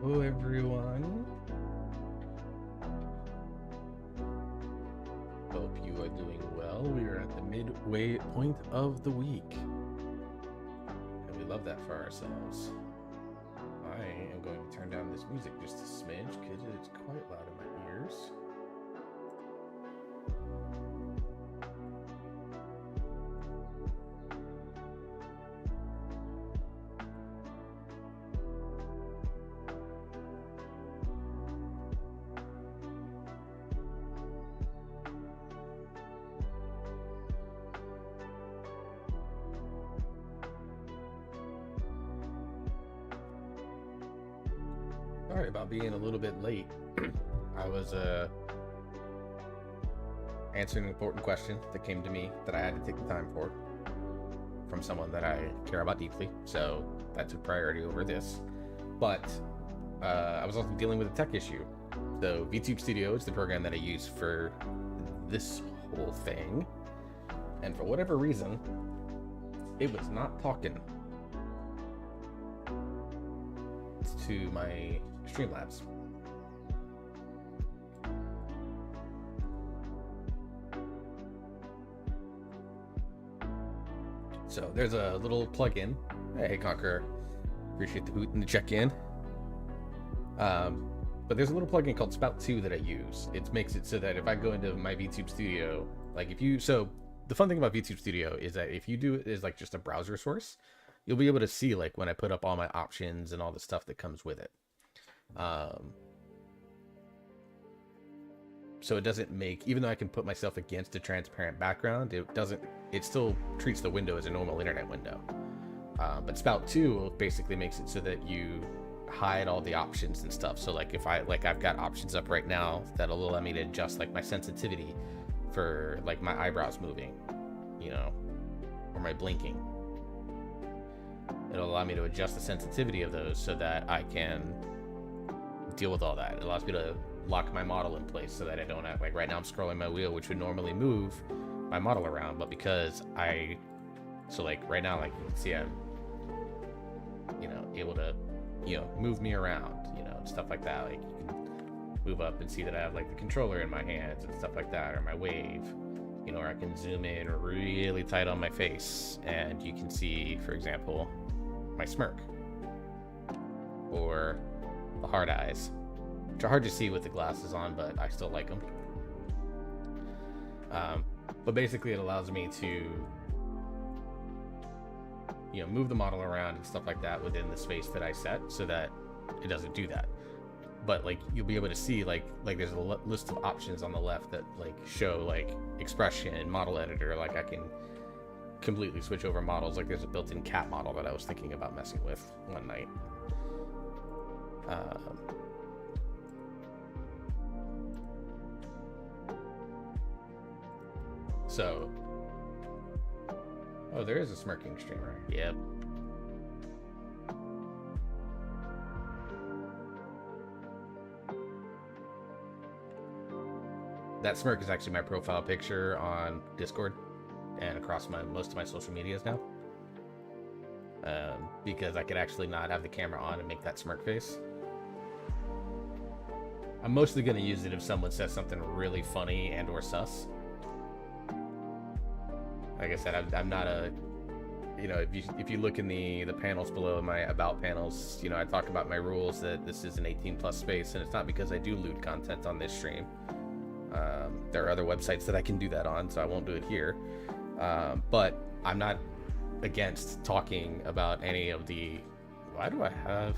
Hello, everyone. Hope you are doing well. We are at the midway point of the week, and we love that for ourselves. I am going to turn down this music just a smidge because it's quite loud in my ears. Sorry about being a little bit late. I was answering an important question that came to me that I had to take the time for from someone that I care about deeply, so that took priority over this. But I was also dealing with a tech issue. So VTube Studio is the program that I use for this whole thing, and for whatever reason, it was not talking to my Streamlabs. So there's a little plugin. Hey, Conqueror. Appreciate the hoot and the check-in. But there's a little plugin called Spout 2 that I use. It makes it so that if I go into my VTube Studio, so the fun thing about VTube Studio is that if you do it as like just a browser source, you'll be able to see like when I put up all my options and all the stuff that comes with it. So it doesn't make, even though I can put myself against a transparent background, it still treats the window as a normal internet window. But Spout 2 basically makes it so that you hide all the options and stuff. So like if I've got options up right now that'll allow me to adjust like my sensitivity for like my eyebrows moving, or my blinking. It'll allow me to adjust the sensitivity of those so that I can deal with all that. It allows me to lock my model in place so that I don't have, like right now I'm scrolling my wheel, which would normally move my model around, but because so like right now, like you can see I'm, able to, move me around, stuff like that. Like you can move up and see that I have like the controller in my hands and stuff like that, or my wave, or I can zoom in really tight on my face and you can see, for example, my smirk or the hard eyes, which are hard to see with the glasses on, but I still like them. But basically it allows me to move the model around and stuff like that within the space that I set so that it doesn't do that. But like you'll be able to see like there's a list of options on the left that like show like expression, model editor. Like I can completely switch over models. Like there's a built-in cat model that I was thinking about messing with one night. So, oh, there is a smirking streamer. Yep. That smirk is actually my profile picture on Discord and across most of my social medias now. Because I could actually not have the camera on and make that smirk face. I'm mostly going to use it if someone says something really funny and or sus. Like I said, I'm not a, if you look in the panels below my about panels, I talk about my rules that this is an 18+ space, and it's not because I do lewd content on this stream. There are other websites that I can do that on, so I won't do it here. But I'm not against talking about any of the, why do I have,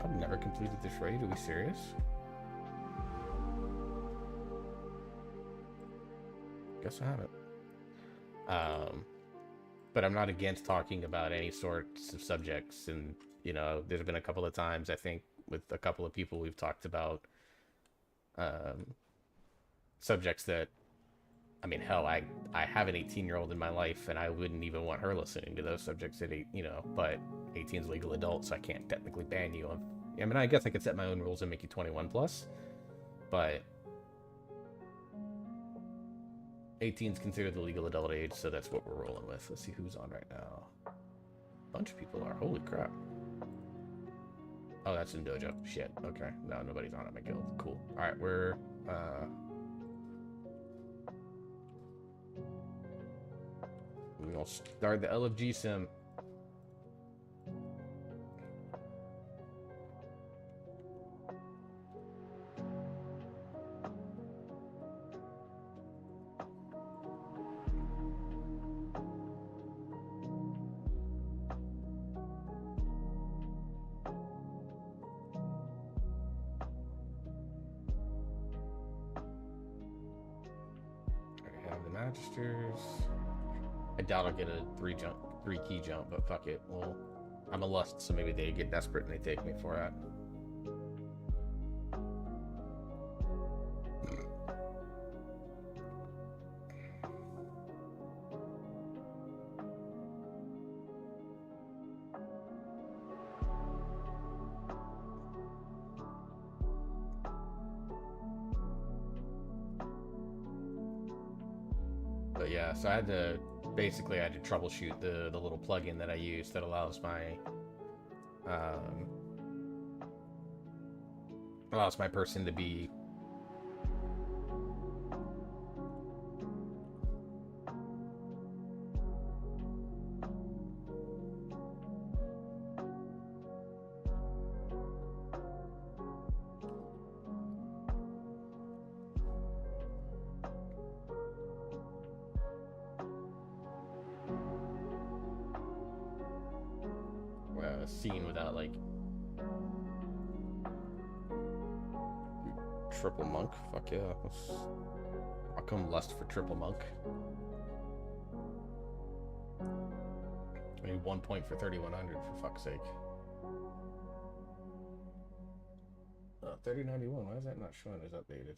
I've never completed this raid, are we serious? Guess I haven't. But I'm not against talking about any sorts of subjects, and there's been a couple of times I think with a couple of people we've talked about subjects that, I mean, hell, I have an 18-year-old in my life and I wouldn't even want her listening to those subjects at but 18's legal adult, so I can't technically ban you. I mean, I guess I could set my own rules and make you 21+, but 18's considered the legal adult age, so that's what we're rolling with. Let's see who's on right now. A bunch of people are. Holy crap. Oh, that's in dojo. Shit. Okay. No, nobody's on at my guild. Cool. All right, we're gonna start the LFG sim. Magisters. I doubt I'll get a three key jump, but fuck it. Well, I'm a lust, so maybe they get desperate and they take me for it. But yeah, so I had to troubleshoot the little plugin that I use that allows my person to be seen without like triple monk. Fuck yeah. I'll come lust for triple monk. I mean, 1 point for 3100 for fuck's sake. 3091. Why is that not showing as updated?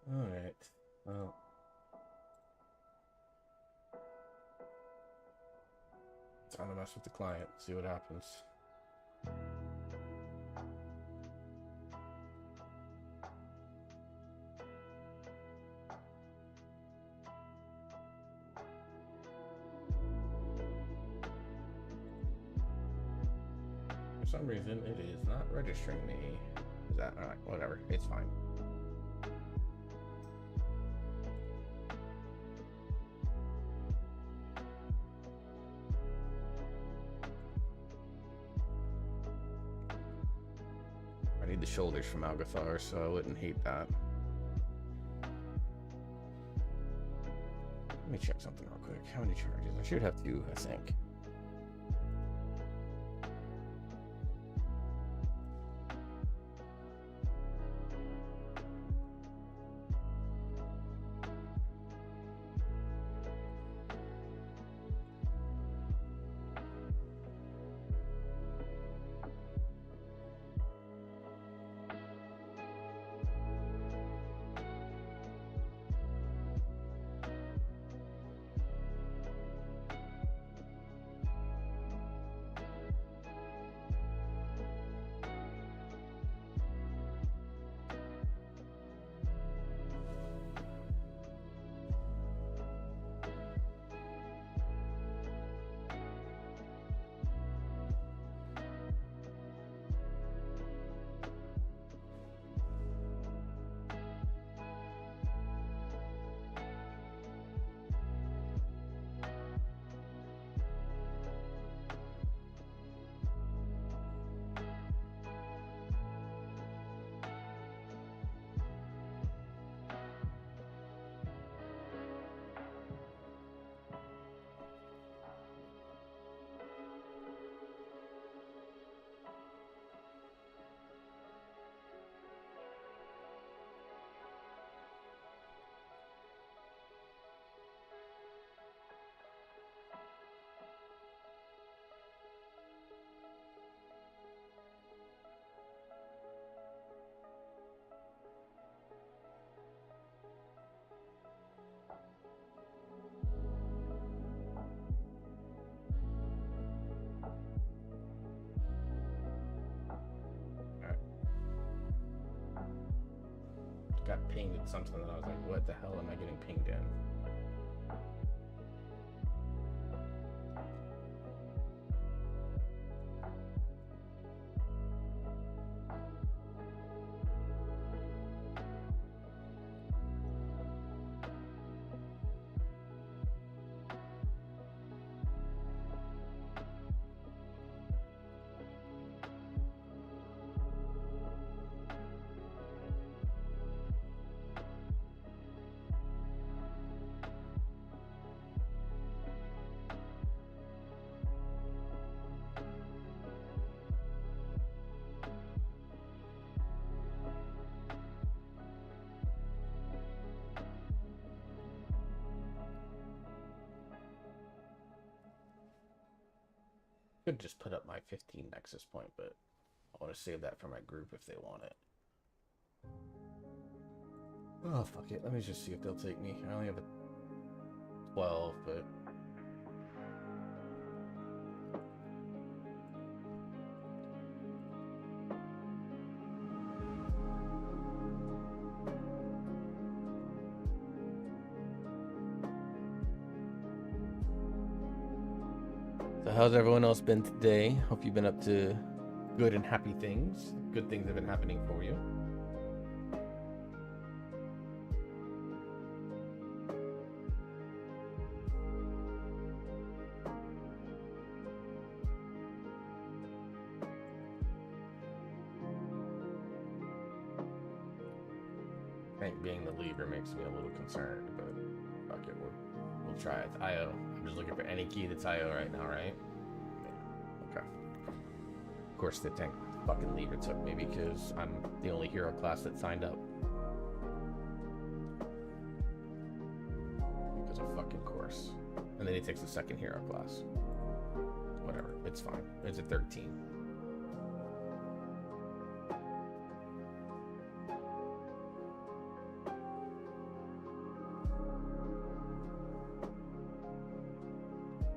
Alright. Well. Time to mess with the client, see what happens. For some reason, it is not registering me. Is that alright? Whatever, it's fine. I need the shoulders from Algathar, so I wouldn't hate that. Let me check something real quick. How many charges? I should have 2, I think. Got pinged at something that I was like, what the hell am I getting pinged in? Could just put up my 15 Nexus point, but I want to save that for my group if they want it. Oh, fuck it. Let me just see if they'll take me. I only have a 12, but... So how's everyone else been today? Hope you've been up to good and happy things. Good things have been happening for you. I think being the leader makes me a little concerned, but fuck it, we'll try it. IO. I'm just looking for any key that's IO right now, right? Yeah. Okay. Of course, the tank fucking leader took me because I'm the only hero class that signed up. Because of fucking course. And then he takes the second hero class. Whatever. It's fine. It's a 13.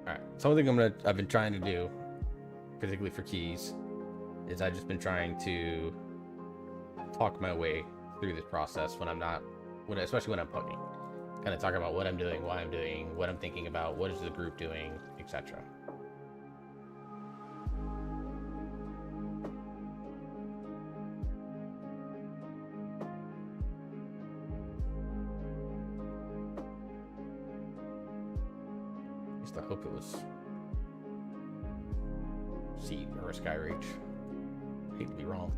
Alright. Something I've been trying to do, particularly for keys, is I've just been trying to talk my way through this process especially when I'm pugging. Kind of talk about what I'm doing, why I'm doing, what I'm thinking about, what is the group doing, etc. At least I hope it was Seat or Skyreach. Hate to be wrong.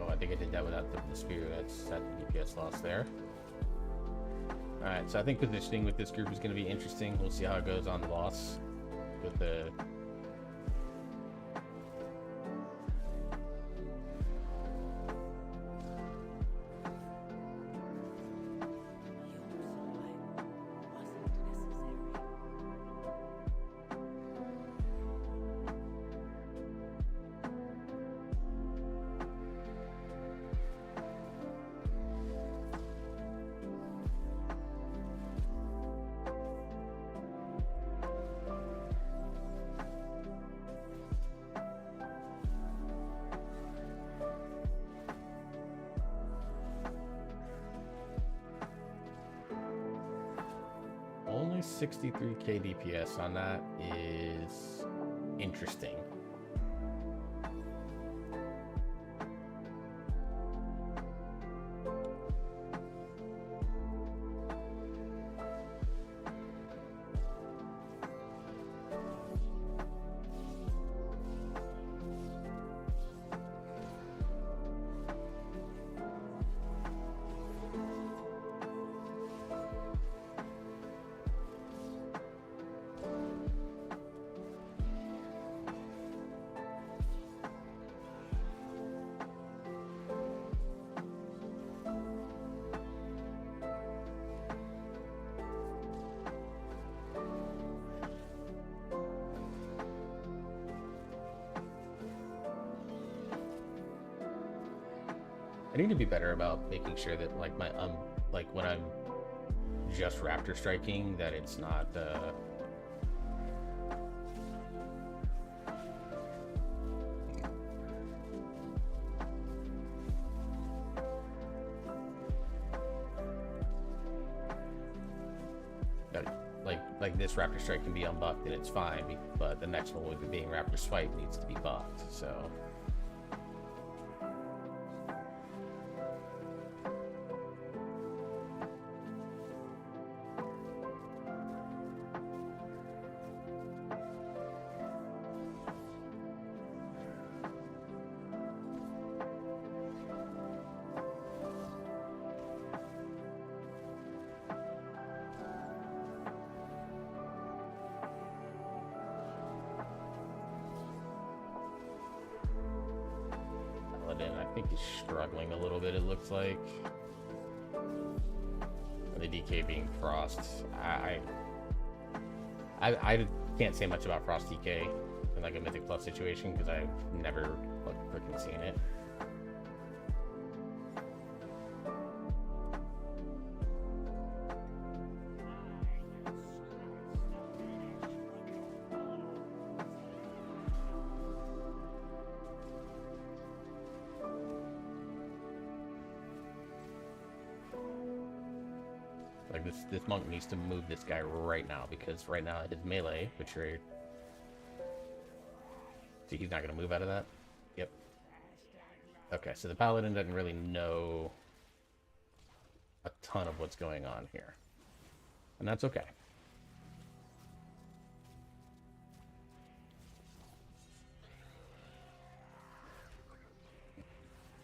I think I did that without the spear. That's that DPS loss there. Alright, so I think positioning with this group is going to be interesting. We'll see how it goes on the boss with the... Only 63k DPS on that is interesting. I need to be better about making sure that like my like when I'm just raptor striking, that it's not like this raptor strike can be unbuffed and it's fine, but the next one with it being raptor swipe needs to be buffed. So I think he's struggling a little bit, it looks like. The DK being Frost. I can't say much about Frost DK in like a Mythic Plus situation because I've never like freaking seen it. Like this monk needs to move this guy right now, because right now his melee, which are... See, he's not going to move out of that? Yep. Okay, so the paladin doesn't really know a ton of what's going on here. And that's okay.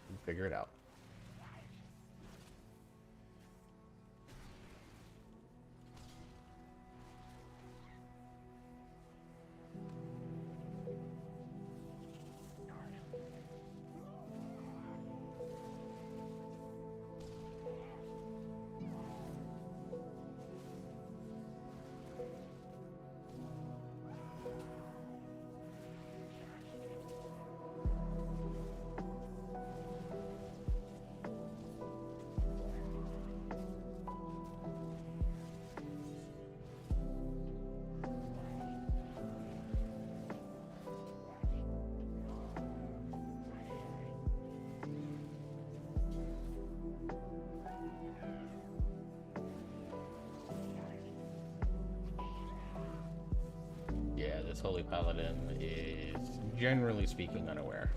We'll figure it out. This Holy Paladin is, generally speaking, unaware.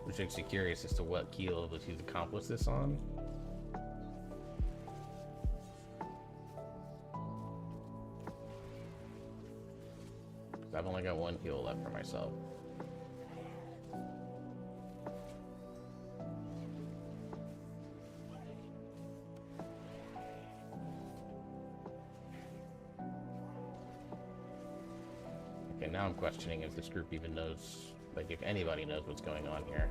Which makes you curious as to what keel that he's accomplished this on. I've only got one heal left for myself. Okay, now I'm questioning if this group even knows, like, if anybody knows what's going on here.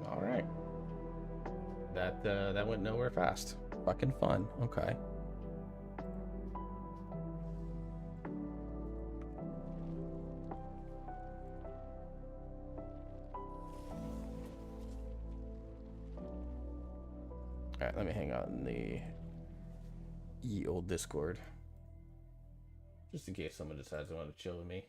All right. That went nowhere fast. Fucking fun. Okay. Alright, let me hang out in the ye old Discord. Just in case someone decides they want to chill with me.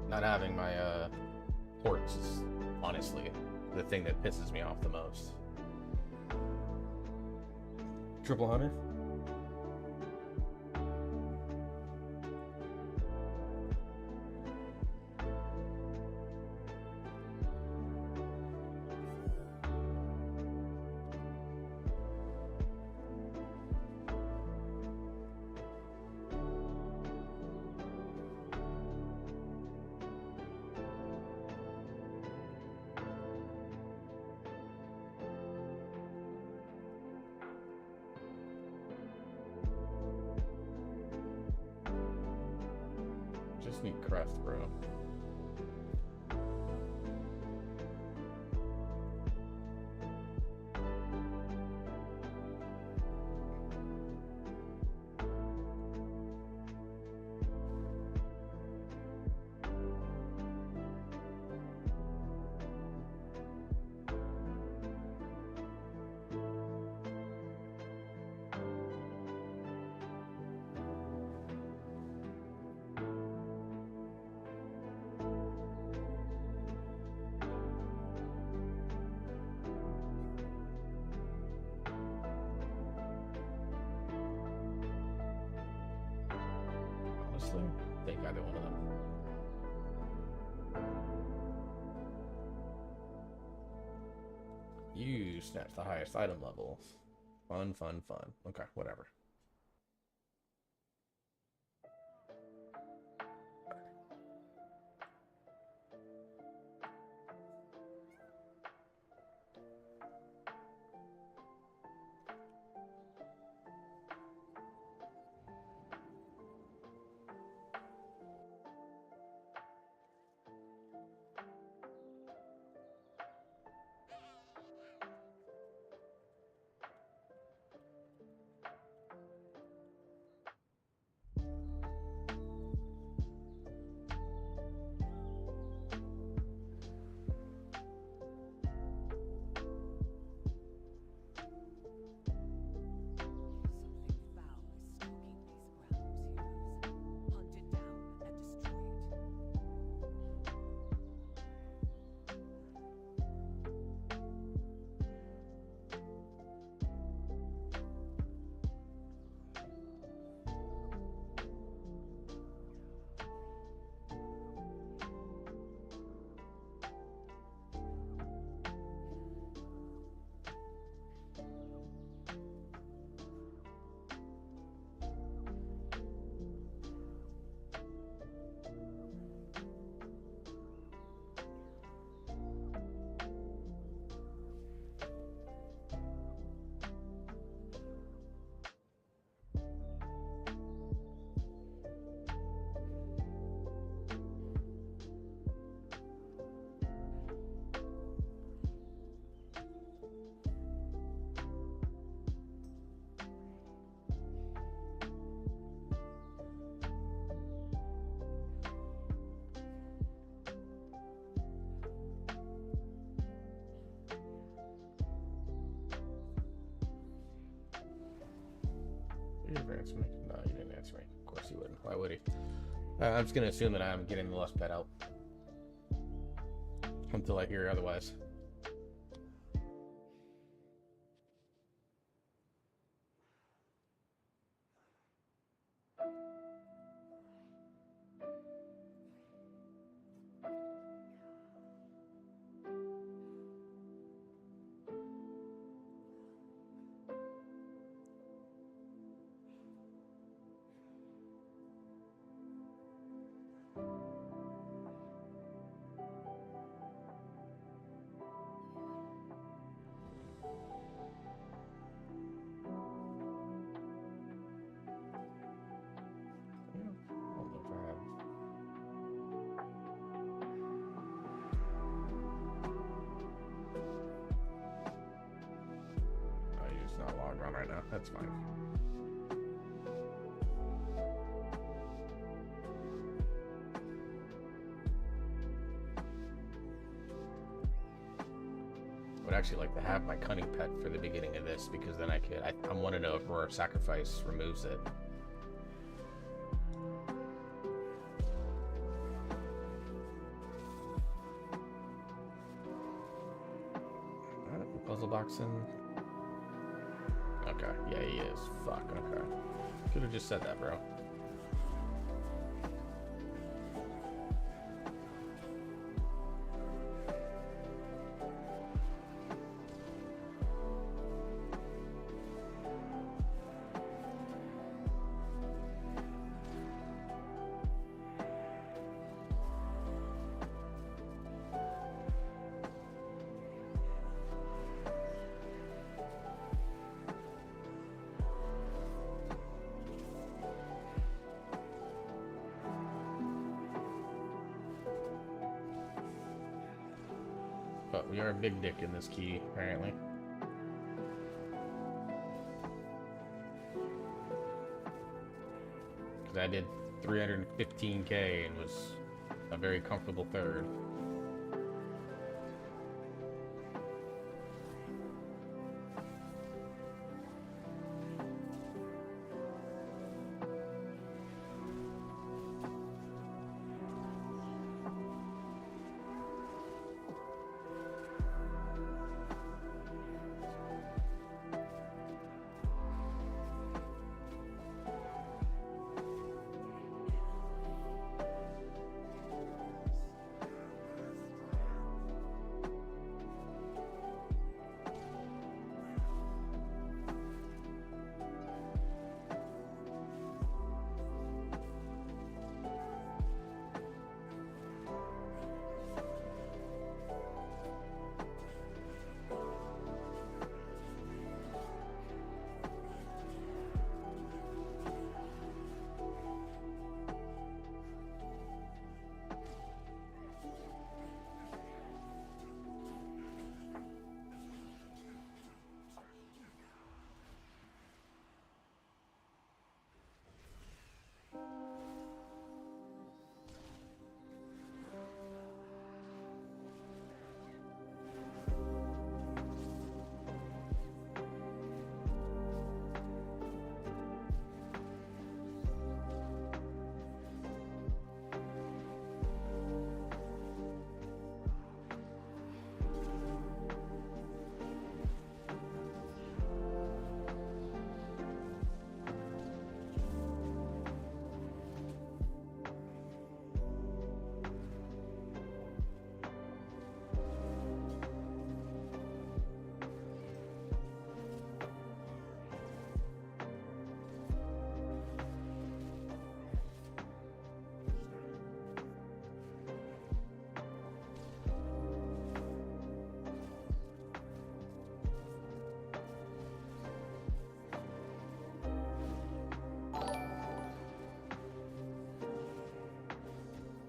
Not having my ports is honestly the thing that pisses me off the most. Triple hunter. Just need crest, bro. Honestly, take either one of them. You snatch the highest item level. Fun, fun, fun. Okay, whatever. You advanced me. No, you didn't answer me. Of course you wouldn't. Why would he? I'm just gonna assume that I'm getting the lust pet out until I hear otherwise. Not logged on right now. That's fine. Would actually like to have my cunning pet for the beginning of this because then I want to know if Roar of Sacrifice removes it. boxing? Okay, yeah, he is. Fuck, okay. Could have just said that, bro. But we are a big dick in this key, apparently. Because I did 315k and was a very comfortable third.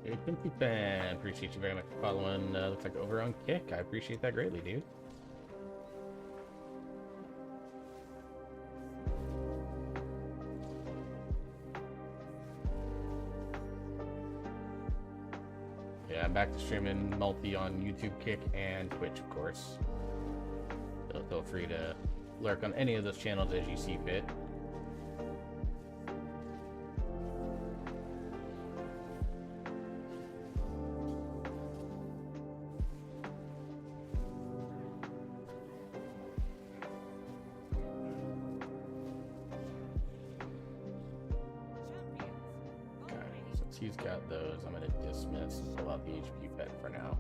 Hey, Pinky Fan, appreciate you very much for following. Looks like over on Kick. I appreciate that greatly, dude. Yeah, I'm back to streaming multi on YouTube, Kick, and Twitch, of course. So feel free to lurk on any of those channels as you see fit. He's got those. I'm going to dismiss and pull out the HP pet for now.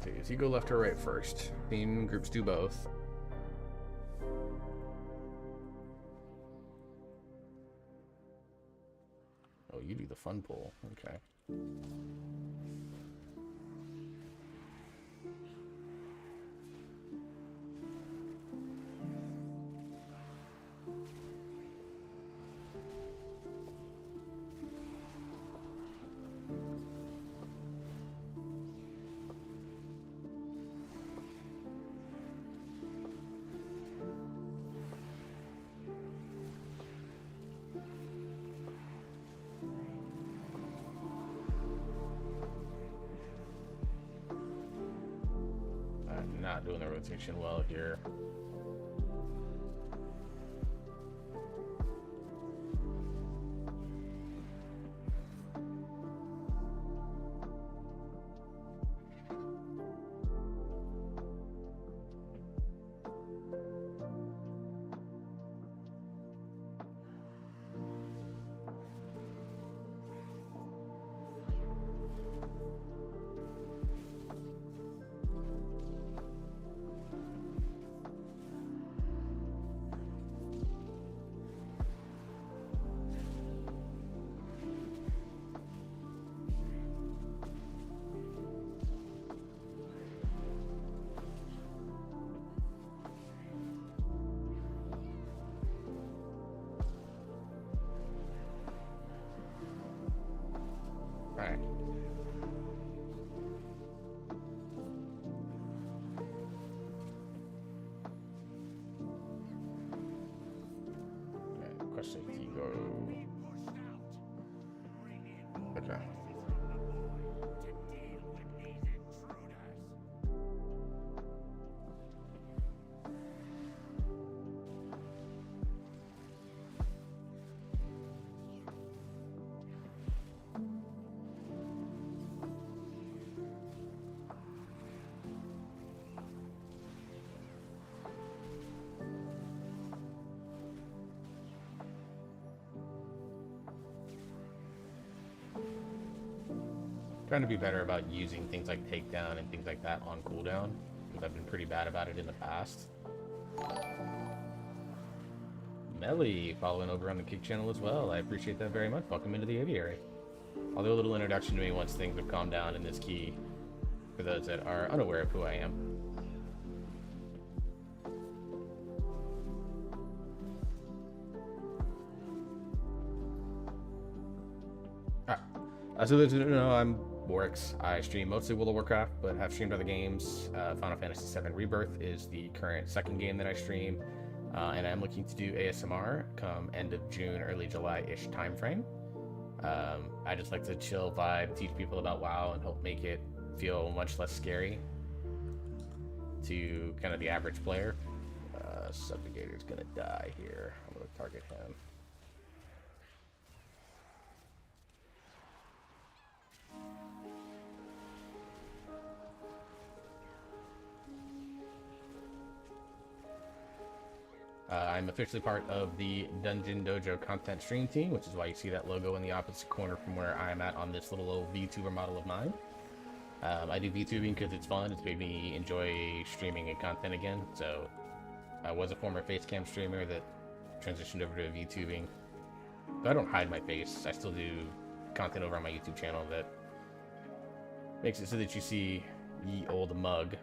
Okay, so you go left or right first. Theme groups do both. Oh, you do the fun pull. Okay. Not doing the rotation well here. question is, do you go? Okay. Trying to be better about using things like takedown and things like that on cooldown, because I've been pretty bad about it in the past. Melly following over on the Kick channel as well. I appreciate that very much. Welcome into the aviary. I'll do a little introduction to me once things have calmed down in this key, for those that are unaware of who I am. Alright. So those who don't know, I'm Works. I stream mostly World of Warcraft, but have streamed other games. Final Fantasy VII Rebirth is the current second game that I stream, and I'm looking to do ASMR come end of June, early July-ish time frame. I just like to chill vibe, teach people about WoW, and help make it feel much less scary to kind of the average player. Subjugator's gonna die here. I'm gonna target him. I'm officially part of the Dungeon Dojo content stream team, which is why you see that logo in the opposite corner from where I'm at on this little old VTuber model of mine. I do VTubing because it's fun. It's made me enjoy streaming and content again. So I was a former facecam streamer that transitioned over to VTubing. But I don't hide my face. I still do content over on my YouTube channel that makes it so that you see ye old mug.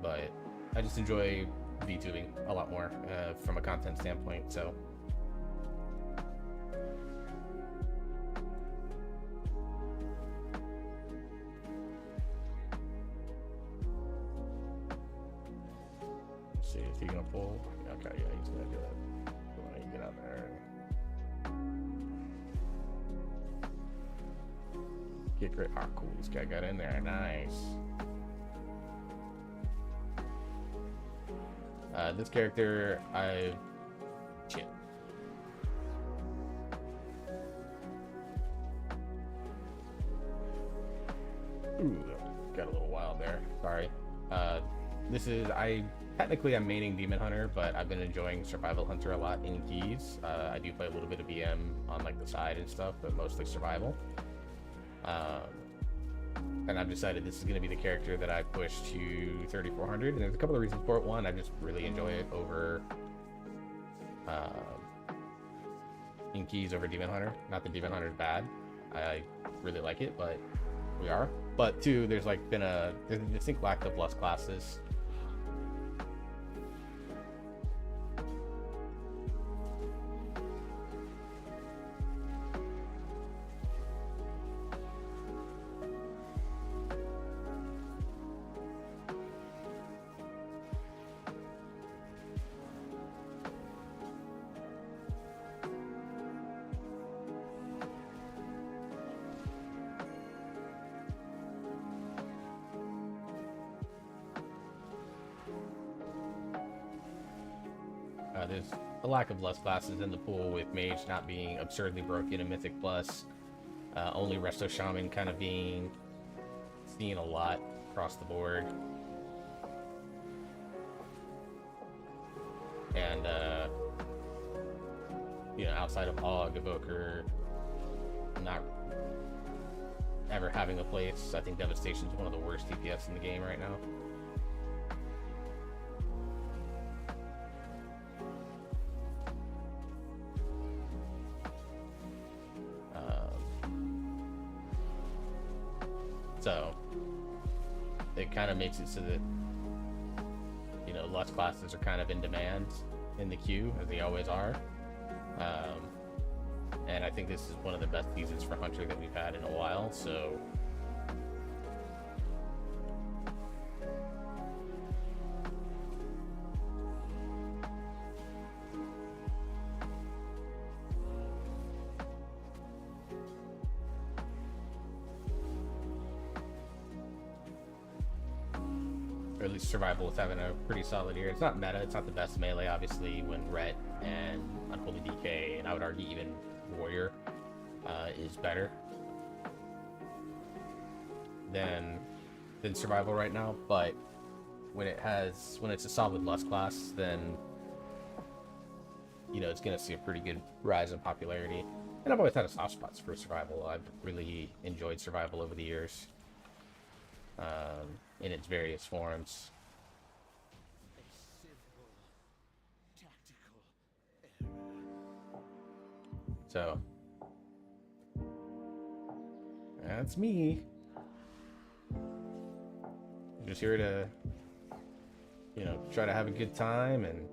But I just enjoy VTubing a lot more from a content standpoint, so let's see, is he gonna pull? Okay, yeah, he's gonna do it. Why don't you get out there? Get great. Oh, cool, this guy got in there. Nice. This character, shit. Ooh, got a little wild there. Sorry. Technically I'm maining Demon Hunter, but I've been enjoying Survival Hunter a lot in keys. I do play a little bit of BM on like the side and stuff, but mostly survival. And I've decided this is going to be the character that I push to 3400, and there's a couple of reasons for it. One, I just really enjoy it over in keys over Demon Hunter. Not that Demon Hunter is bad, I really like it, but we are. But two, there's been a distinct lack of lust classes. There's a lack of lust classes in the pool, with Mage not being absurdly broken in Mythic Plus. Only Resto Shaman kind of being seen a lot across the board. And, outside of Hog, Evoker, not ever having a place. I think Devastation is one of the worst DPS in the game right now. So it kind of makes it so that, lust classes are kind of in demand in the queue, as they always are. And I think this is one of the best seasons for Hunter that we've had in a while, so at least survival is having a pretty solid year. It's not meta, it's not the best melee, obviously, when Ret and Unholy DK, and I would argue even Warrior, is better than survival right now. But when it's a solid Lust class, then it's gonna see a pretty good rise in popularity. And I've always had a soft spot for survival. I've really enjoyed survival over the years, in its various forms. So that's me. I'm just here to, try to have a good time and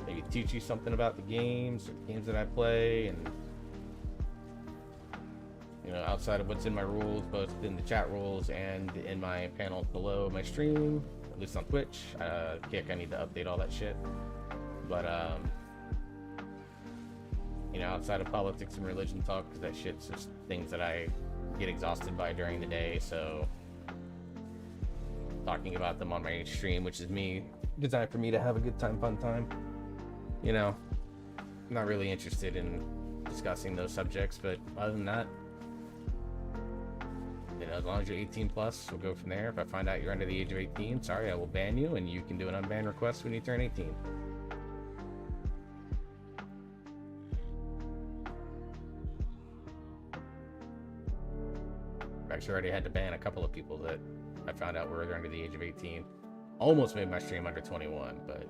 maybe teach you something about the games that I play, and outside of what's in my rules, both in the chat rules and in my panels below my stream, at least on Twitch. Kick, I need to update all that shit. But outside of politics and religion talk, because that shit's just things that I get exhausted by during the day, so talking about them on my stream, which is designed for me to have a good time, fun time, I'm not really interested in discussing those subjects. But other than that, as long as you're 18 plus, we'll go from there. If I find out you're under the age of 18, sorry, I will ban you, and you can do an unban request when you turn 18. I've actually already had to ban a couple of people that I found out were under the age of 18. Almost made my stream under 21, but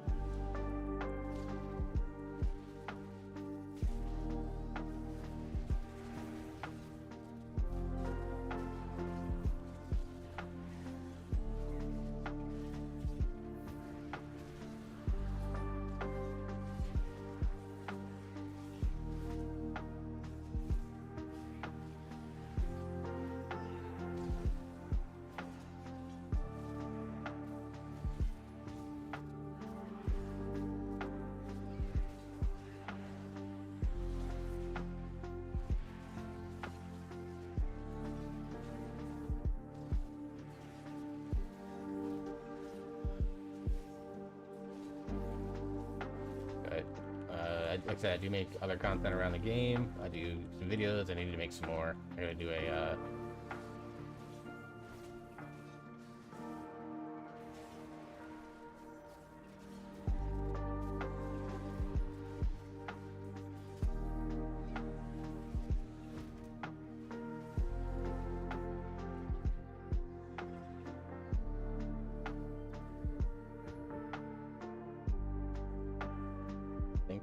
like I said, I do make other content around the game. I do some videos. I need to make some more. I'm gonna do a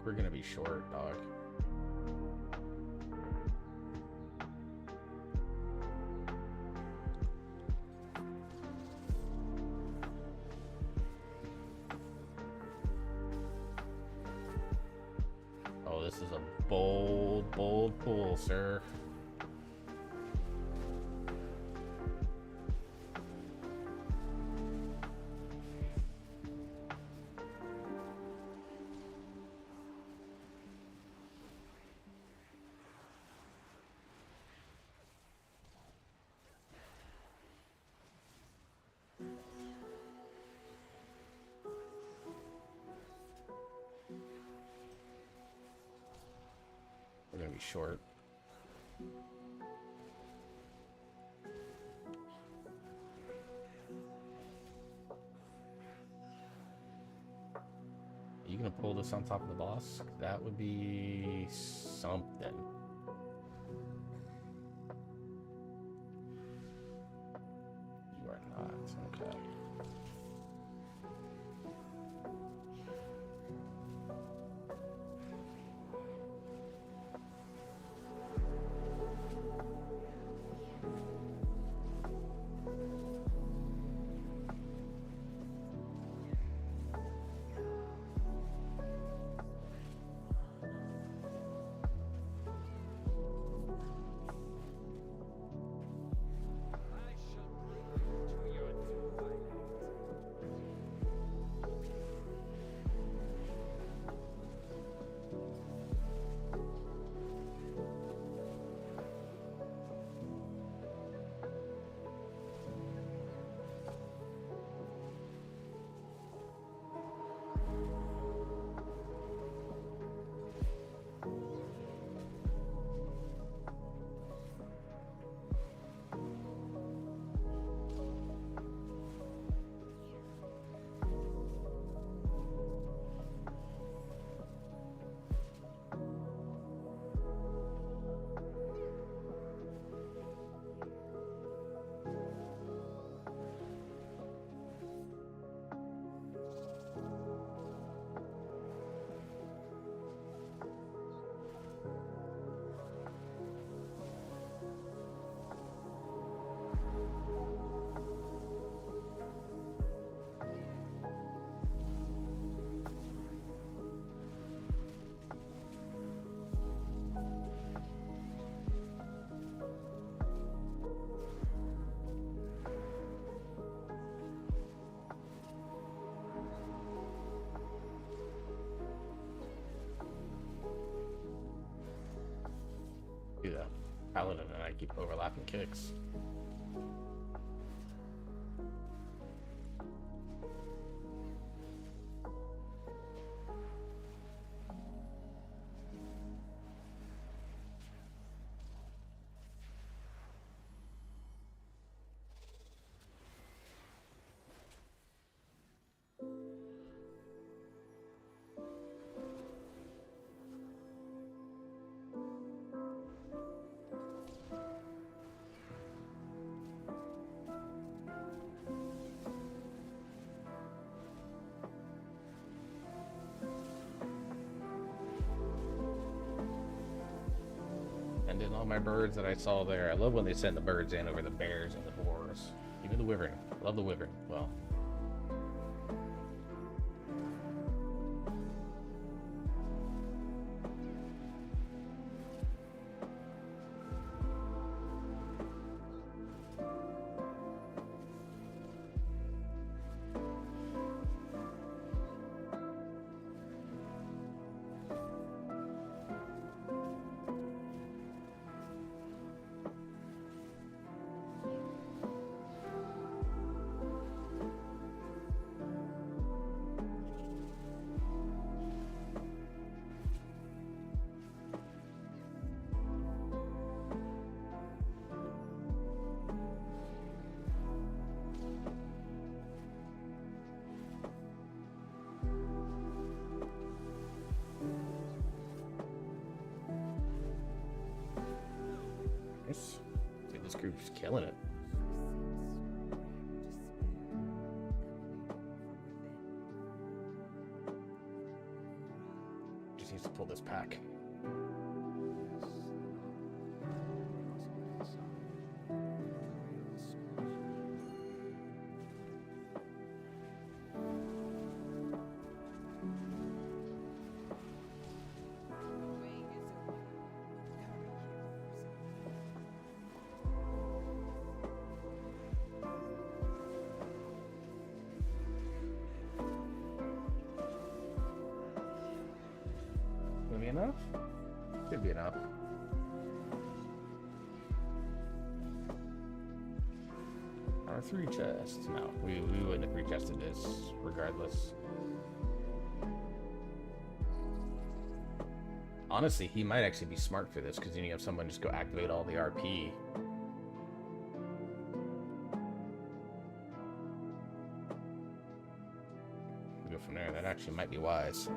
we're gonna be short, dog. Oh, this is a bold pull, sir. We're gonna be short. Are you gonna pull this on top of the boss? That would be something. You are not. Okay. Paladin and I keep overlapping kicks. And then all my birds that I saw there. I love when they send the birds in over the bears and the boars. Even the wyvern. I love the wyvern. Well. Dude, this group's killing it. Just needs to pull this pack. Enough? Should be enough. Our 3 chests. No, we wouldn't have rechested this regardless. Honestly, he might actually be smart for this because then you have someone just go activate all the RP. Go from there. That actually might be wise.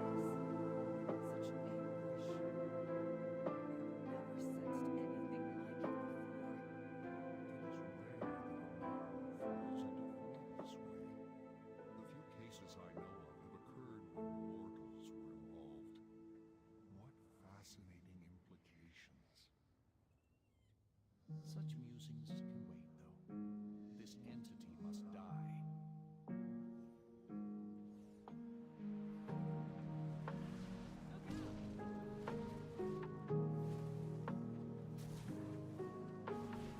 Such musings can wait, though. This entity must die.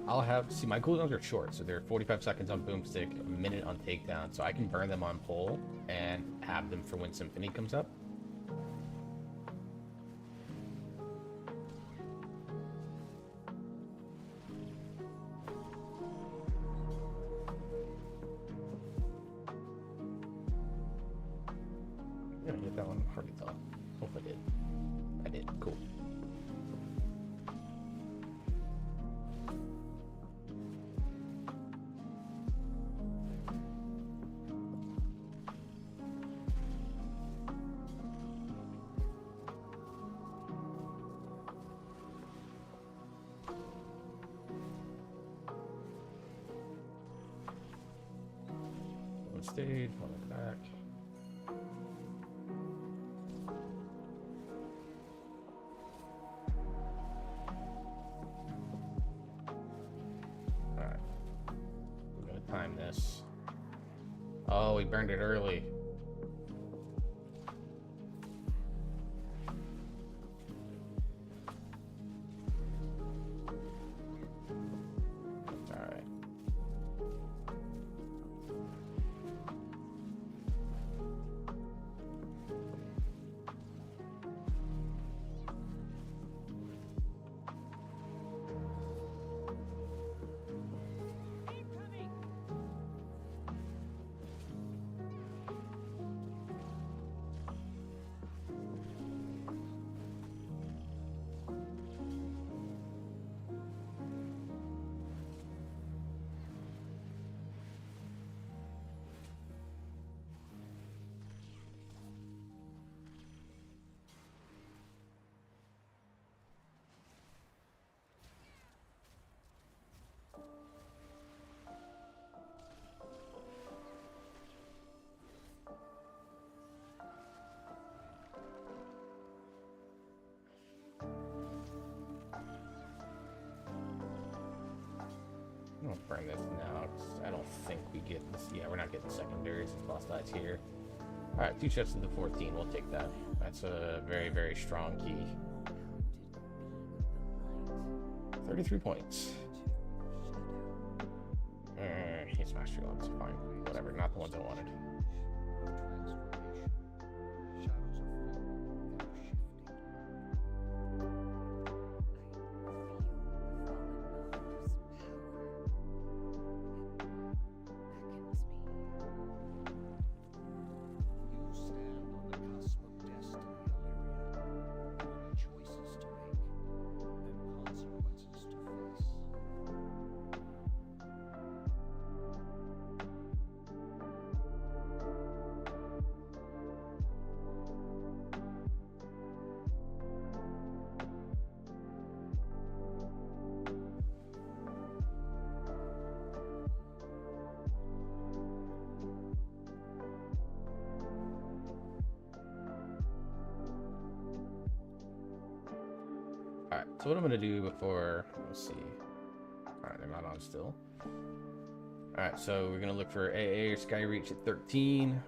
I'll have... See, my cooldowns are short, so they're 45 seconds on Boomstick, a minute on Takedown, so I can burn them on Pole and have them for when Symphony comes up. Yeah, I hit that one. Hardly thought. Hope I did. I did. Cool. One stage, one back. Alright. We're gonna time this. Oh, we burned it early. Alright. burn this now, 'cause I don't think we get this. Yeah, we're not getting secondaries. This boss dies here. Alright, 2 chests to the 14. We'll take that. That's a very, very strong key. 33 points. He's mastery levels. Fine. Whatever. Not the ones I wanted. Alright, so what I'm going to do before, let's see. Alright, they're not on still. Alright, so we're going to look for AA or Skyreach at 13.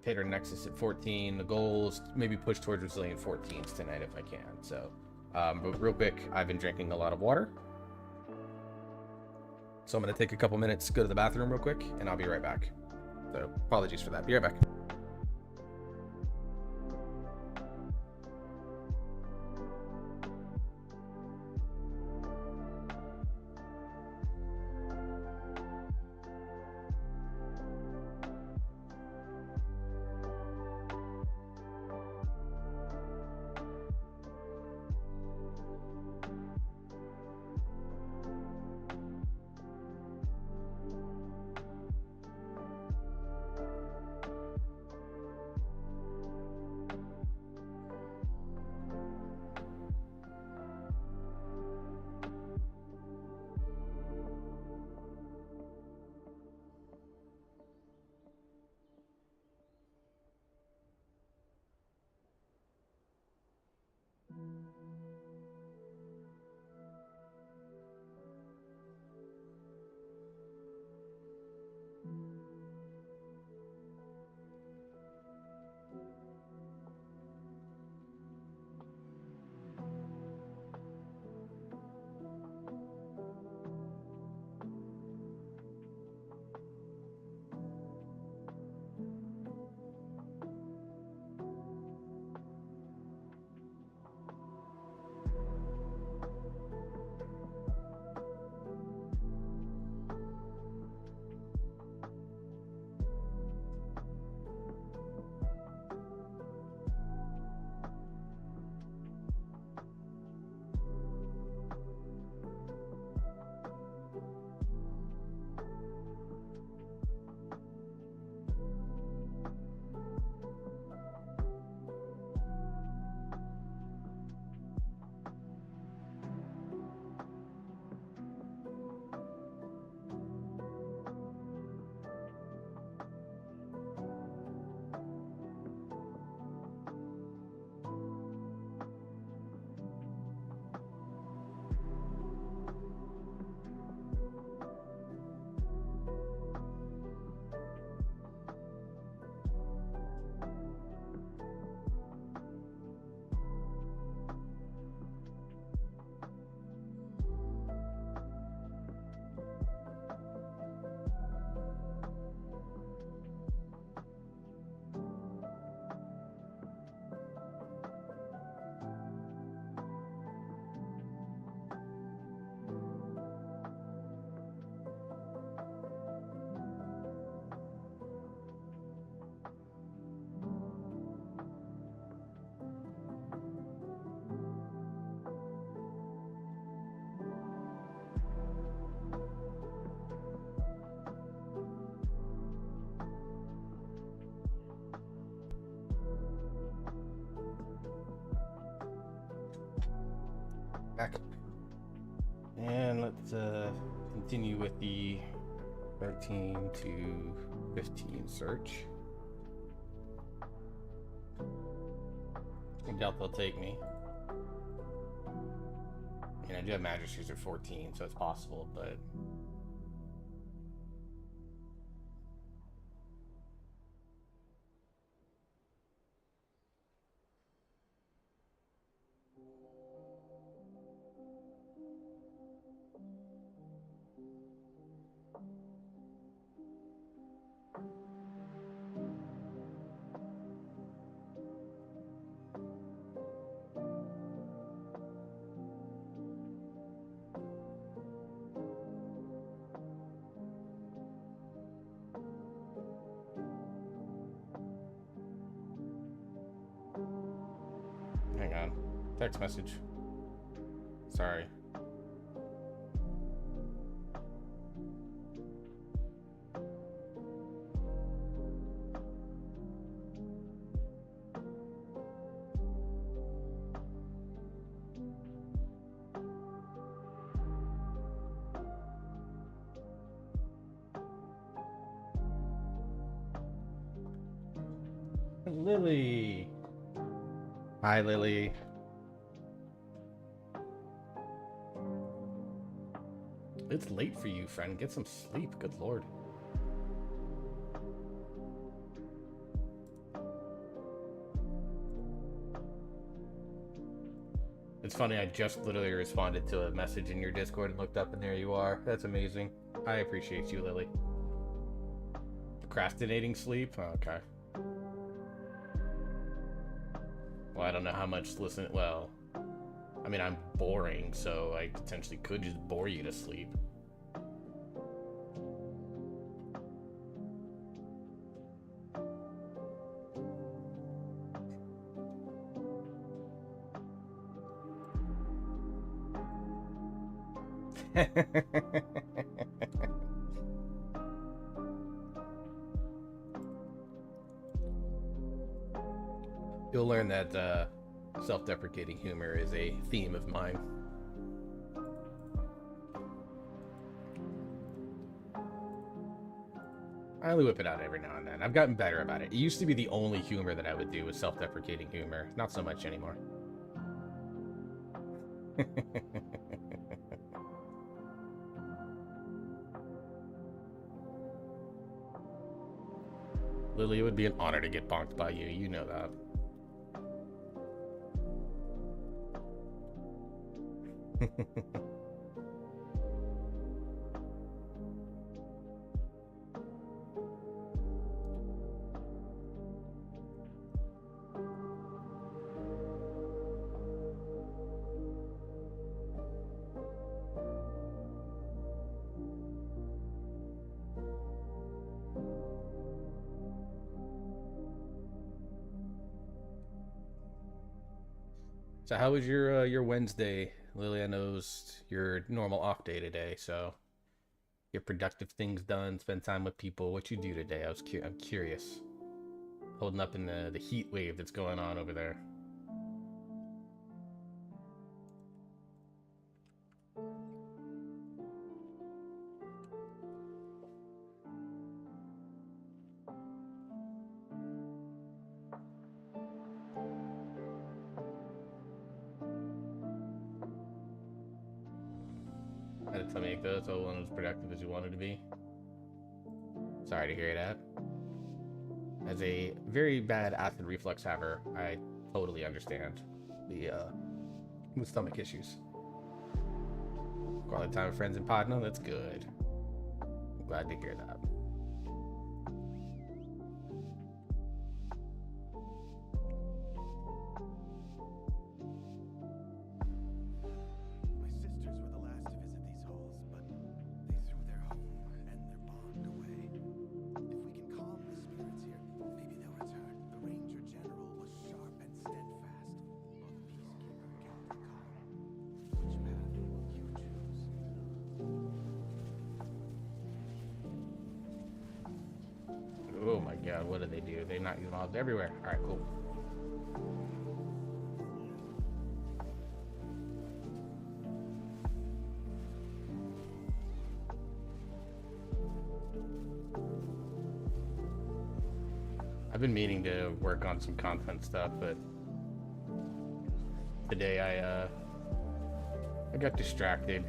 Tater Nexus at 14. The goal is maybe push towards Resilient 14s tonight if I can. So, but real quick, I've been drinking a lot of water. So I'm going to take a couple minutes, go to the bathroom real quick, and I'll be right back. So apologies for that. Be right back. Back. And let's continue with the 13 to 15 search. I doubt they'll take me. I mean, I do have Magistries at 14, so it's possible, but Text message. Sorry. Lily. Hi, Lily. It's late for you, friend. Get some sleep. Good lord. It's funny, I just literally responded to a message in your Discord and looked up, and there you are. That's amazing. I appreciate you, Lily. Procrastinating sleep? Oh, okay. Well, I don't know how much listen. Well, I mean, I'm boring, so I potentially could just bore you to sleep. You'll learn that self-deprecating humor is a theme of mine. I only whip it out every now and then. I've gotten better about it. It used to be the only humor that I would do was self-deprecating humor. Not so much anymore. Lily, it would be an honor to get bonked by you. You know that. So how was your Wednesday, Lily? I know it's your normal off day today, so get productive things done, spend time with people. What you do today? I'm curious. Holding up in the heat wave that's going on over there. Had to tell me that so one was productive as you wanted to be. Sorry to hear that. As a very bad acid reflux haver, I totally understand the stomach issues. Quality time with friends in Podno, that's good. I'm glad to hear that. Oh my god, what do they do? They knock you mobs everywhere. Alright, cool. I've been meaning to work on some content stuff, but today I got distracted.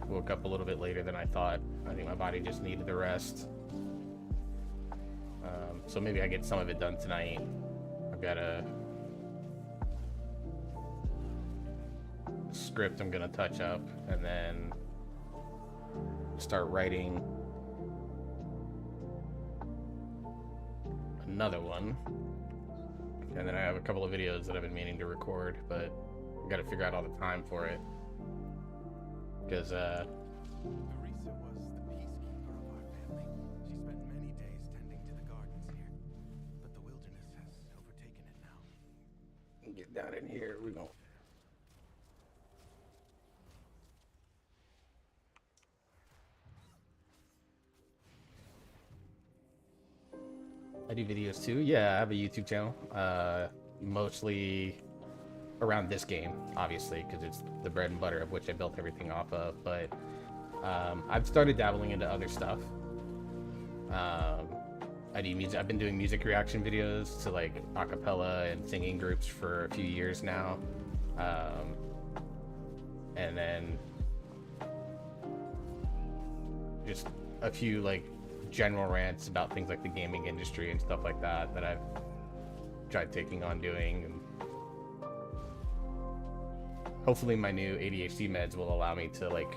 Woke up a little bit later than I thought. I think my body just needed the rest. So maybe I get some of it done tonight. I've got a script I'm gonna touch up and then start writing another one. And then I have a couple of videos that I've been meaning to record, but I gotta figure out all the time for it. Because Teresa was the peacekeeper of our family. She spent many days tending to the gardens here, but the wilderness has overtaken it now. down in here. We go. I do videos too. Yeah, I have a YouTube channel. Mostly around this game, obviously, because it's the bread and butter of which I built everything off of. But I've started dabbling into other stuff. I do music. I've been doing music reaction videos to like a cappella and singing groups for a few years now. And then just a few like general rants about things like the gaming industry and stuff like that that I've tried taking on doing. And hopefully my new ADHD meds will allow me to like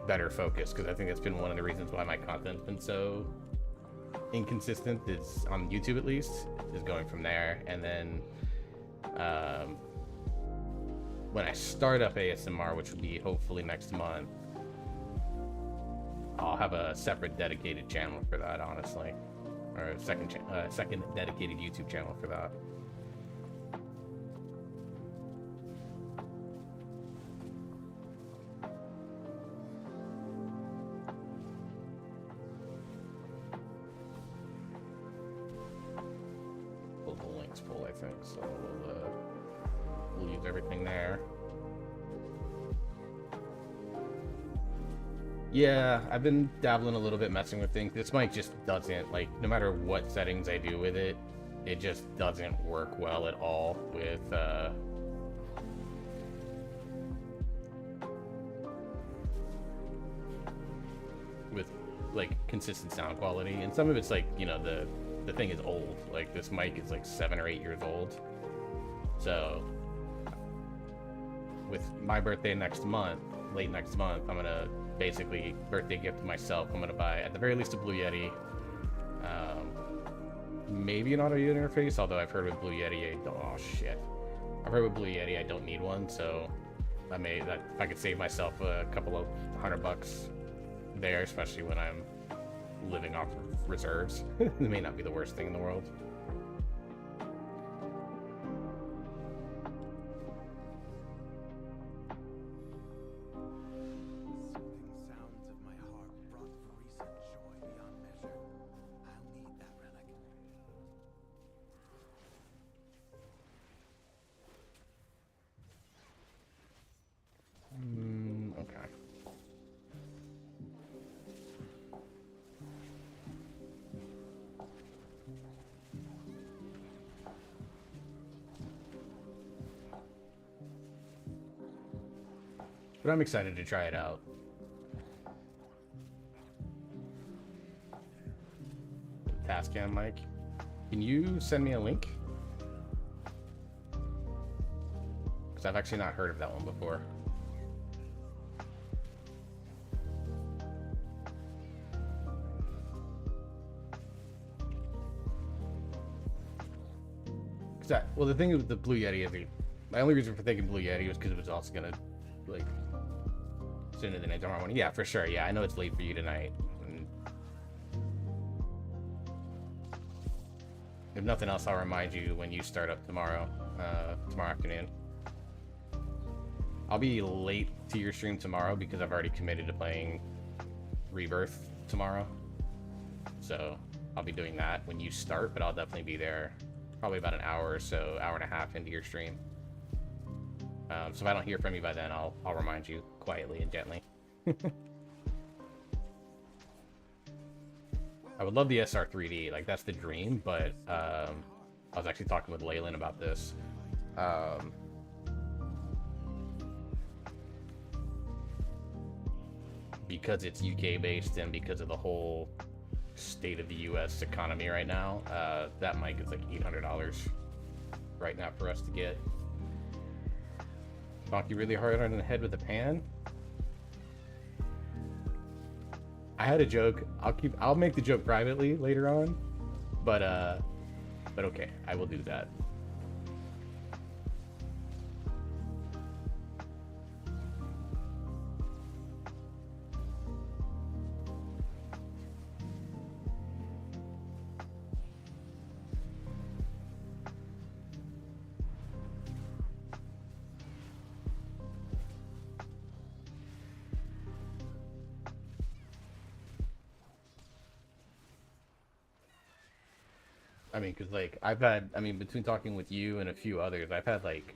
better focus, because I think that's been one of the reasons why my content's been so inconsistent, is on YouTube at least, is going from there. And then when I start up ASMR, which will be hopefully next month, I'll have a separate dedicated channel for that, honestly, or a second dedicated YouTube channel for that. The link's full, I think, so we'll use everything there. Yeah, I've been dabbling a little bit, messing with things. This mic just doesn't, like, no matter what settings I do with it, it just doesn't work well at all with like consistent sound quality. And some of it's like, you know, the thing is old. Like, this mic is like 7 or 8 years old. So with my birthday next month, late next month, I'm gonna basically birthday gift to myself. I'm gonna buy at the very least a Blue Yeti, maybe an audio interface. Although I've heard with Blue Yeti, I've heard with Blue Yeti I don't need one. So if I could save myself a couple of $100 there, especially when I'm living off of reserves, it may not be the worst thing in the world. Okay. But I'm excited to try it out. Tascam mic. Can you send me a link? Because I've actually not heard of that one before. Well, the thing with the Blue Yeti is, my only reason for thinking Blue Yeti was because it was also gonna, like, sooner than tomorrow morning. Yeah, for sure. Yeah, I know it's late for you tonight. And if nothing else, I'll remind you when you start up tomorrow afternoon. I'll be late to your stream tomorrow because I've already committed to playing Rebirth tomorrow. So I'll be doing that when you start, but I'll definitely be there probably about an hour or so, hour and a half into your stream. So if I don't hear from you by then, I'll remind you quietly and gently. I would love the SR3D, like that's the dream, but I was actually talking with Leyland about this. Because it's UK based and because of the whole state of the US economy right now, that mic is like $800 right now for us to get. Bonk you really hard on the head with a pan. I had a joke. I'll make the joke privately later on, but okay, I will do that. I mean, because like I've had, I mean, between talking with you and a few others, I've had like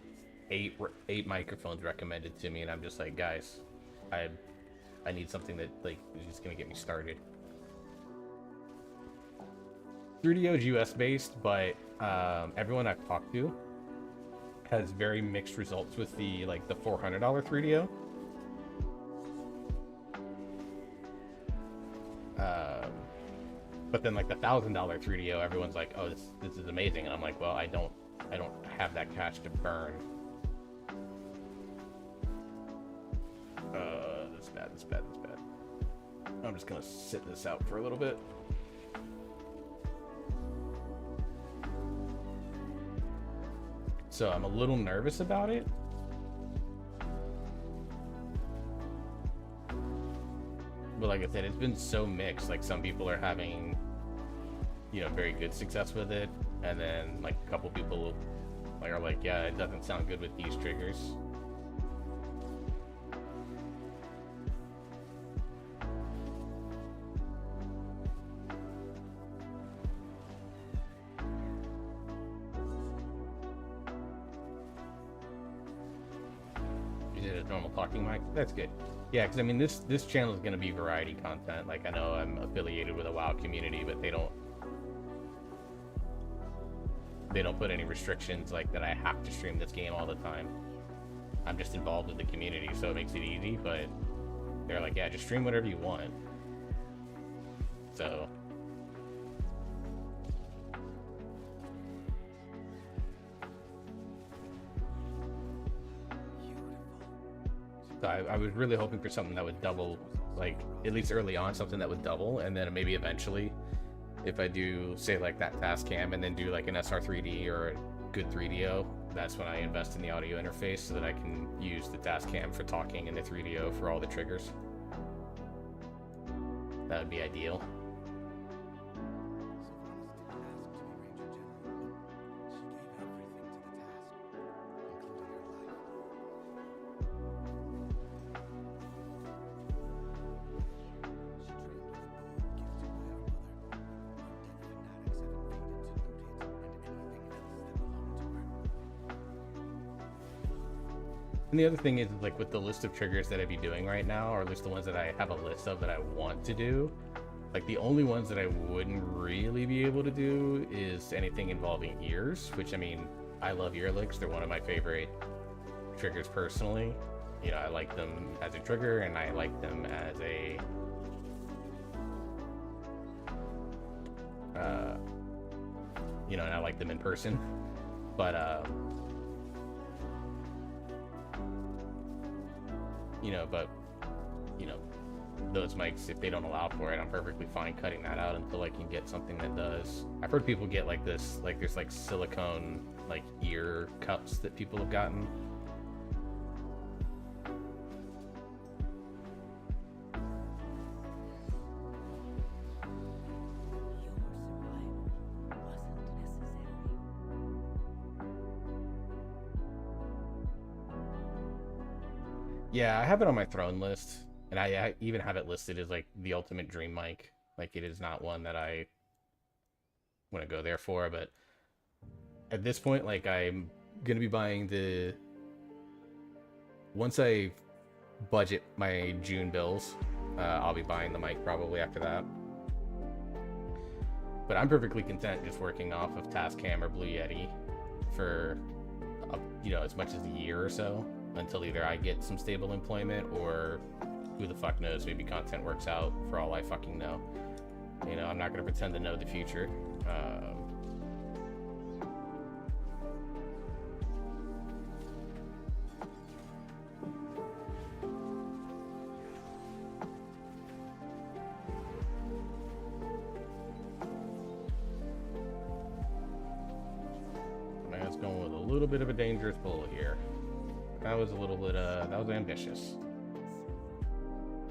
eight microphones recommended to me, and I'm just like, guys, I I need something that like is just gonna get me started. 3DO is US based, but everyone I've talked to has very mixed results with the like the $400 3DO. But then like the $1,000 3DO, everyone's like, "Oh, this is amazing," and I'm like, "Well, I don't have that cash to burn." That's bad. That's bad. That's bad. I'm just gonna sit this out for a little bit. So I'm a little nervous about it. But like I said, it's been so mixed. Like some people are having, you know, very good success with it, and then like a couple people like are like, yeah, it doesn't sound good with these triggers. You did a normal talking mic. That's good. Yeah, because I mean, this channel is going to be variety content. Like I know I'm affiliated with a WoW community, but they don't put any restrictions like that I have to stream this game all the time. I'm just involved with the community, so it makes it easy. But they're like, yeah, just stream whatever you want. So I was really hoping for something that would double, like at least early on, something that would double, and then maybe eventually, if I do say like that task cam and then do like an SR3D or a good 3DO, that's when I invest in the audio interface so that I can use the task cam for talking and the 3DO for all the triggers. That would be ideal. And the other thing is, like, with the list of triggers that I'd be doing right now, or at least the ones that I have a list of that I want to do, like, the only ones that I wouldn't really be able to do is anything involving ears, which, I mean, I love ear licks. They're one of my favorite triggers personally. You know, I like them as a trigger, and I like them as a... you know, and I like them in person. But, you know, those mics, if they don't allow for it, I'm perfectly fine cutting that out until I can get something that does. I've heard people get like this, like there's like silicone like ear cups that people have gotten. Yeah, I have it on my throne list, and I even have it listed as like the ultimate dream mic. Like it is not one that I want to go there for, but at this point, like I'm gonna be buying the... Once I budget my June bills, I'll be buying the mic probably after that. But I'm perfectly content just working off of Tascam or Blue Yeti for, you know, as much as a year or so, until either I get some stable employment or who the fuck knows, maybe content works out for all I fucking know. You know, I'm not gonna pretend to know the future. Man's going with a little bit of a dangerous bull here. That was a little bit, that was ambitious.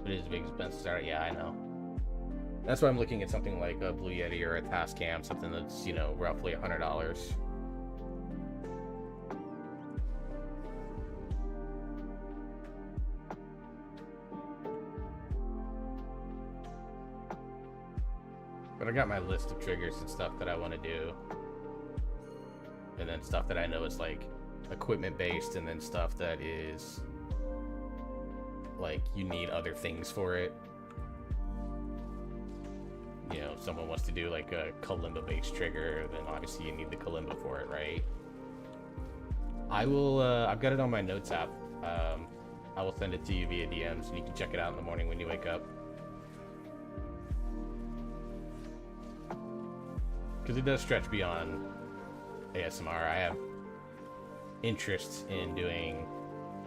It is a big expense to start. Yeah, I know. That's why I'm looking at something like a Blue Yeti or a Tascam, something that's, you know, roughly $100. But I got my list of triggers and stuff that I want to do. and then stuff that I know is like equipment based, and then stuff that is like you need other things for it. You know, if someone wants to do like a kalimba based trigger, then obviously you need the kalimba for it, right? I will, I've got it on my notes app. I will send it to you via DMs, and you can check it out in the morning when you wake up. Because it does stretch beyond ASMR. I have interest in doing,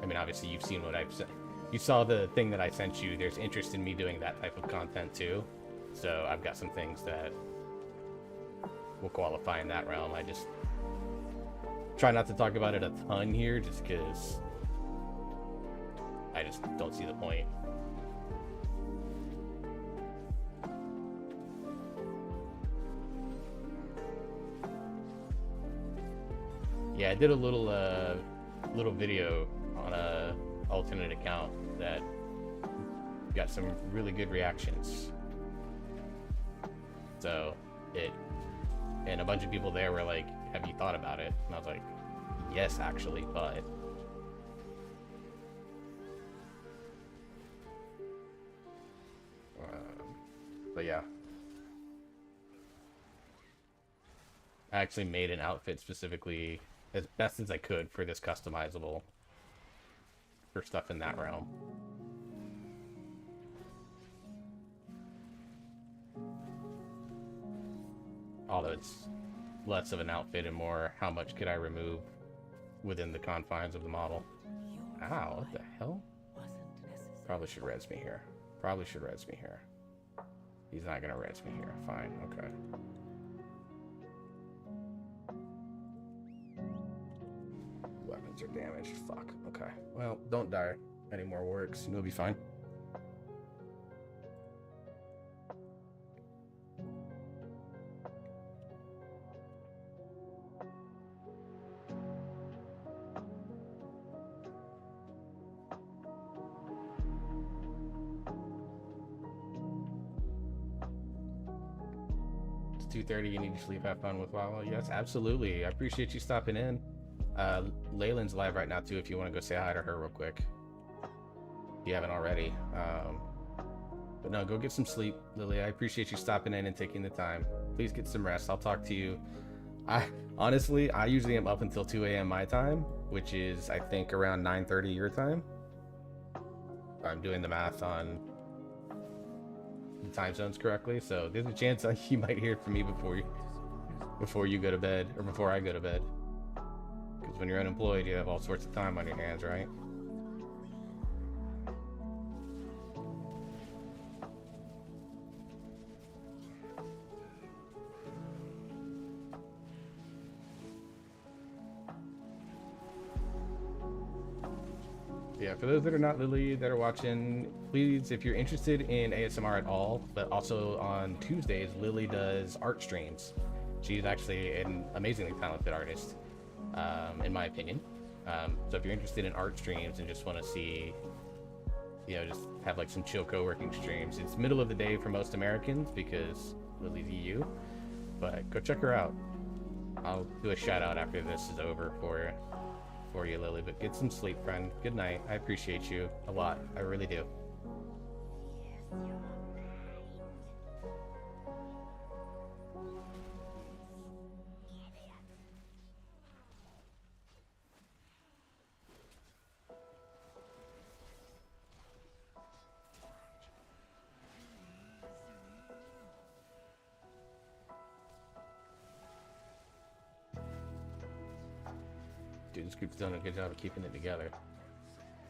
I mean, obviously you've seen what I've sent. You saw the thing that I sent you. There's interest in me doing that type of content too. So I've got some things that will qualify in that realm. I just try not to talk about it a ton here, just because I just don't see the point. Yeah, I did a little video on a alternate account that got some really good reactions. So and a bunch of people there were like, have you thought about it? And I was like, yes, actually, but yeah, I actually made an outfit specifically as best as I could for this customizable for stuff in that realm. Although it's less of an outfit and more how much could I remove within the confines of the model. Ow, what the hell? Probably should res me here. Probably should res me here. He's not gonna res me here. Fine, okay. Weapons are damaged. Fuck. Okay. Well, don't die any more works. You'll be fine. It's 2:30. You need to sleep. Have fun with Wawa. Yes, absolutely. I appreciate you stopping in. Leyland's live right now too, if you want to go say hi to her real quick, if you haven't already. But no, go get some sleep, Lily. I appreciate you stopping in and taking the time. Please get some rest. I'll talk to you. I usually am up until 2 a.m. my time, which is I think around 9:30 your time. I'm doing the math on the time zones correctly, so there's a chance you might hear from me before you go to bed, or before I go to bed. Because when you're unemployed, you have all sorts of time on your hands, right? Yeah, for those that are not Lily that are watching, please, if you're interested in ASMR at all, but also on Tuesdays, Lily does art streams. She's actually an amazingly talented artist. In my opinion. So if you're interested in art streams and just want to see, you know, just have like some chill co-working streams, it's middle of the day for most Americans because Lily's EU, but go check her out. I'll do a shout out after this is over for you, Lily, but get some sleep, friend. Good night. I appreciate you a lot. I really do. Dude, this group's done a good job of keeping it together.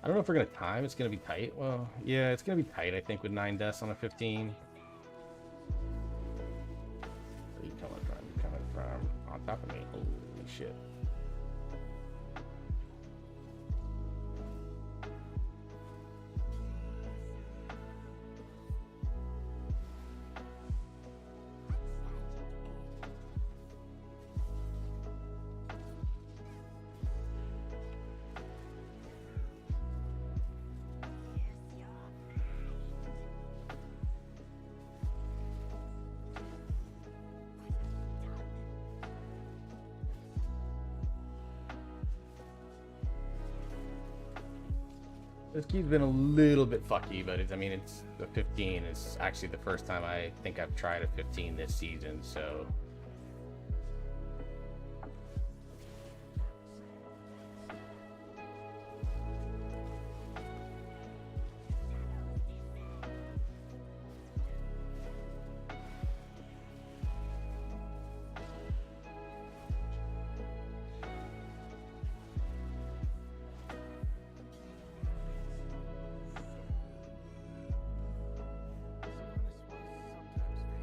I don't know if we're gonna time. It's gonna be tight. Well, yeah, it's gonna be tight, I think, with 9 deaths on a 15. Where are you coming from? You're coming from on top of me. Holy shit. This key's been a little bit fucky, but it's, I mean, it's the 15 is actually the first time I think I've tried a 15 this season, so.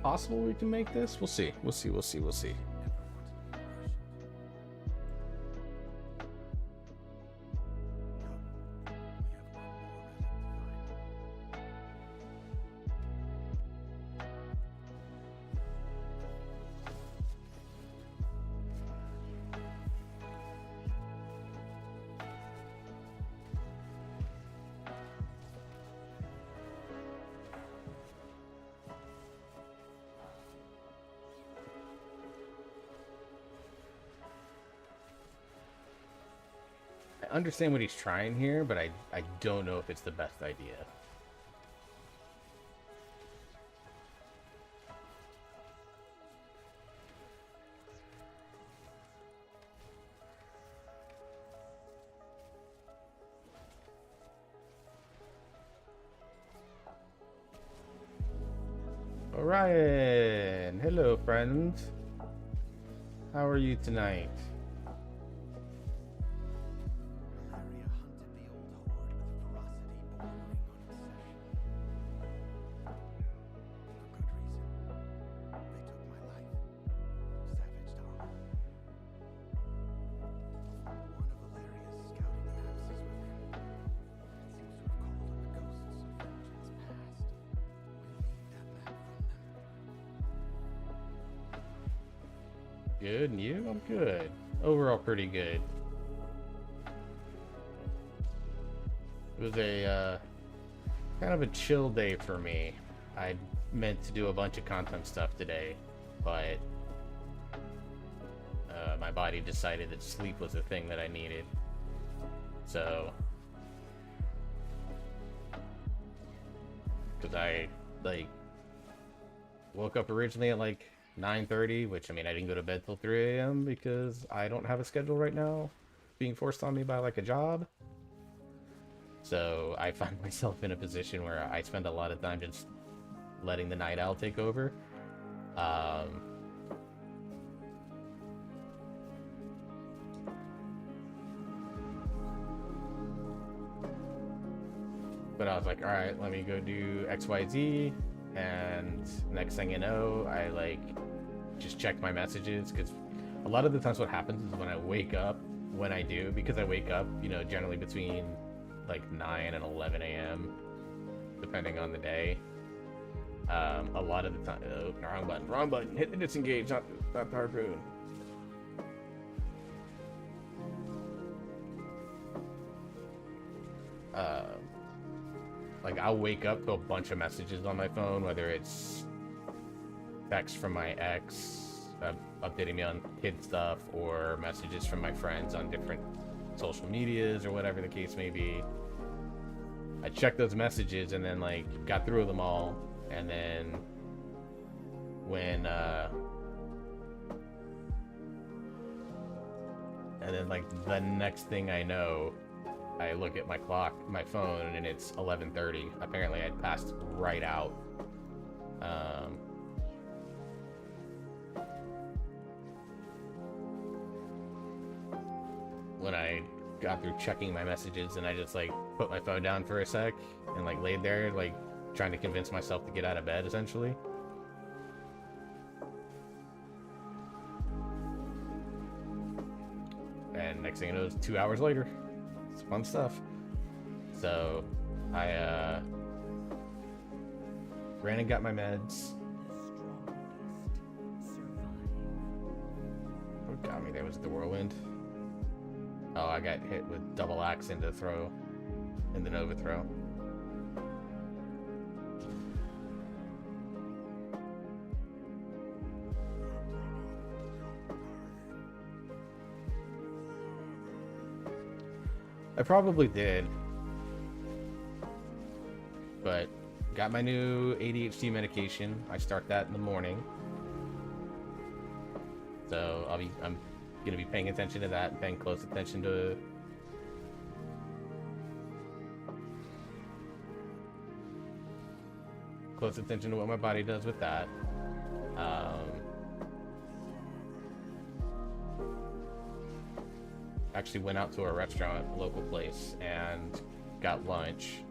Possible we can make this? We'll see. We'll see. We'll see. We'll see. I understand what he's trying here, but I don't know if it's the best idea. Orion! Hello, friend. How are you tonight? Malaria hunted the old horde with ferocity bordering on obsession. For good reason. They took my life, savaged our home. One of Valeria's scouting maps is with him. It seems to have called on the ghosts of vengeance past. We need that map from them. Good, and you? I'm good. Overall, pretty good. It was a kind of a chill day for me. I meant to do a bunch of content stuff today, but my body decided that sleep was the thing that I needed. So, because I like woke up originally at like 9:30, which I mean I didn't go to bed till 3 a.m. because I don't have a schedule right now, being forced on me by like a job. So I find myself in a position where I spend a lot of time just letting the night owl take over. But I was like, all right, let me go do XYZ. And next thing you know, I like just check my messages, because a lot of the times what happens is when I wake up, when I do, because I wake up, you know, generally between like 9 and 11 a.m. depending on the day. A lot of the time, oh, wrong button, hit the disengage, not the harpoon. Like I'll wake up to a bunch of messages on my phone, whether it's text from my ex updating me on kid stuff, or messages from my friends on different social medias, or whatever the case may be. I checked those messages and then like got through them all, and then when like the next thing I know, I look at my clock, my phone, and it's 11:30. Apparently I'd passed right out. When I got through checking my messages, and I just like put my phone down for a sec and like laid there like trying to convince myself to get out of bed, essentially. And next thing you know, it's 2 hours later. It's fun stuff. So I ran and got my meds. What got me there was the whirlwind. Oh, I got hit with double axe into throw, and then overthrow. I probably did. But got my new ADHD medication. I start that in the morning. So I'm gonna be paying attention to that, and paying close attention to what my body does with that. Actually went out to a restaurant, a local place, and got lunch.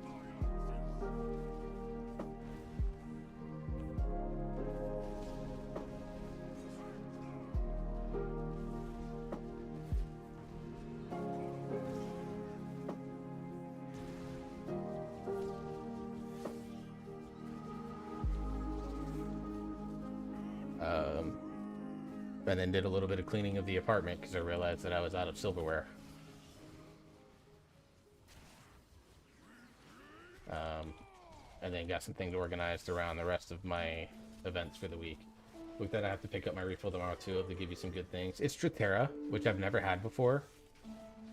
And then did a little bit of cleaning of the apartment because I realized that I was out of silverware. And then got some things organized around the rest of my events for the week. With that, I have to pick up my refill tomorrow too to give you some good things. It's Stratera, which I've never had before,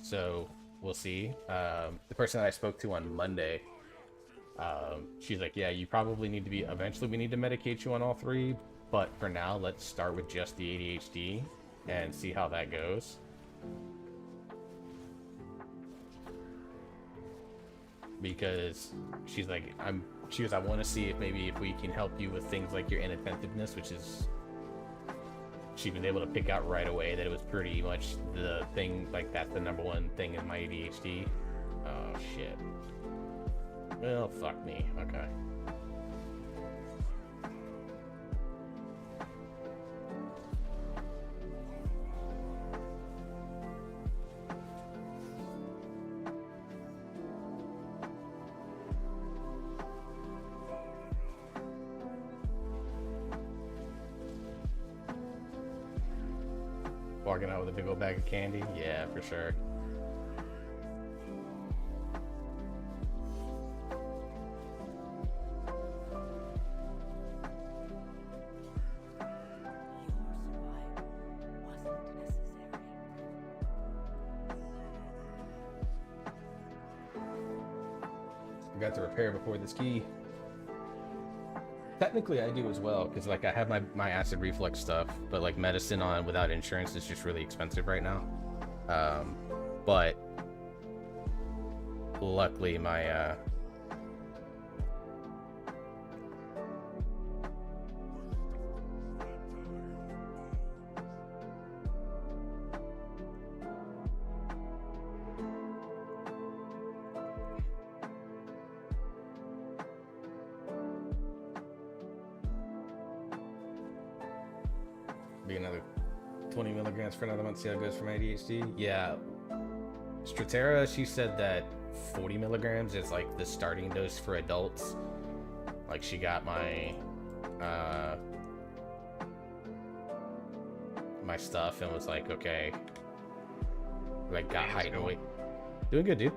so we'll see. The person that I spoke to on Monday, she's like, yeah, you probably need to be, eventually we need to medicate you on all three, but for now, let's start with just the ADHD and see how that goes. Because she's like, I want to see if maybe if we can help you with things like your inattentiveness, which is, she was able to pick out right away that it was pretty much the thing, like that's the number one thing in my ADHD. Oh shit. Well, fuck me. Okay. Walking out with a big old bag of candy? Yeah, for sure. Forgot to repair before the ski. Technically, I do as well, because like I have my acid reflux stuff, but like medicine on without insurance is just really expensive right now. But luckily my be another 20 milligrams for another month, see how it goes for my ADHD. Yeah, Stratera, she said that 40 milligrams is like the starting dose for adults. Like she got my my stuff and was like, okay, like got height and weight. Doing good, dude.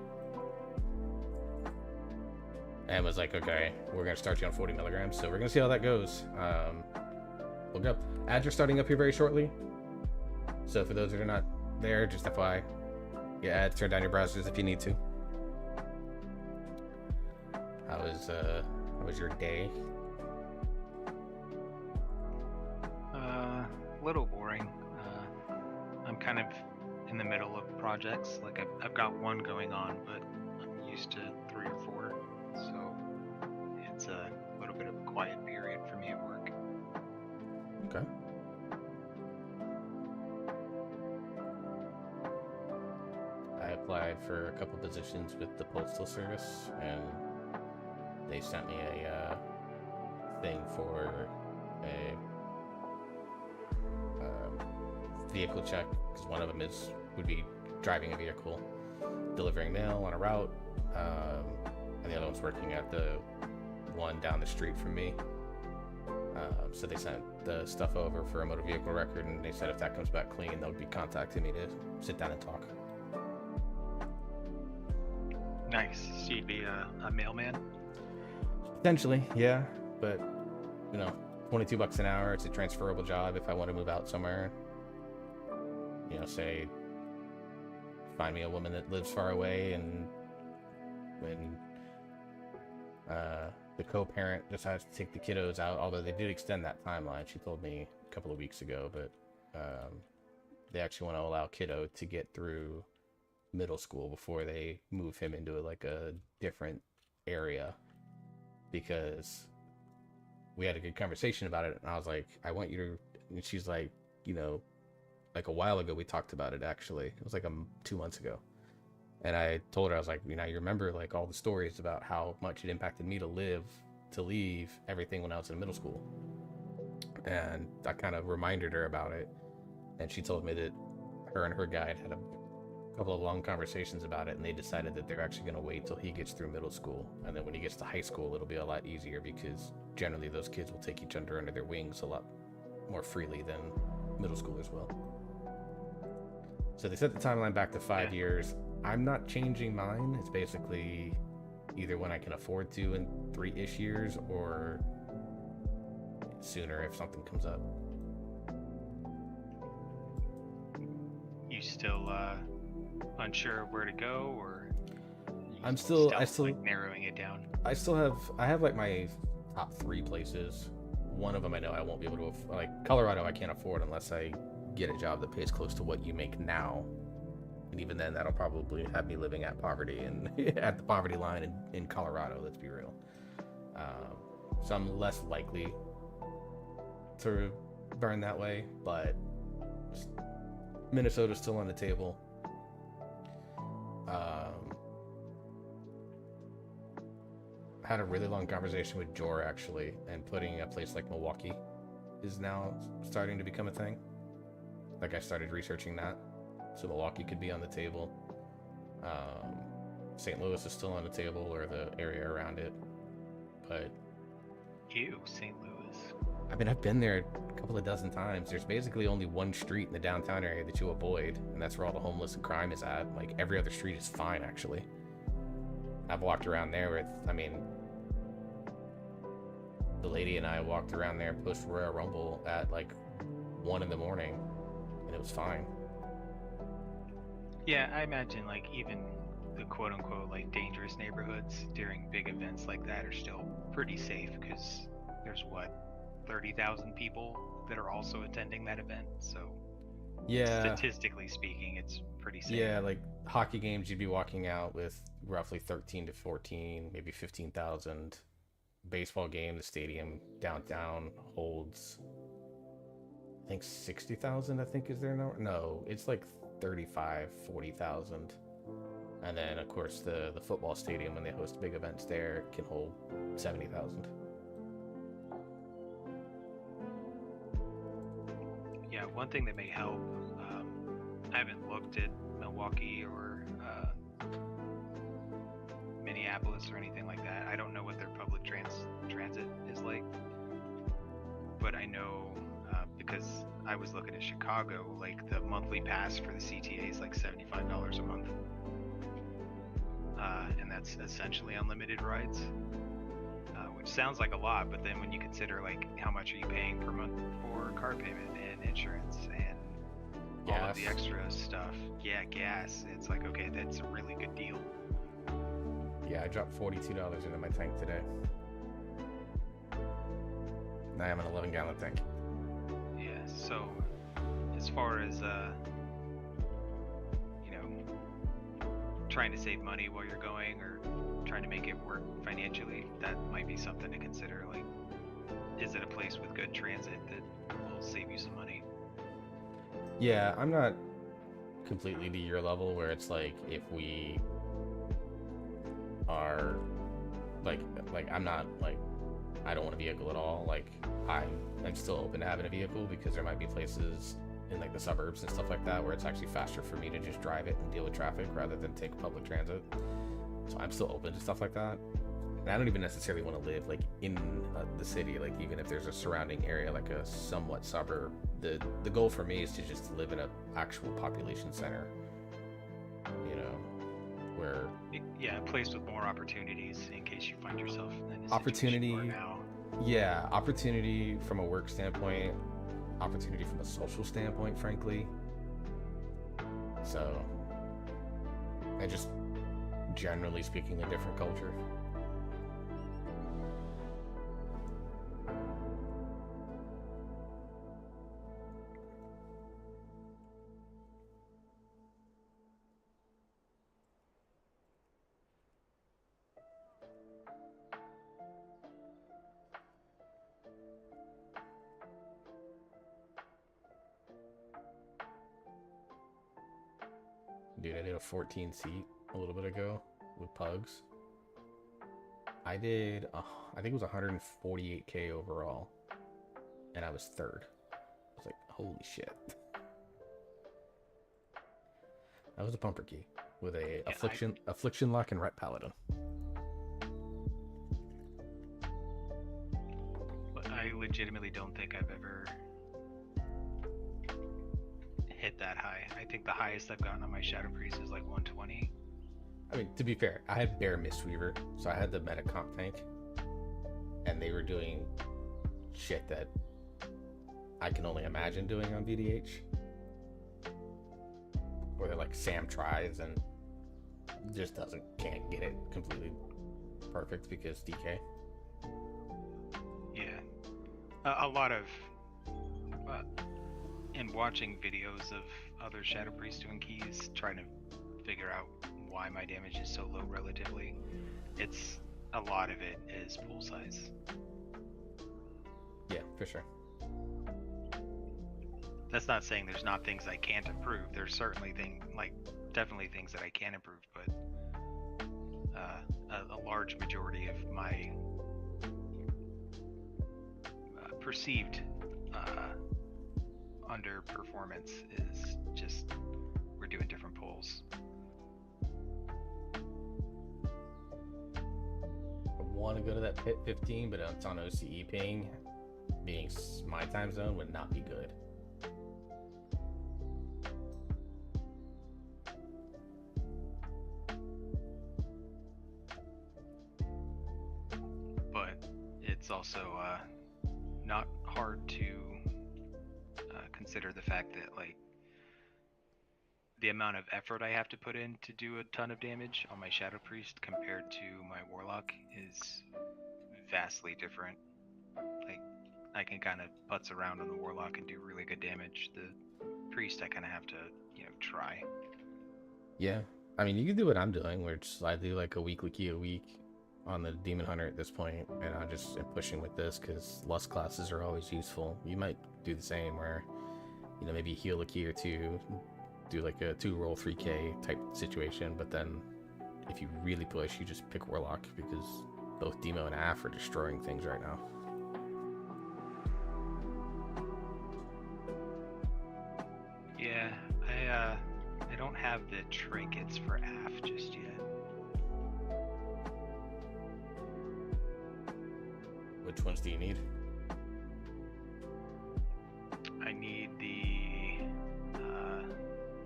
And was like, okay, we're gonna start you on 40 milligrams, so we're gonna see how that goes. We'll go. Ads are starting up here very shortly, so for those that are not there, just FYI, yeah, ads, turn down your browsers if you need to. How was your day? Little boring. I'm kind of in the middle of projects. Like I've got one going on, but I'm used to 3 or 4, so it's a little bit of a quiet period for me at work. Okay. I applied for a couple positions with the Postal Service, and they sent me a thing for a vehicle check, because one of them would be driving a vehicle, delivering mail on a route, and the other one's working at the one down the street from me. So they sent the stuff over for a motor vehicle record, and they said if that comes back clean, they'll be contacting me to sit down and talk. Nice. So you'd be a mailman? Potentially, yeah, but you know, $22 an hour. It's a transferable job if I want to move out somewhere. You know, say find me a woman that lives far away, and when The co-parent decides to take the kiddos out, although they did extend that timeline. She told me a couple of weeks ago, but they actually want to allow kiddo to get through middle school before they move him into like a different area, because we had a good conversation about it, and I was like, I want you to, and she's like, you know, like a while ago we talked about it, actually. It was like 2 months ago. And I told her, I was like, you know, you remember like all the stories about how much it impacted me to leave everything when I was in middle school. And I kind of reminded her about it. And she told me that her and her guide had a couple of long conversations about it, and they decided that they're actually going to wait till he gets through middle school. And then when he gets to high school, it'll be a lot easier, because generally those kids will take each other under their wings a lot more freely than middle schoolers will. So they set the timeline back to 5 years. I'm not changing mine. It's basically either when I can afford to in 3-ish years, or sooner if something comes up. You still unsure of where to go, or I still like narrowing it down? I have like my top 3 places. One of them I know I won't be able to like Colorado. I can't afford unless I get a job that pays close to what you make now. And even then, that'll probably have me living at poverty and at the poverty line in Colorado. Let's be real. So I'm less likely to burn that way, but Minnesota's still on the table. Had a really long conversation with Jor, actually, and putting a place like Milwaukee is now starting to become a thing. Like, I started researching that, so Milwaukee could be on the table. St. Louis is still on the table, or the area around it, but St. Louis. I mean, I've been there a couple of dozen times. There's basically only one street in the downtown area that you avoid, and that's where all the homeless and crime is at. Like, every other street is fine, actually. I've walked around there with, I mean, the lady and I walked around there post Royal Rumble at like 1 in the morning, and it was fine. Yeah, I imagine like even the quote unquote like dangerous neighborhoods during big events like that are still pretty safe, because there's 30,000 people that are also attending that event. So yeah, statistically speaking, it's pretty safe. Yeah, like hockey games, you'd be walking out with roughly 13 to 14, maybe 15,000. Baseball game, the stadium downtown holds, I think 60,000, I think is their number. No, it's like 35, 40,000. And then, of course, the football stadium, when they host big events there, can hold 70,000. Yeah, one thing that may help, I haven't looked at Milwaukee or Minneapolis or anything like that. I don't know what their public transit is like, but I know because I was looking at Chicago, like the monthly pass for the CTA is like $75 a month, and that's essentially unlimited rides, which sounds like a lot, but then when you consider like how much are you paying per month for car payment and insurance and all of the extra stuff, gas, it's like, okay, that's a really good deal. Yeah, I dropped $42 into my tank today. And I have an 11-gallon tank. Yeah, so as far as trying to save money while you're going, or trying to make it work financially, that might be something to consider. Like, is it a place with good transit that will save you some money? Yeah, I'm not completely to your level where it's like, if we are like I'm not like, I don't want a vehicle at all. Like, I'm still open to having a vehicle, because there might be places in like the suburbs and stuff like that where it's actually faster for me to just drive it and deal with traffic rather than take public transit. So I'm still open to stuff like that. And I don't even necessarily want to live like in the city. Like, even if there's a surrounding area, like a somewhat suburb, the goal for me is to just live in an actual population center, you know, where a place with more opportunities in case you find yourself in a opportunity situation now. Yeah, opportunity from a work standpoint, opportunity from a social standpoint, frankly. So, and just generally speaking, a different culture. Dude, I did a 14 seat a little bit ago with pugs. I did, I think it was 148k overall, and I was third. I was like, holy shit. That was a pumper key with a affliction lock and right paladin. But I legitimately don't think I've ever hit that high. I think the highest I've gotten on my Shadow Priest is like 120. I mean, to be fair, I had Bear Mistweaver, so I had the meta comp tank, and they were doing shit that I can only imagine doing on VDH. Where they're like Sam tries and just can't get it completely perfect because DK. Yeah. A lot of, in watching videos of other Shadow Priests doing keys, trying to figure out why my damage is so low relatively, it's a lot of it is pool size. Yeah, for sure. That's not saying there's not things I can't improve. There's certainly definitely things that I can improve, but a large majority of my perceived underperformance is just we're doing different pulls. I want to go to that pit 15, but it's on OCE ping. Being my time zone would not be good. But it's also not hard to consider the fact that like the amount of effort I have to put in to do a ton of damage on my Shadow Priest compared to my Warlock is vastly different. Like I can kind of putz around on the Warlock and do really good damage. The Priest I kind of have to, try. Yeah, I mean, you can do what I'm doing, which I do like a weekly key a week on the Demon Hunter at this point, and I just am pushing with this because Lust classes are always useful. You might do the same where, maybe heal a key or two, do like a 2-roll 3k type situation, but then if you really push, you just pick Warlock because both Demo and Af are destroying things right now. Yeah, I don't have the trinkets for AF just yet. Which ones do you need? I need the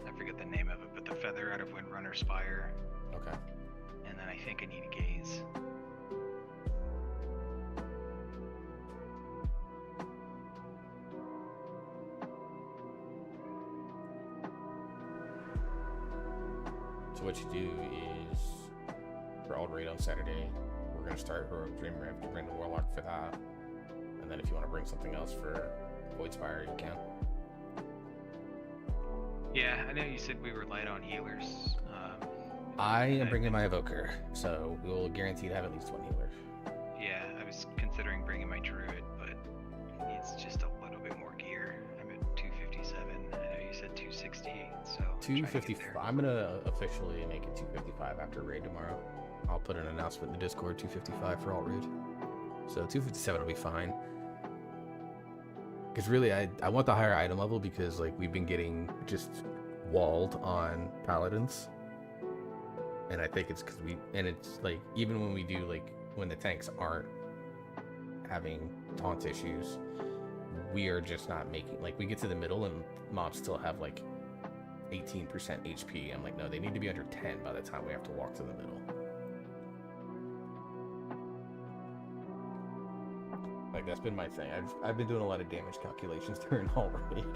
I forget the name of it, but the feather out of Windrunner Spire. Okay. And then I think I need a gaze. So what you do is, for Alt Raid on Saturday, we're going to start Heroic Dream Ramp to bring the Warlock for that. And then if you want to bring something else for Voidspire, you can. Yeah, I know you said we were light on healers. I am bringing my Evoker, so we will guarantee to have at least one healer. Yeah, I was considering bringing my Druid, but it needs just a little bit more gear. I'm at 257. I know you said 260, so 255. I'm going to officially make it 255 after Raid tomorrow. I'll put an announcement in the Discord, 255 for Alt Raid. So 257 will be fine. Because really, I want the higher item level because like we've been getting just walled on Paladins. And I think it's because it's like, even when we do like, when the tanks aren't having taunt issues, we are just not making, like we get to the middle and mobs still have like 18% HP. I'm like, no, they need to be under 10 by the time we have to walk to the middle. Like that's been my thing. I've been doing a lot of damage calculations during Alt Raid.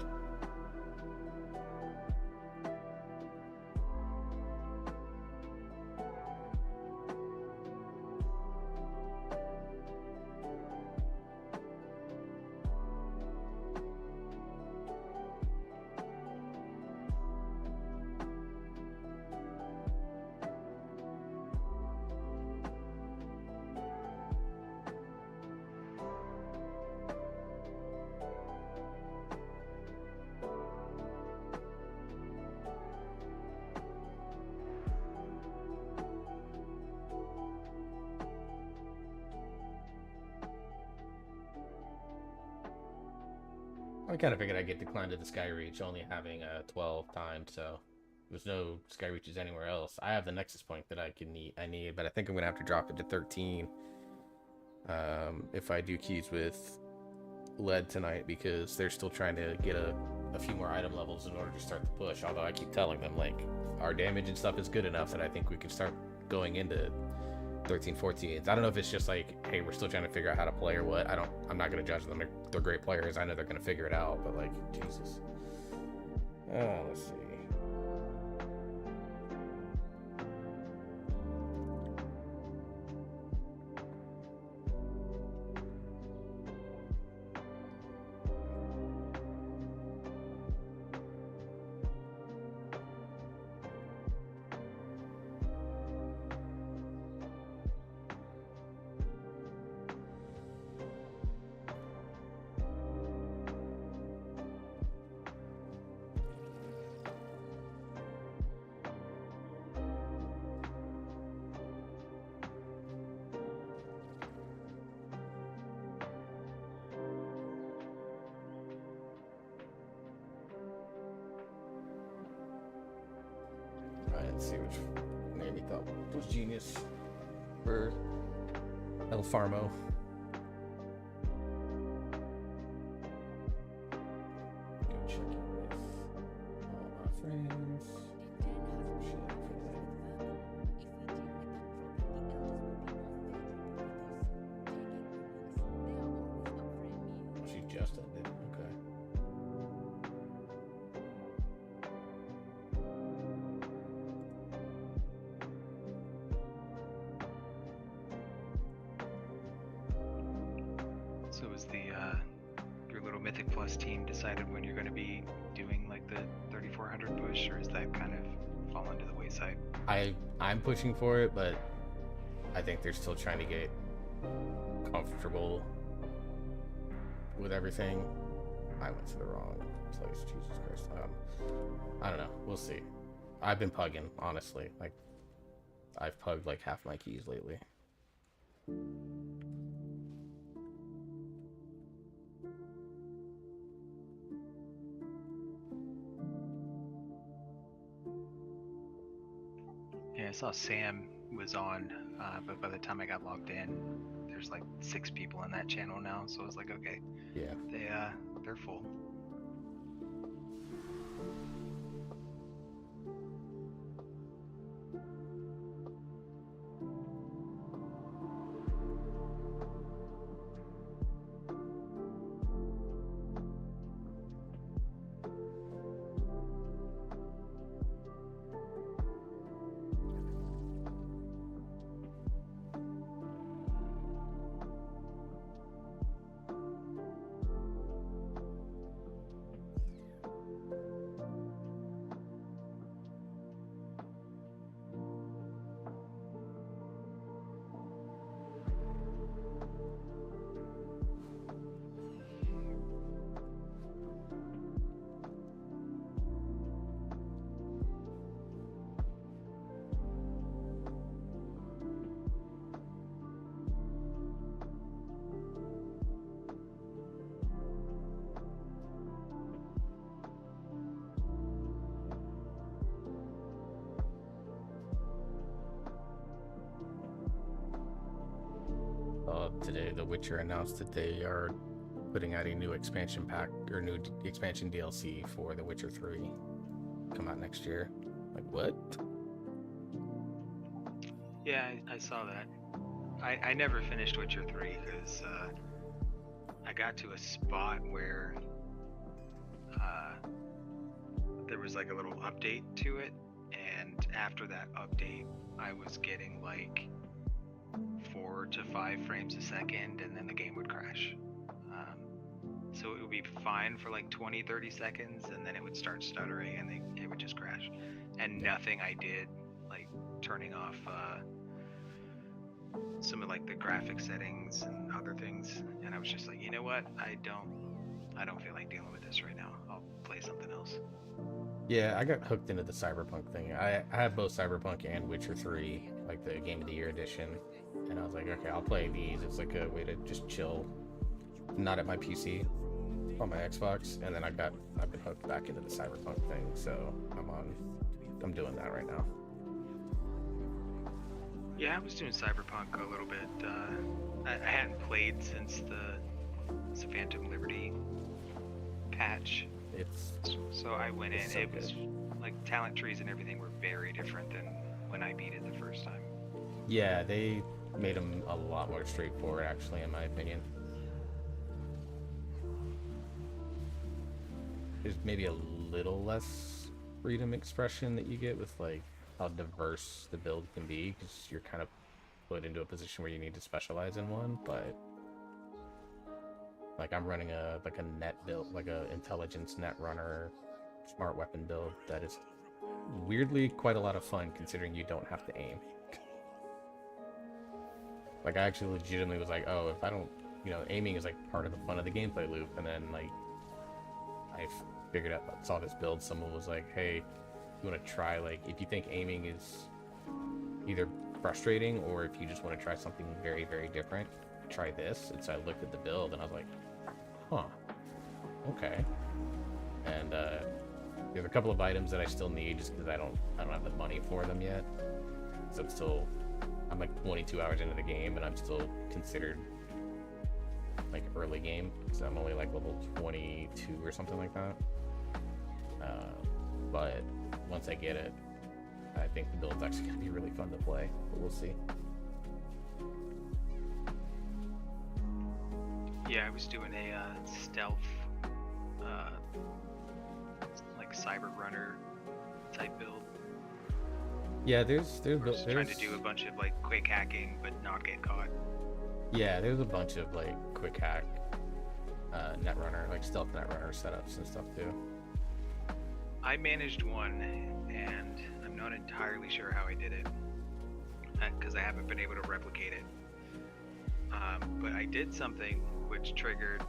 I kind of figured I'd get declined to the Sky Reach, only having 12 times, so there's no Sky Reaches anywhere else. I have the Nexus point that I need, but I think I'm gonna have to drop it to 13 if I do keys with lead tonight, because they're still trying to get a few more item levels in order to start the push. Although I keep telling them, like, our damage and stuff is good enough that I think we can start going into 13, 14. I don't know if it's just like, hey, we're still trying to figure out how to play or what. I'm not gonna judge them. They're great players. I know they're gonna figure it out, but like, Jesus. Let's see. Let's see which name he thought was genius for El Farmo. Go check in with all my friends. She just ended. Okay. So is the your little Mythic Plus team decided when you're going to be doing like the 3400 push, or is that kind of fallen to the wayside? I'm pushing for it, but I think they're still trying to get comfortable with everything. I went to the wrong place. Jesus Christ. I don't know. We'll see. I've been pugging, honestly. Like, I've pugged like half my keys lately. Yeah, I saw Sam was on, but by the time I got logged in, there's like 6 people in that channel now. So I was like, okay, Yeah. they're full. Today, The Witcher announced that they are putting out a new expansion pack or new expansion DLC for The Witcher 3. Come out next year. Like, what? Yeah, I saw that. I never finished Witcher 3 because I got to a spot where there was like a little update to it, and after that update, I was getting like 4 to 5 frames a second, and then the game would crash. So it would be fine for like 20-30 seconds, and then it would start stuttering, and it would just crash. And nothing I did, like turning off some of like the graphic settings and other things, and I was just like, you know what, I don't feel like dealing with this right now. I'll play something else. Yeah, I got hooked into the Cyberpunk thing. I have both Cyberpunk and Witcher 3, like the Game of the Year edition, and I was like, okay, I'll play these. It's like a way to just chill, not at my PC. on my Xbox, and then I've been hooked back into the Cyberpunk thing, so I'm doing that right now. Yeah, I was doing Cyberpunk a little bit. I hadn't played since the Phantom Liberty patch, It's so I went in. It's so It was good. like talent trees and everything were very different than when I beat it the first time. Yeah, they made them a lot more straightforward, actually, in my opinion. There's maybe a little less freedom expression that you get with like how diverse the build can be, because you're kind of put into a position where you need to specialize in one. But like I'm running a net build, like a intelligence net runner, smart weapon build that is weirdly quite a lot of fun considering you don't have to aim. Like I actually legitimately was like, oh, if I don't, aiming is like part of the fun of the gameplay loop. And then like I figured out, saw this build. Someone was like, hey, you want to try, like, if you think aiming is either frustrating or if you just want to try something very, very different, try this. And so I looked at the build and I was like, huh, okay. And there's a couple of items that I still need just because I don't have the money for them yet. So I'm like 22 hours into the game and I'm still considered like early game, so I'm only like level 22 or something like that. But once I get it, I think the build's actually gonna be really fun to play, but we'll see. Yeah, I was doing a stealth, like cyber runner type build. Yeah, there's Just trying to do a bunch of like quick hacking but not get caught. Yeah, there's a bunch of like quick hack netrunner, like stealth netrunner setups and stuff too. I managed one, and I'm not entirely sure how I did it, because I haven't been able to replicate it. But I did something which triggered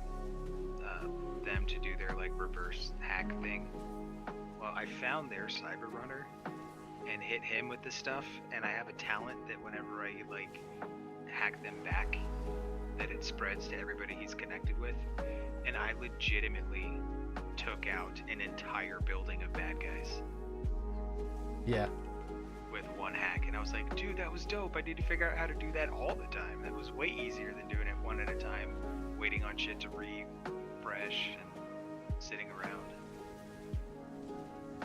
them to do their like reverse hack thing. Well, I found their cyber runner and hit him with the stuff, and I have a talent that whenever I like hack them back, that it spreads to everybody he's connected with, and I legitimately took out an entire building of bad guys Yeah. with one hack. And I was like, dude, that was dope. I need to figure out how to do that all the time. That was way easier than doing it one at a time, waiting on shit to refresh and sitting around.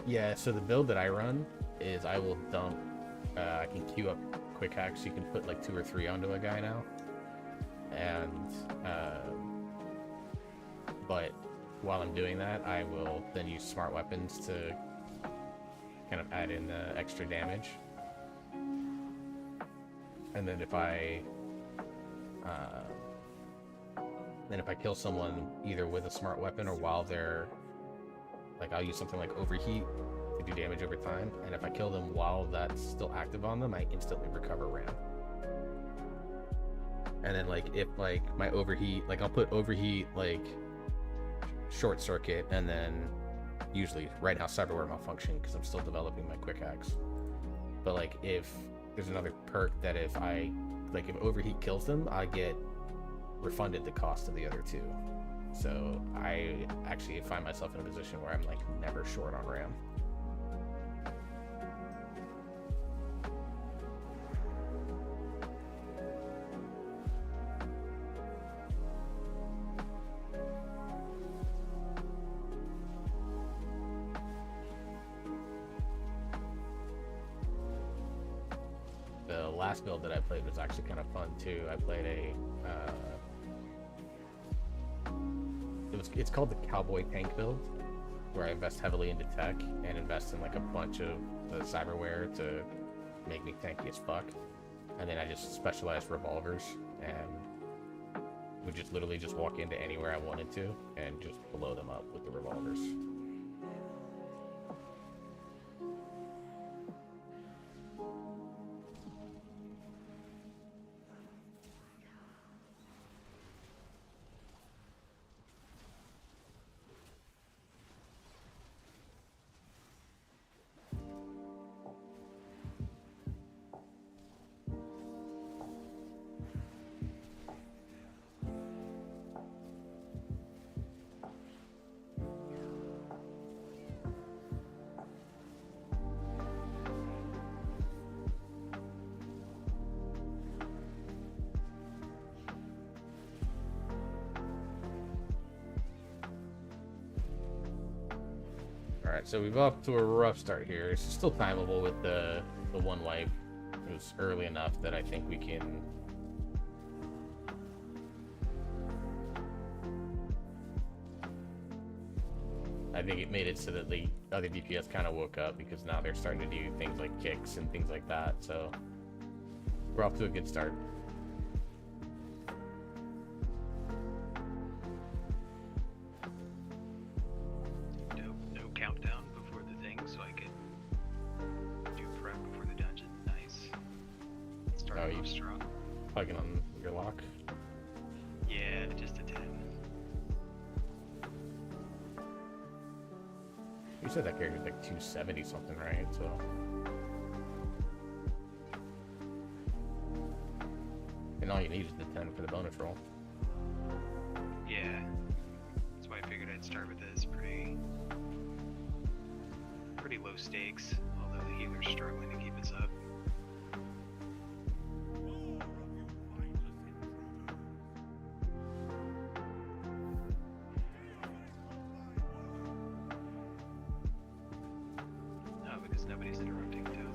Yeah, so the build that I run is I will dump, I can queue up quick hacks. You can put like 2 or 3 onto a guy now. And, but while I'm doing that, I will then use smart weapons to kind of add in extra damage. And then if I kill someone either with a smart weapon or while they're like, I'll use something like overheat to do damage over time. And if I kill them while that's still active on them, I instantly recover RAM. And then like if like my overheat, like I'll put overheat like short circuit, and then usually right now cyberware malfunction because I'm still developing my quick hacks. But like if there's another perk that if overheat kills them, I get refunded the cost of the other 2. So I actually find myself in a position where I'm like never short on RAM. The last build that I played was actually kind of fun too. I played it's called the Cowboy Tank build, where I invest heavily into tech and invest in like a bunch of the cyberware to make me tanky as fuck. And then I just specialized revolvers and would just literally just walk into anywhere I wanted to and just blow them up with the revolvers. Alright, so we've off to a rough start here. It's still timeable with the one wipe. It was early enough that I think we can. I think it made it so that the other DPS kind of woke up because now they're starting to do things like kicks and things like that. So we're off to a good start. No countdown before the thing, so I could do prep before the dungeon. Nice. Start Oh, off you- strong. Plugging on your lock. Yeah, just a 10. You said that character was like 270 something, right? So. And all you need is the 10 for the bonus roll. Yeah. That's why I figured I'd start with this. Pretty low stakes, although the healer's struggling to keep us up. No, because nobody's interrupting too.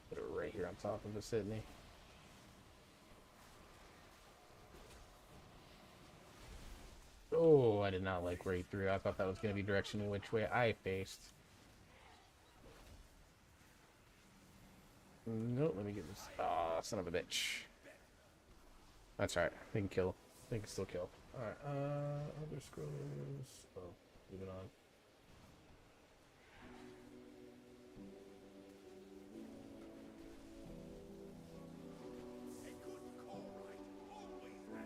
Put it right here on top of the Sydney. Oh, I did not like where he threw. I thought that was going to be direction in which way I faced. Nope, let me get this. Ah, son of a bitch. That's right. They can kill. They can still kill. Alright, other scrolls. Oh, leave it on. Don't forget to send the conduits.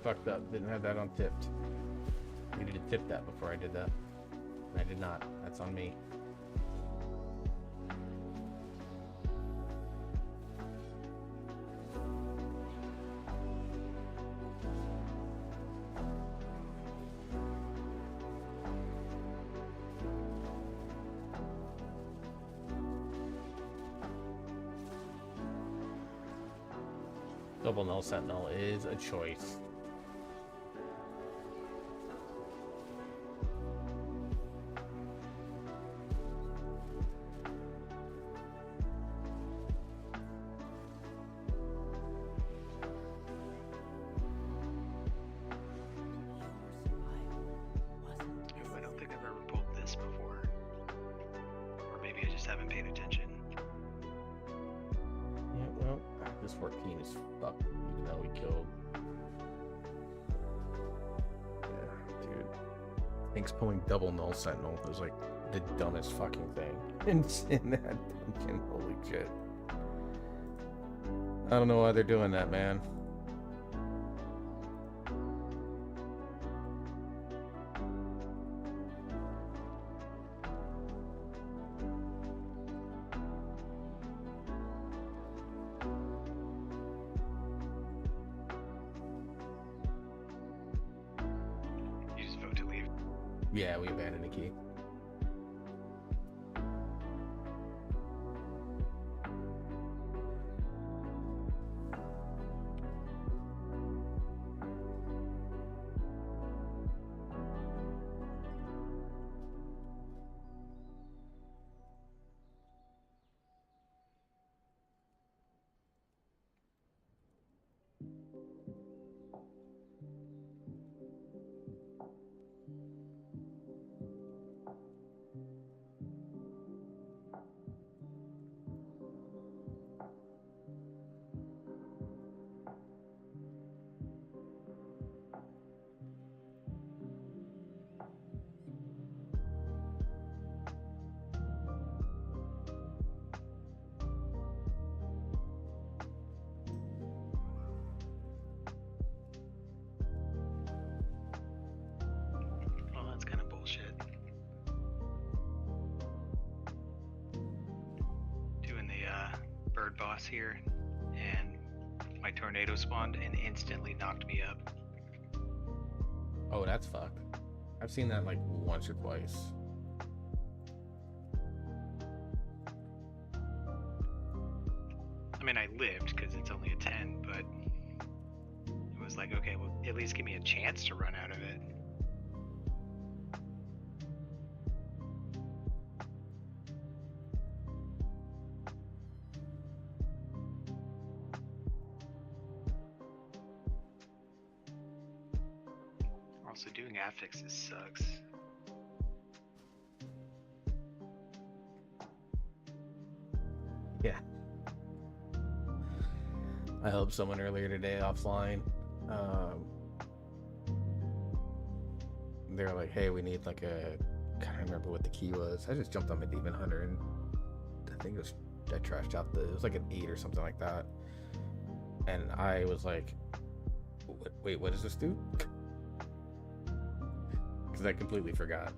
fucked up. Didn't have that on tipped. Needed to tip that before I did that. I did not. That's on me. Double null sentinel is a choice. Ooh, I don't think I've ever pulled this before. Or maybe I just haven't paid attention. Yeah, well, this 14 is fucked, even though we killed. Yeah, dude. Thanks pulling double null sentinel was like the dumbest fucking thing in that dungeon. Holy shit. I don't know why they're doing that, man. You just vote to leave. Yeah, we abandoned the key. Well, that's kind of bullshit. Doing the bird boss here, and my tornado spawned and instantly knocked me up. Oh, that's fucked. I've seen that like once or twice. I mean, I lived because it's only a 10, but it was like, okay, well, at least give me a chance to run out of it. Also, doing affixes sucks. Yeah. I helped someone earlier today offline. They're like, hey, we need like a, I can't remember what the key was. I just jumped on my Demon Hunter and I think I trashed out it was like an 8 or something like that. And I was like, wait, what does this do? Because I completely forgot.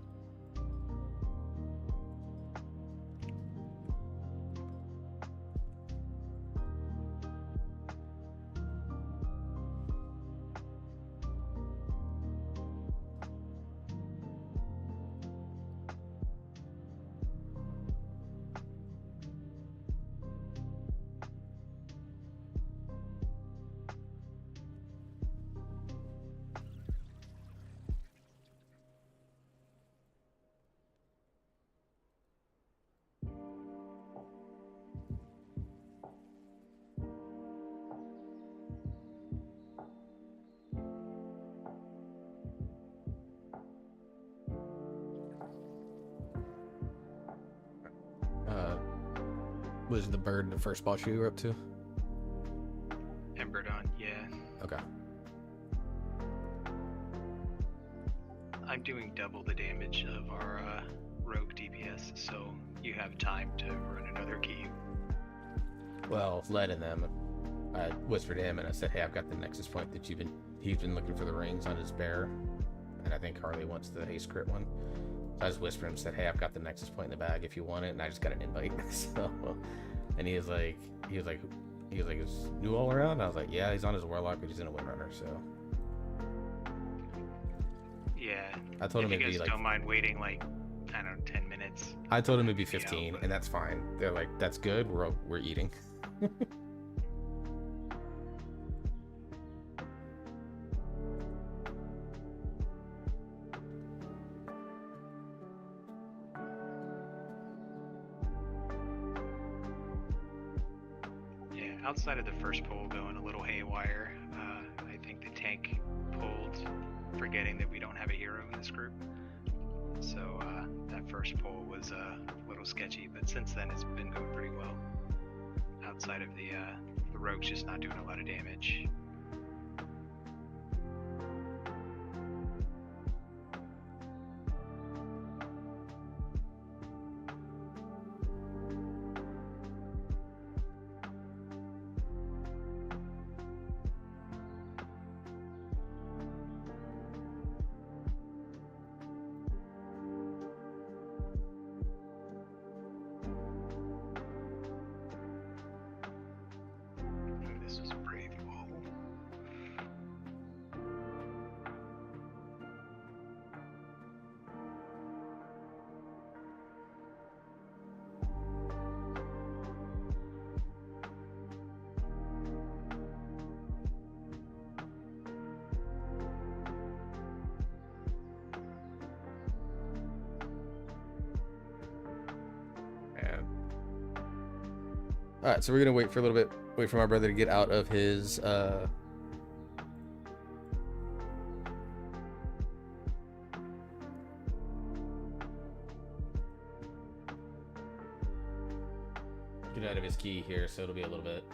Was the bird the first boss you were up to? Emberdon, yeah. Okay. I'm doing double the damage of our rogue DPS, so you have time to run another key. Well, Led and them, I whispered to him and I said, hey, I've got the nexus point that you've been he's been looking for the rings on his bear, and I think Harley wants the haste crit one. So I just whispered him, said, "Hey, I've got the Nexus point in the bag if you want it," and I just got an invite. So, and he was like, "Is new all around?" I was like, "Yeah, he's on his warlock, but he's in a windrunner." So Yeah. I told If him you it'd be guys like, don't mind waiting like, I don't know, 10 minutes. I told him it'd be Yeah, 15, but- and that's fine. They're like, "That's good. We're eating." Yeah, outside of the first pull going a little haywire, I think the tank pulled, forgetting that we don't have a hero in this group. So that first pull was a little sketchy, but since then it's been going pretty well. Outside of the rogue's just not doing a lot of damage. This was a brave wall. And all right, so we're gonna wait for a little bit, wait for my brother to get out of his get out of his key here, so it'll be a little bit.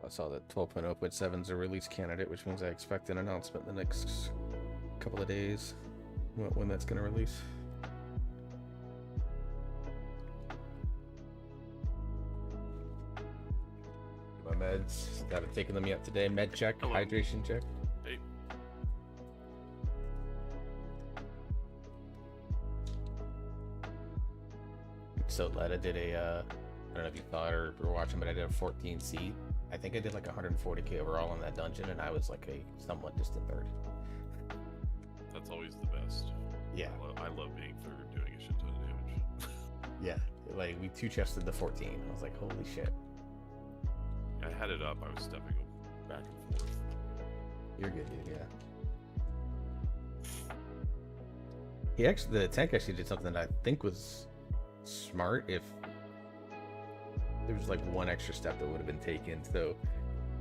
I saw that 12.0.7 is a release candidate, which means I expect an announcement in the next couple of days when that's going to release. My meds, haven't taken them yet today. Med check, Hello. hydration check. Hey, So glad I did a, I don't know if you thought or were watching, but I did a 14 seat. I think I did like 140k overall in that dungeon, and I was like a somewhat distant third. that's always the best. Yeah. I love being third, doing a shit ton of damage. Yeah. Like, we two chested the 14. I was like, holy shit. I had it up. I was stepping back and forth. You're good, dude, yeah. The tank actually did something that I think was smart if there was like one extra step that would have been taken. So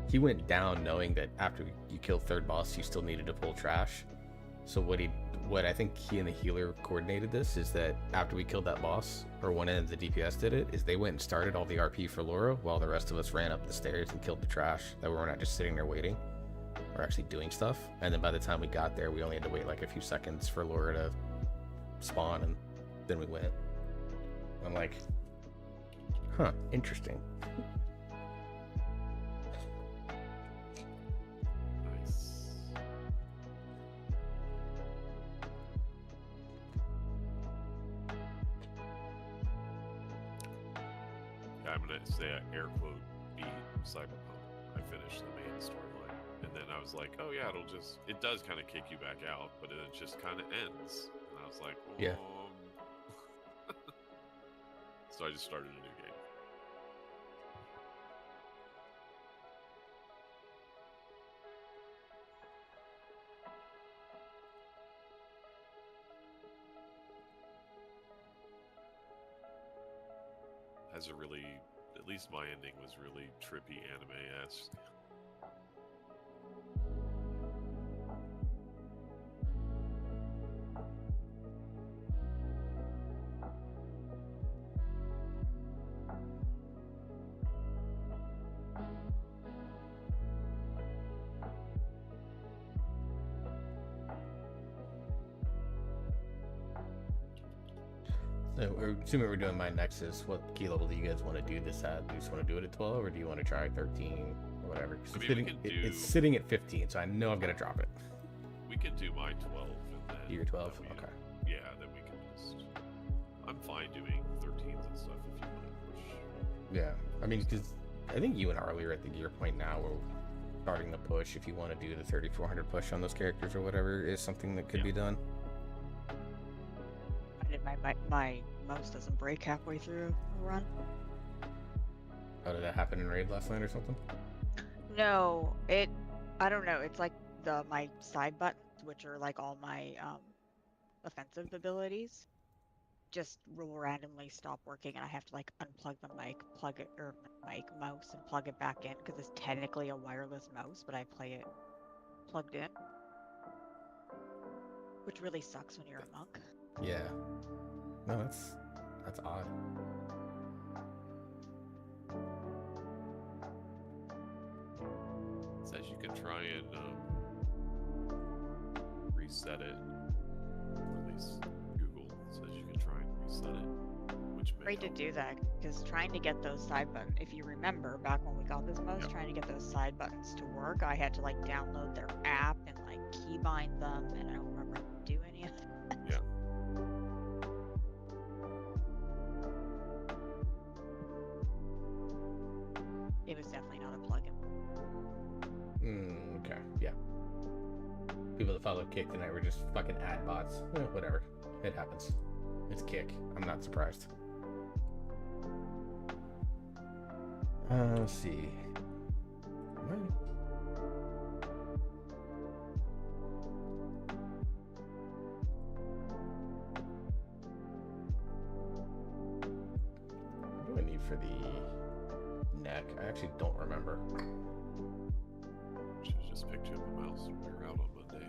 he went down knowing that after you kill third boss, you still needed to pull trash. So what I think he and the healer coordinated this is that after we killed that boss, or one end of the DPS did it, is they went and started all the RP for Laura while the rest of us ran up the stairs and killed the trash. That we're not just sitting there waiting. We're actually doing stuff. And then by the time we got there, we only had to wait like a few seconds for Laura to spawn, and then we went. I'm like, huh, interesting. Nice. Yeah, I'm gonna say air quote beat Cyberpunk. I finished the main storyline, and then I was like, oh yeah, it does kind of kick you back out, but then it just kind of ends. And I was like, Yeah. So I just started a new game. has a really, at least my ending was really trippy anime-esque. So we're assuming we're doing my Nexus. What key level do you guys want to do this at? Do you just want to do it at 12, or do you want to try 13 or whatever? 'Cause I it's, mean, we sitting, can it's do- sitting at 15, so I know I'm gonna drop it. We can do my 12 and then... You're 12? then we- Okay. Yeah, then we can just... I'm fine doing 13s and stuff if you want to push. Yeah, I mean, because I think you and Harley are at the gear point now where starting the push, if you want to do the 3400 push on those characters or whatever, is something that could Yeah. be done. My mouse doesn't break halfway through a run. Oh, did that happen in Raid last night or something? No, I don't know. It's like my side buttons, which are like all my offensive abilities, just will randomly stop working, and I have to like unplug the mic, plug it or mic mouse, and plug it back in because it's technically a wireless mouse, but I play it plugged in, which really sucks when you're a monk. Yeah. No, that's odd. It says you can try and reset it. Or at least Google says you can try and reset it. Which may Great to help. do that because trying to get those side buttons, if you remember back when we got this mouse, Yep. trying to get those side buttons to work, I had to like download their app and like keybind them, and I don't remember how to do any of that. Yeah. It was definitely not a plugin. Okay, yeah. People that follow Kick tonight were just fucking ad bots. Whatever. It happens. It's Kick. I'm not surprised. Let's see. What do I need for the neck? I actually don't remember. Should have just picked you up a mouse when we were out on Monday.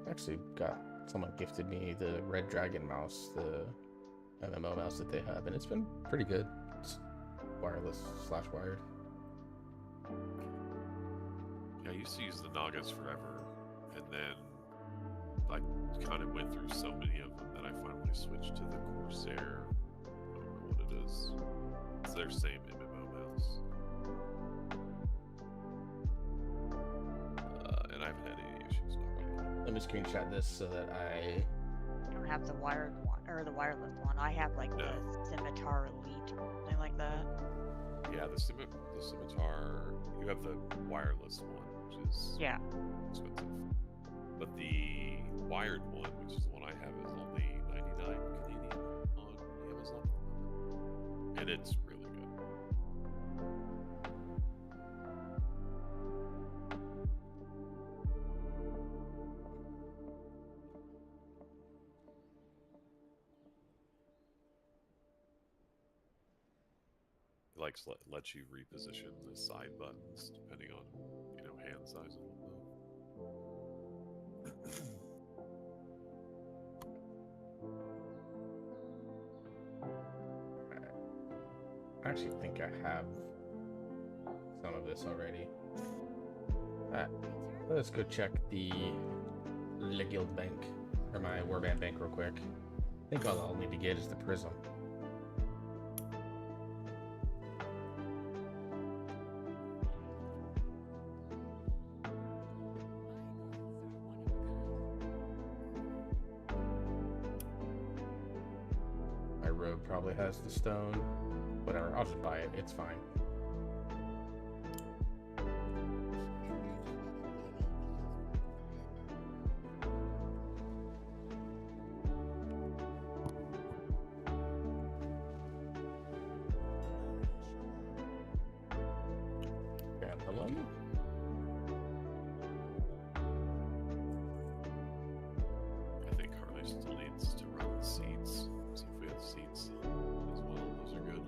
Actually got someone gifted me the Red Dragon mouse, the MMO mouse that they have, and it's been pretty good. It's wireless / wired. Yeah, I used to use the Nagas forever, and then I kind of went through so many of them that I finally switched to the Corsair. I don't know what it is. It's their same MMO mouse. And I haven't had any issues. Let me screenshot this so that I. I don't have the wired one or the wireless one. I have like No. the Scimitar Elite or something like that. Yeah, the Scimitar, you have the wireless one, which is Yeah. expensive. But the wired one, which is the one I have, is only 99 Canadian on Amazon. And it's really good. It likes lets you reposition the side buttons depending on, hand size and whatnot. I actually think I have some of this already. Let's go check the Le Guild Bank, or my Warband Bank real quick. I think all I'll need to get is the Prism. My robe probably has the stone. Whatever, I'll just buy it. It's fine. still needs to run the seats. See if we have seats as well. Those are good.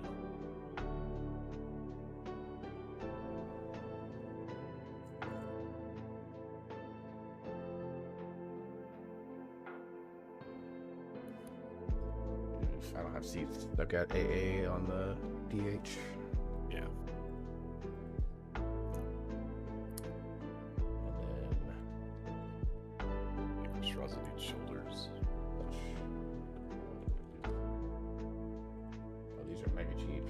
If I don't have seats, I've got AA on the DH. Yeah. And I think Shraza needs shoulders. Oh, these are mega cheap.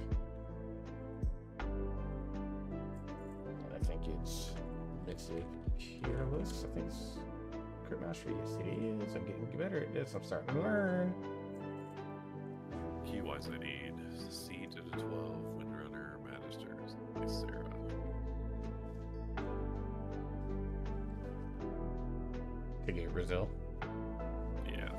And I think it's Mixed Careless. I think it's Crit Mastery. Yes, it is. I'm getting better at this. I'm starting to learn. Key wise, I need Seed at a 12, Windrunner, Manisters, Sarah. Taking Brazil. Yeah.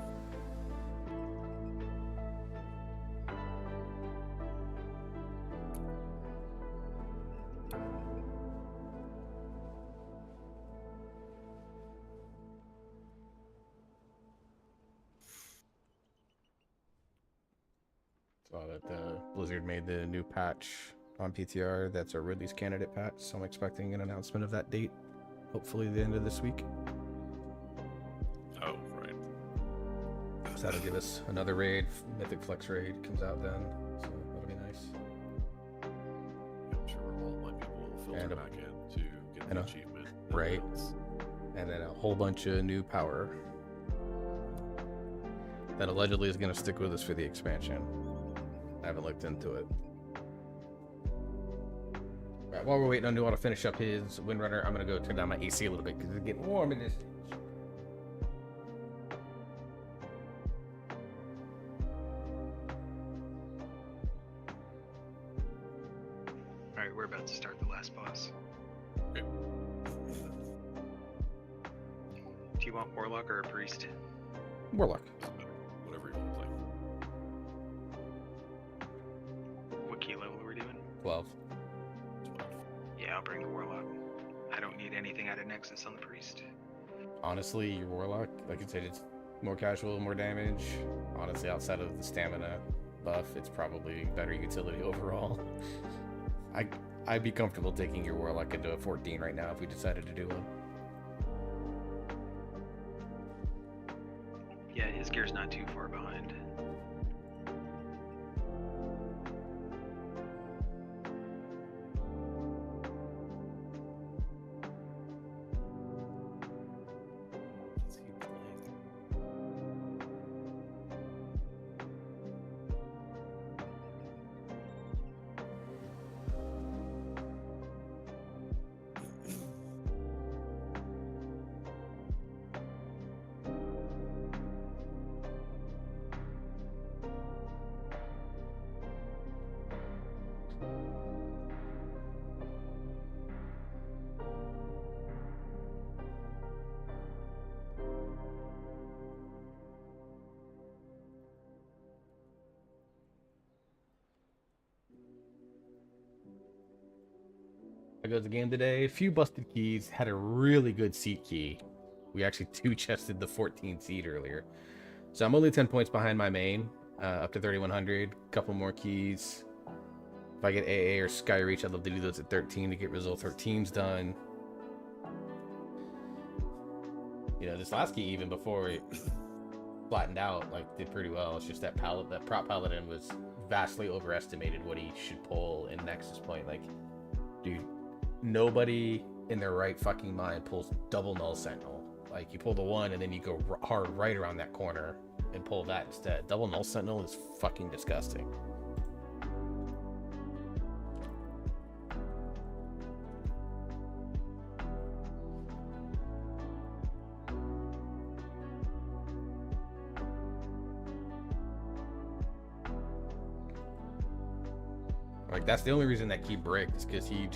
Saw that Blizzard made the new patch on PTR. That's a release candidate patch, so I'm expecting an announcement of that date. Hopefully the end of this week. Oh, right. So that'll give us another raid. Mythic Flex raid comes out then, so that'll be nice. I'm sure all my people will filter And a- back in to get and the a- achievement. right. That's- And then a whole bunch of new power that allegedly is going to stick with us for the expansion. I haven't looked into it. Alright, while we're waiting on Newell to finish up his Windrunner, I'm going to go turn down my AC a little bit because it's getting warm in this. Alright, we're about to start the last boss. Okay. Do you want Warlock or a Priest? Warlock. Whatever you want to play. What key level are we doing? 12. 12. Yeah, I'll bring the Warlock. I don't need anything out of Nexus on the Priest. Honestly, your Warlock, like I said, it's more casual, more damage. Honestly, outside of the stamina buff, it's probably better utility overall. I'd be comfortable taking your Warlock into a 14 right now if we decided to do one. Yeah, his gear's not too far behind. What's he playing? There goes the game today. A few busted keys. Had a really good seat key. We actually two-chested the 14 seat earlier. So I'm only 10 points behind my main. Up to 3100. Couple more keys. If I get AA or Skyreach, I'd love to do those at 13 to get result 13s done. You know, this last key, even before it flattened out, like, did pretty well. It's just that prop paladin was vastly overestimated what he should pull in Nexus Point. Like, dude, nobody in their right fucking mind pulls double null sentinel. Like, you pull the one and then you go hard right around that corner and pull that instead. Double null sentinel is fucking disgusting. Like, that's the only reason that key bricked, is because he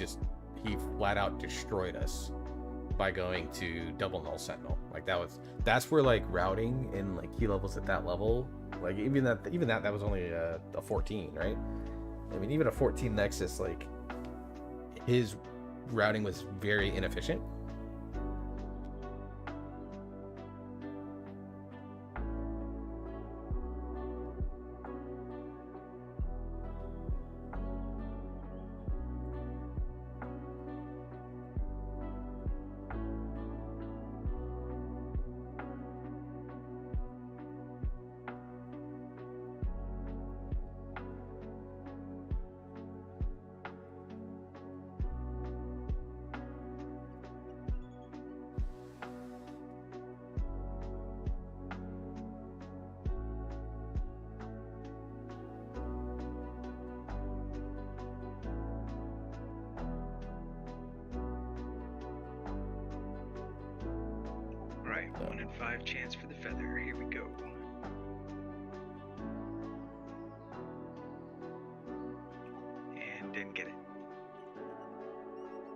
flat out destroyed us by going to double null sentinel. Like, that's where, like, routing and like key levels at that level, like, even that was only a 14, right? I mean, even a 14 Nexus, like, his routing was very 1 in 5 chance for the feather. Here we go. And didn't get it.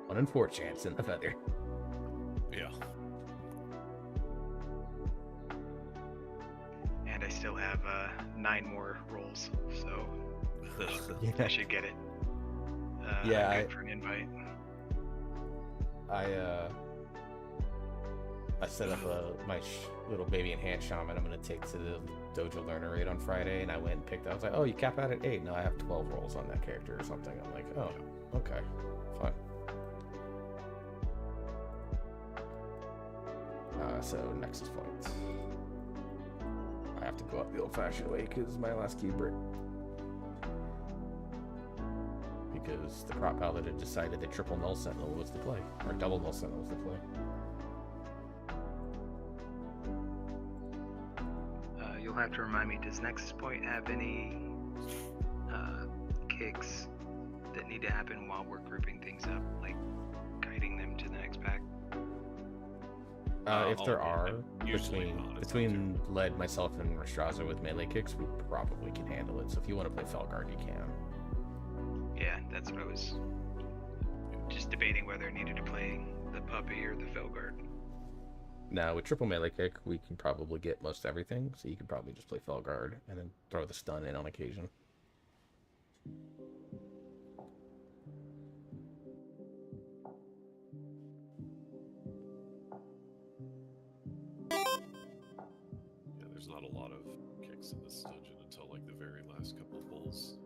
1 in 4 chance in the feather. Yeah. And I still have 9 more rolls, so I should get it. Yeah, I'm good for an invite. I set up my little baby enhanced shaman I'm going to take to the dojo learner raid on Friday, and I went and picked up. I was like, oh, you cap out at 8. No, I have 12 rolls on that character or something. I'm like, oh, okay, fine. So next point. I have to go up the old-fashioned way because my last key brick. Because the prop paladin had decided that triple null sentinel was the play, or double null sentinel was the play. You'll have to remind me, does Nexus Point have any kicks that need to happen while we're grouping things up, like guiding them to the next pack? If there are, usually not, it's between Led, myself, and Rastraza with melee kicks, we probably can handle it. So if you want to play Felguard, you can. Yeah, that's what I was just debating, whether I needed to play the puppy or the Felguard. Now, with triple melee kick, we can probably get most everything. So you can probably just play Felguard and then throw the stun in on occasion. Yeah, there's not a lot of kicks in this dungeon until like the very last couple of bowls.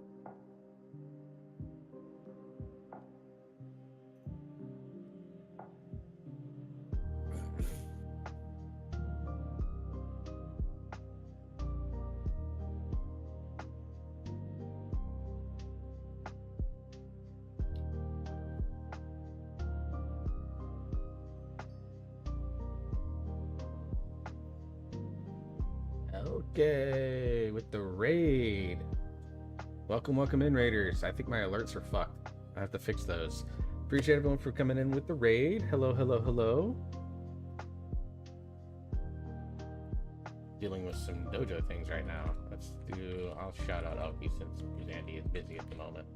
Okay, with the raid. Welcome in, raiders. I think my alerts are fucked. I have to fix those. Appreciate everyone for coming in with the raid. Hello. Dealing with some dojo things right now. I'll shout out Elkie since Andy is busy at the moment.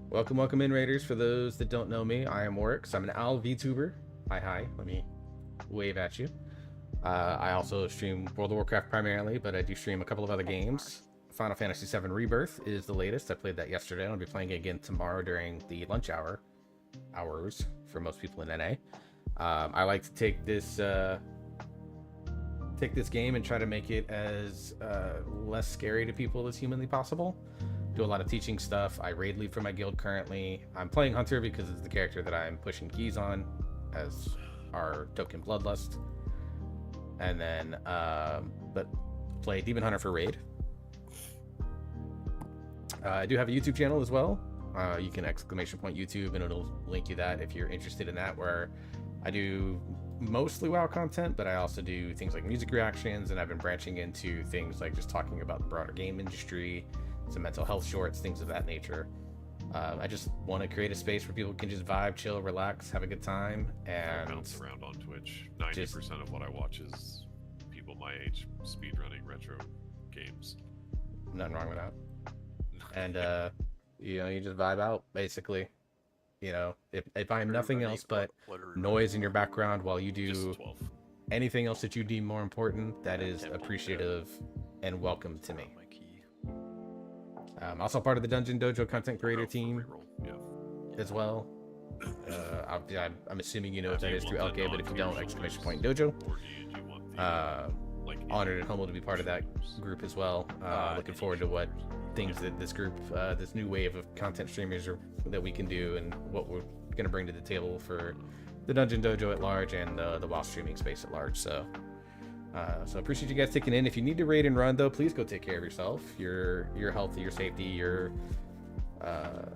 Welcome in, raiders. For those that don't know me, I am Oryx. I'm an Owl VTuber. Hi. Let me wave at you. I also stream World of Warcraft primarily, but I do stream a couple of other games. Final Fantasy VII Rebirth is the latest. I played that yesterday. I'll be playing it again tomorrow during the lunch hours for most people in NA. I like to take this game and try to make it as less scary to people as humanly possible. Do a lot of teaching stuff. I raid lead for my guild currently. I'm playing Hunter because it's the character that I'm pushing keys on as our token Bloodlust. And then, but play Demon Hunter for raid. I do have a YouTube channel as well. You can ! YouTube and it'll link you that if you're interested in that, where I do mostly WoW content, but I also do things like music reactions, and I've been branching into things like just talking about the broader game industry, some mental health shorts, things of that nature. I just want to create a space where people can just vibe, chill, relax, have a good time, and I bounce around on Twitch. 90% of what I watch is people my age speedrunning retro games. Nothing wrong with that. And you just vibe out, basically. If I'm nothing else but noise in your background while you do anything else that you deem more important, that is appreciative and welcome to me. Also part of the Dungeon Dojo content creator team as well. I'm assuming you know what that is through LK, but if you don't, ! Dojo. Honored and humbled to be part of that group as well. Looking forward to what things that this group, this new wave of content streamers that we can do, and what we're going to bring to the table for the Dungeon Dojo at large and the WoW streaming space at large. So appreciate you guys taking in. If you need to raid and run, though, please go take care of yourself. Your health, your safety, your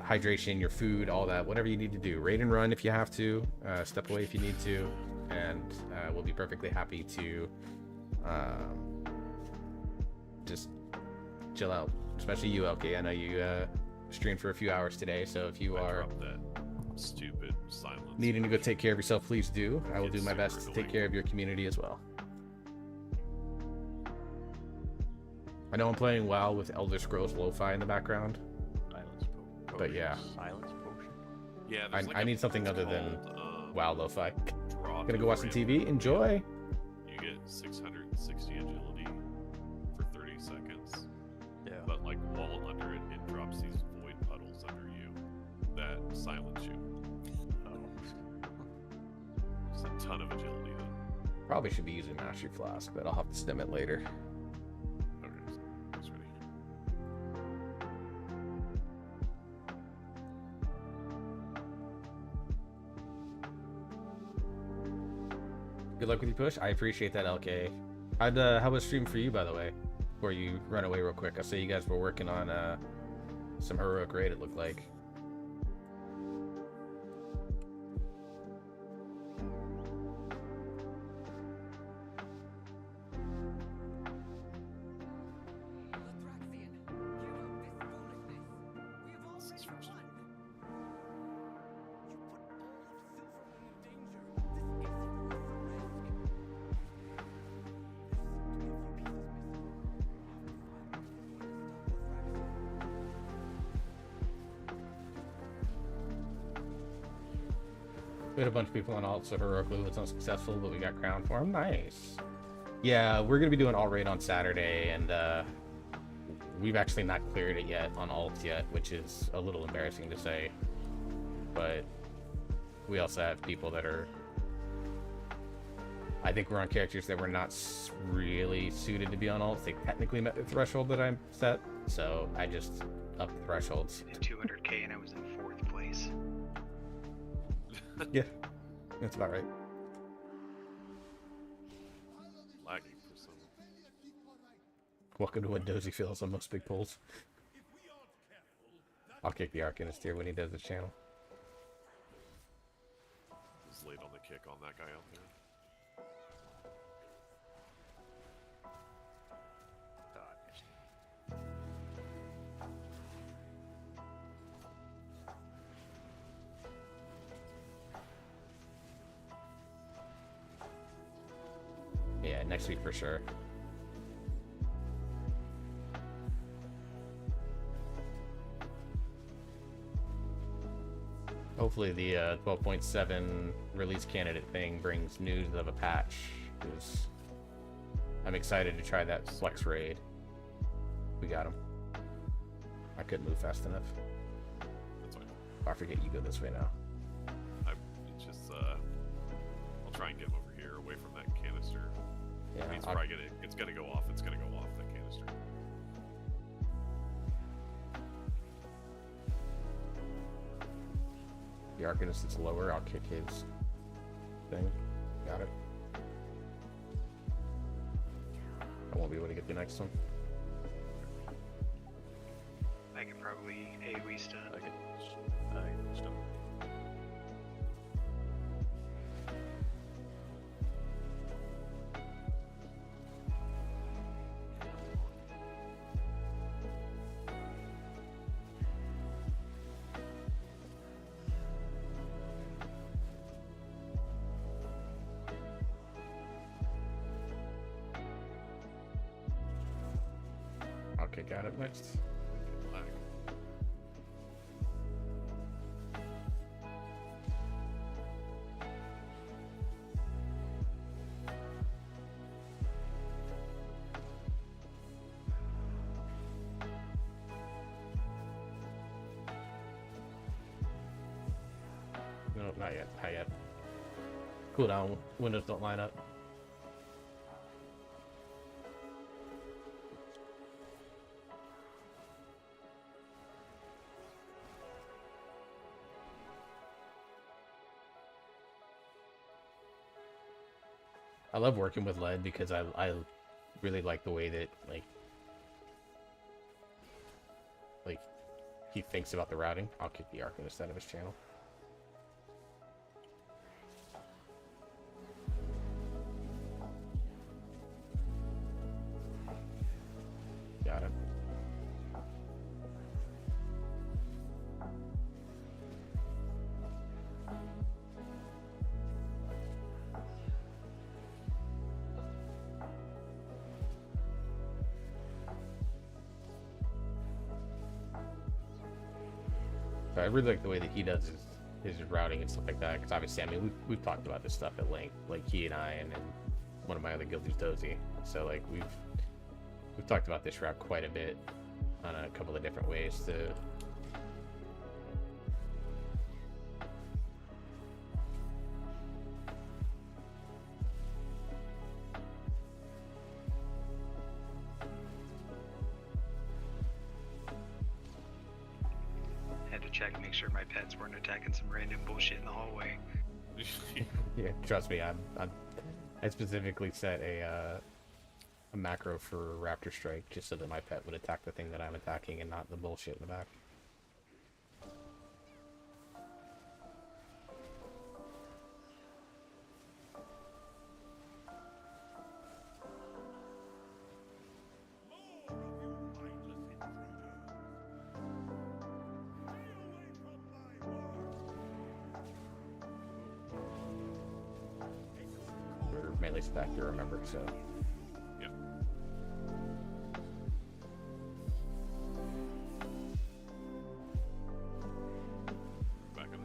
hydration, your food, all that. Whatever you need to do. Raid and run if you have to. Step away if you need to. And we'll be perfectly happy to just chill out. Especially you, LK. I know you streamed for a few hours today, so if you are... dropped that stupid silent needing to go take care of yourself, please do. I will do my best to take care of your community as well. I know I'm playing WoW with Elder Scrolls Lo-Fi in the background, Silence potion. but yeah, Silence potion. Yeah, there's like I a- need something it's other than called, WoW Lo-Fi. draw Gonna to go watch some ramp. TV. Enjoy. You get 660 agility for 30 seconds, Yeah. but like while under it, it drops these void puddles under you that silence you. Oh. It's a ton of agility though. Probably should be using Mastery Flask, but I'll have to stem it later. Okay, it's ready. Good luck with your push. I appreciate that, LK. How was stream for you, by the way? Before you run away real quick, I say you guys were working on some heroic raid. It looked like. This is first. We had a bunch of people on alt, so heroically was unsuccessful, but we got crowned for him. Nice. Yeah, we're gonna be doing alt raid on Saturday, and we've actually not cleared it yet on alt yet, which is a little embarrassing to say. But we also have people that are. I think we're on characters that were not really suited to be on alt. They technically met the threshold that I set, so I just upped the thresholds. I did 200k and I was in 4th place. Yeah, that's about right. Lagging for some. Welcome to what Dozy feels on most big pulls. I'll kick the Arcanist here when he does the channel. Was late on the kick on that guy out there. Yeah, next week for sure. Hopefully the 12.7 release candidate thing brings news of a patch, because I'm excited to try that flex raid. We got him. I couldn't move fast enough. That's fine. I forget you go this way now. It's just I'll try and get him over here, away from that canister. Yeah, He's I'll- probably gonna. It's gonna go off. It's gonna go off that canister. the Arcanist is lower. I'll kick his thing. Got it. I won't be able to get the next one. I can probably AoE stun. I can stop. Okay, got it next. Lag. No, not yet. Not yet. Cooldown windows don't line up. I love working with Led because I really like the way that like he thinks about the routing. I'll kick the Arcanist out of his channel. Got it. But I really like the way that he does his routing and stuff like that. Because obviously, I mean, we've talked about this stuff at length, like he and I, and one of my other guilds is Dozy. So like we've talked about this route quite a bit on a couple of different ways to. Had to check, make sure my pets weren't attacking some random bullshit in the hallway. Yeah, trust me, I specifically set a macro for Raptor Strike just so that my pet would attack the thing that I'm attacking and not the bullshit in the back. We're melee stack, you remember, so. Yep. Back it up.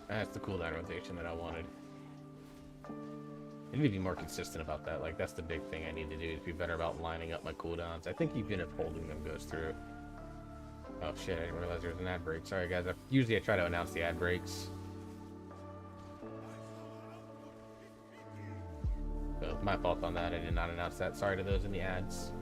That's the cooldown rotation that I wanted. I need to be more consistent about that. Like, that's the big thing I need to do, is be better about lining up my cooldowns. I think even if holding them goes through. Oh shit, I didn't realize there was an ad break. Sorry guys, usually I try to announce the ad breaks. So, my fault on that, I did not announce that. Sorry to those in the ads.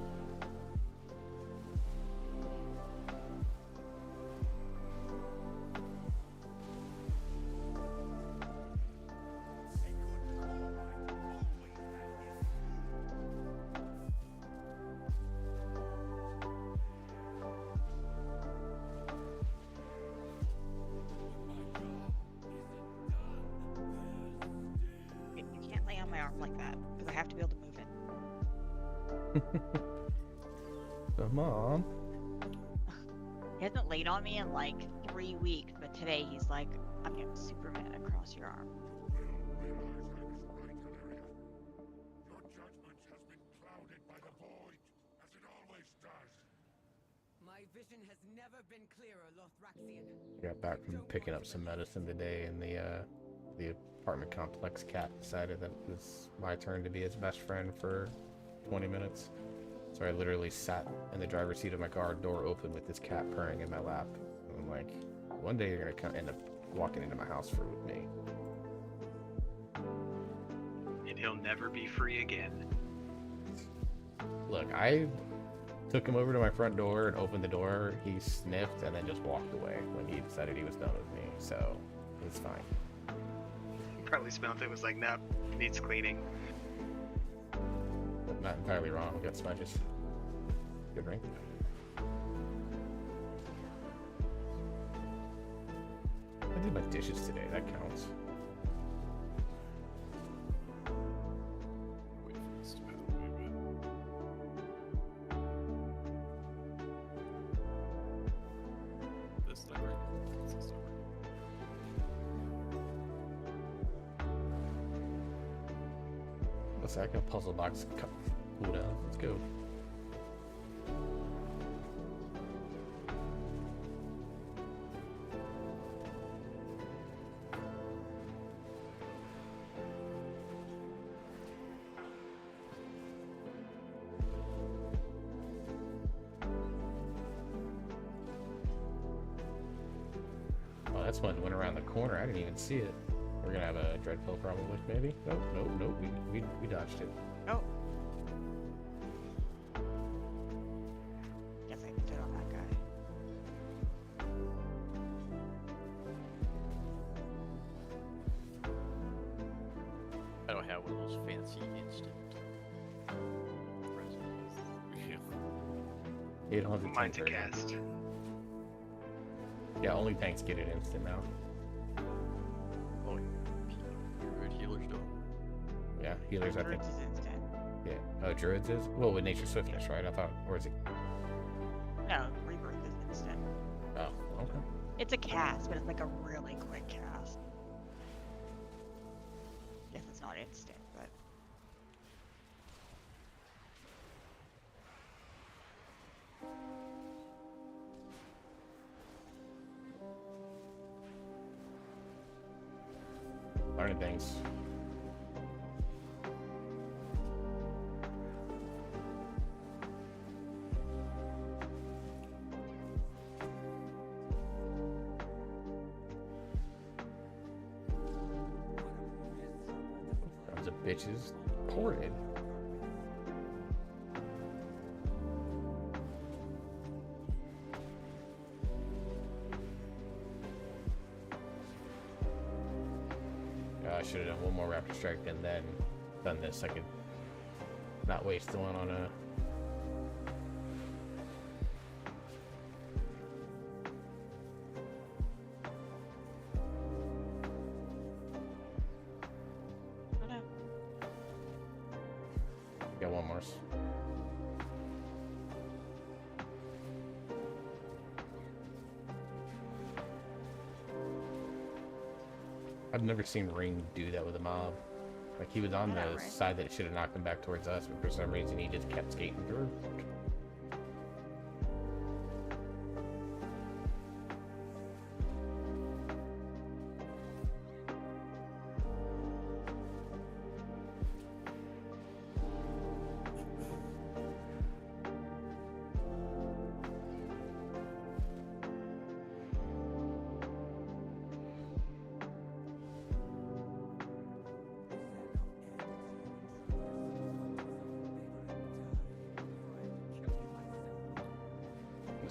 You can't lay on my arm like that, because I have to be able to move it. So, Mom. He hasn't laid on me in like 3 weeks, but today he's like, I'm getting Superman across your arm. Your judgment has been clouded by the void, as it always does. My vision has never been clearer, Lothraxian. I got back from picking up some medicine today, and the apartment complex cat decided that it was my turn to be his best friend for 20 minutes. So I literally sat in the driver's seat of my car, door open, with this cat purring in my lap. And I'm like, one day you're gonna end up walking into my house with me. And he'll never be free again. Look, I took him over to my front door and opened the door. He sniffed and then just walked away when he decided he was done with me. So it's fine. Probably smelled it, was like, nope, needs cleaning. But not entirely wrong. Got smudges. Good ring. I did my dishes today. That counts. Wait for this to happen a bit. This not right. This is not right. Let's say I can puzzle box cooldown. Let's go. Oh, that's one that went around the corner. I didn't even see it. We're gonna have a dread pill probably, maybe. Nope. We dodged it. Oh. Guess I did on that guy. I don't have one of those fancy instant. Yeah. You don't have the Mine's a tank version. cast. Yeah, only tanks get it instant now. Oh, druid healers don't. Yeah, healers I think. Druids is instant. Yeah. Oh, druids is? Well, with nature swiftness, right? I thought, or is it? No, rebirth is instant. Oh, okay. It's a cast, but it's like a really quick cast. Guess it's not instant, but Learning things. Those are bitches ported. I should have done one more raptor strike and then done this. I could not waste the one on a. oh no. Got one more. I've never seen Ring do that with a mob. Like he was on Yeah, the right. side that should have knocked him back towards us, but for some reason he just kept skating through.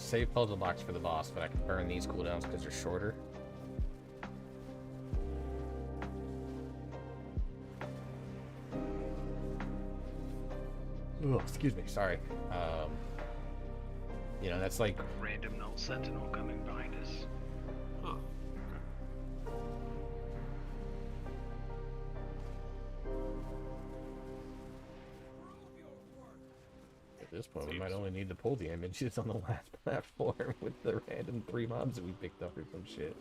Save puzzle box for the boss, but I can burn these cooldowns because they're shorter. Oh, excuse me, sorry. You know, that's like Random null sentinel coming behind us. Huh. at this point we might only need to pull the images on the last platform with the random 3 mobs that we picked up or some shit.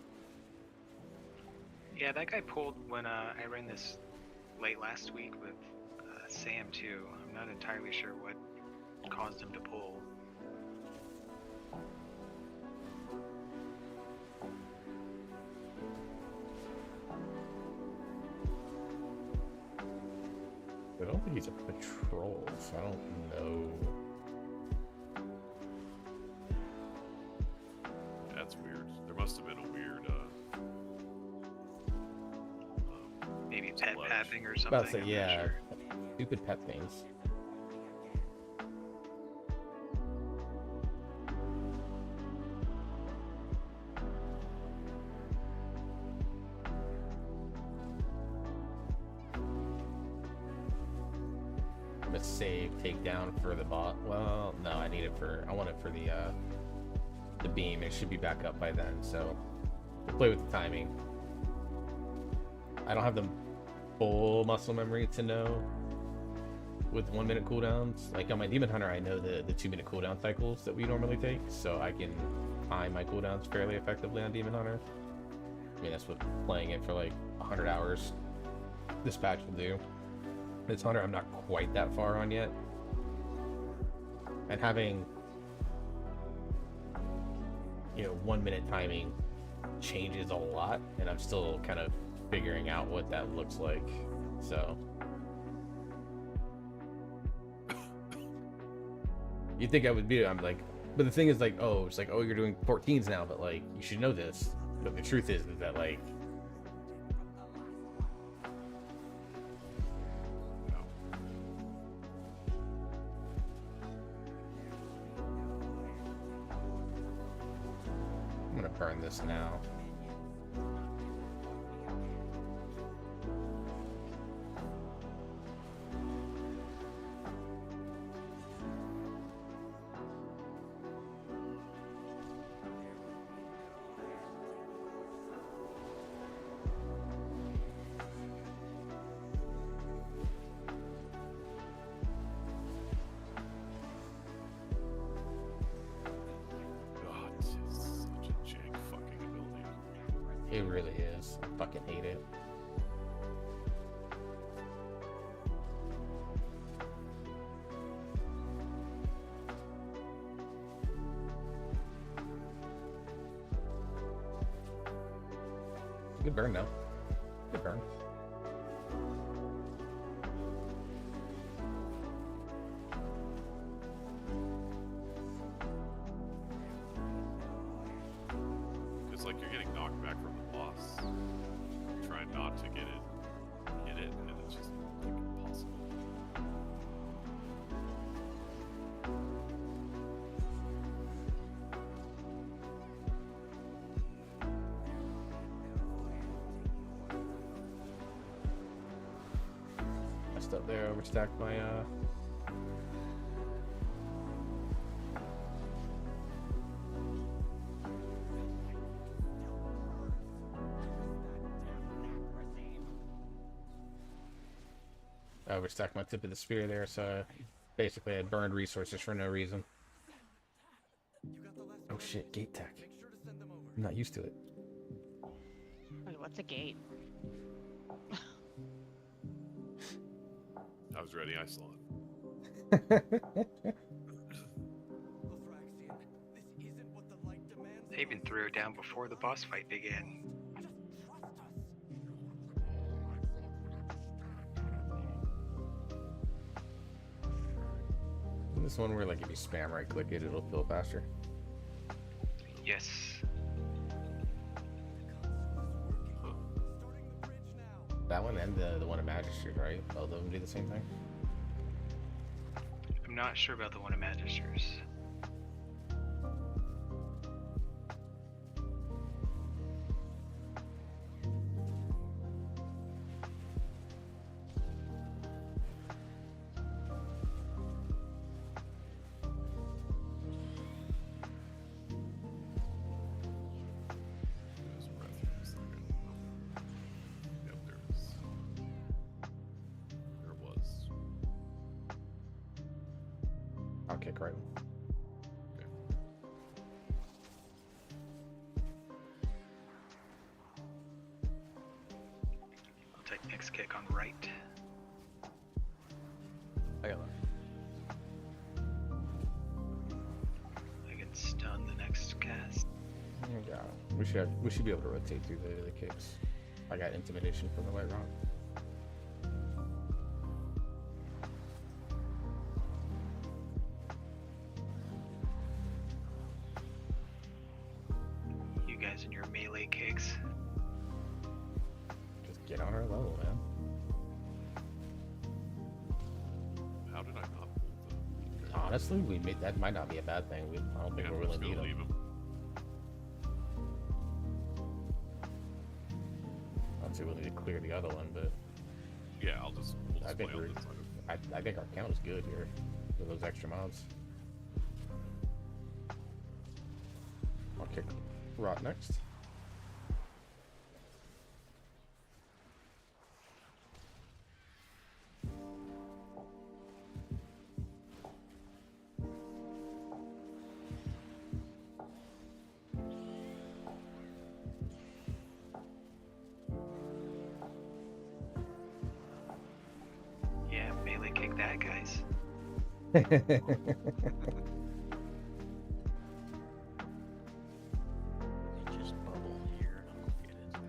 Yeah, that guy pulled when I ran this late last week with Sam too. I'm not entirely sure what caused him to pull. I don't think he's a patrol, so I don't know. That's weird. There must have been a weird. Maybe pet Splash. pathing or About to something. say, I'm not yeah, sure. stupid pet things. I'm gonna save takedown for the bot. Well, no, I need it for. I want it for the beam. It should be back up by then. So we'll play with the timing. I don't have the full muscle memory to know with 1 minute cooldowns. Like on my Demon Hunter, I know the 2 minute cooldown cycles that we normally take, so I can time my cooldowns fairly effectively on Demon Hunter. I mean, that's what playing it for like 100 hours this patch will do. This Hunter, I'm not quite that far on yet. And having, 1 minute timing changes a lot, and I'm still kind of figuring out what that looks like. So you'd think I would be, I'm like, but the thing is like, it's like, you're doing 14s now, but like, you should know this. But the truth is that like, burn this now. God, it's such a jank fucking ability. It really is. I fucking hate it. Good burn though. Good burn. Because like you're getting knocked back from the boss, trying not to hit it, and it's just like impossible. Messed up there, overstacked my overstacked my tip of the spear there, so basically I burned resources for no reason. Oh shit, gate tech. I'm not used to it. Wait, what's a gate? I was ready. I saw it. Lothraxian, this isn't what the light demands. They even threw it down before the boss fight began. Just trust us. This one where like if you spam right click it, it'll fill faster. Yes. Starting the bridge now. That one and the one at Magistrate, right? Both of them do the same thing. I'm not sure about the one of Magisters. There's breath for a second. Yep, there it is. There it was. I'll kick right one. I'll take next kick on right. I got one. I can stun the next cast. Yeah, we should be able to rotate through the kicks. I got intimidation from the white rock. You guys and your melee kicks. Just get on our level, man. How did I not pull the? Honestly, we made that might not be a bad thing. I don't think Yeah, we're I'm really just need gonna leave them. him. Obviously, we'll need to clear the other one, but Yeah, we'll just I think play on we're- this side. I think our count is good here with those extra mobs. I'll kick Rot next. Yeah, melee kick that, guys. You just bubble here and I'll get it.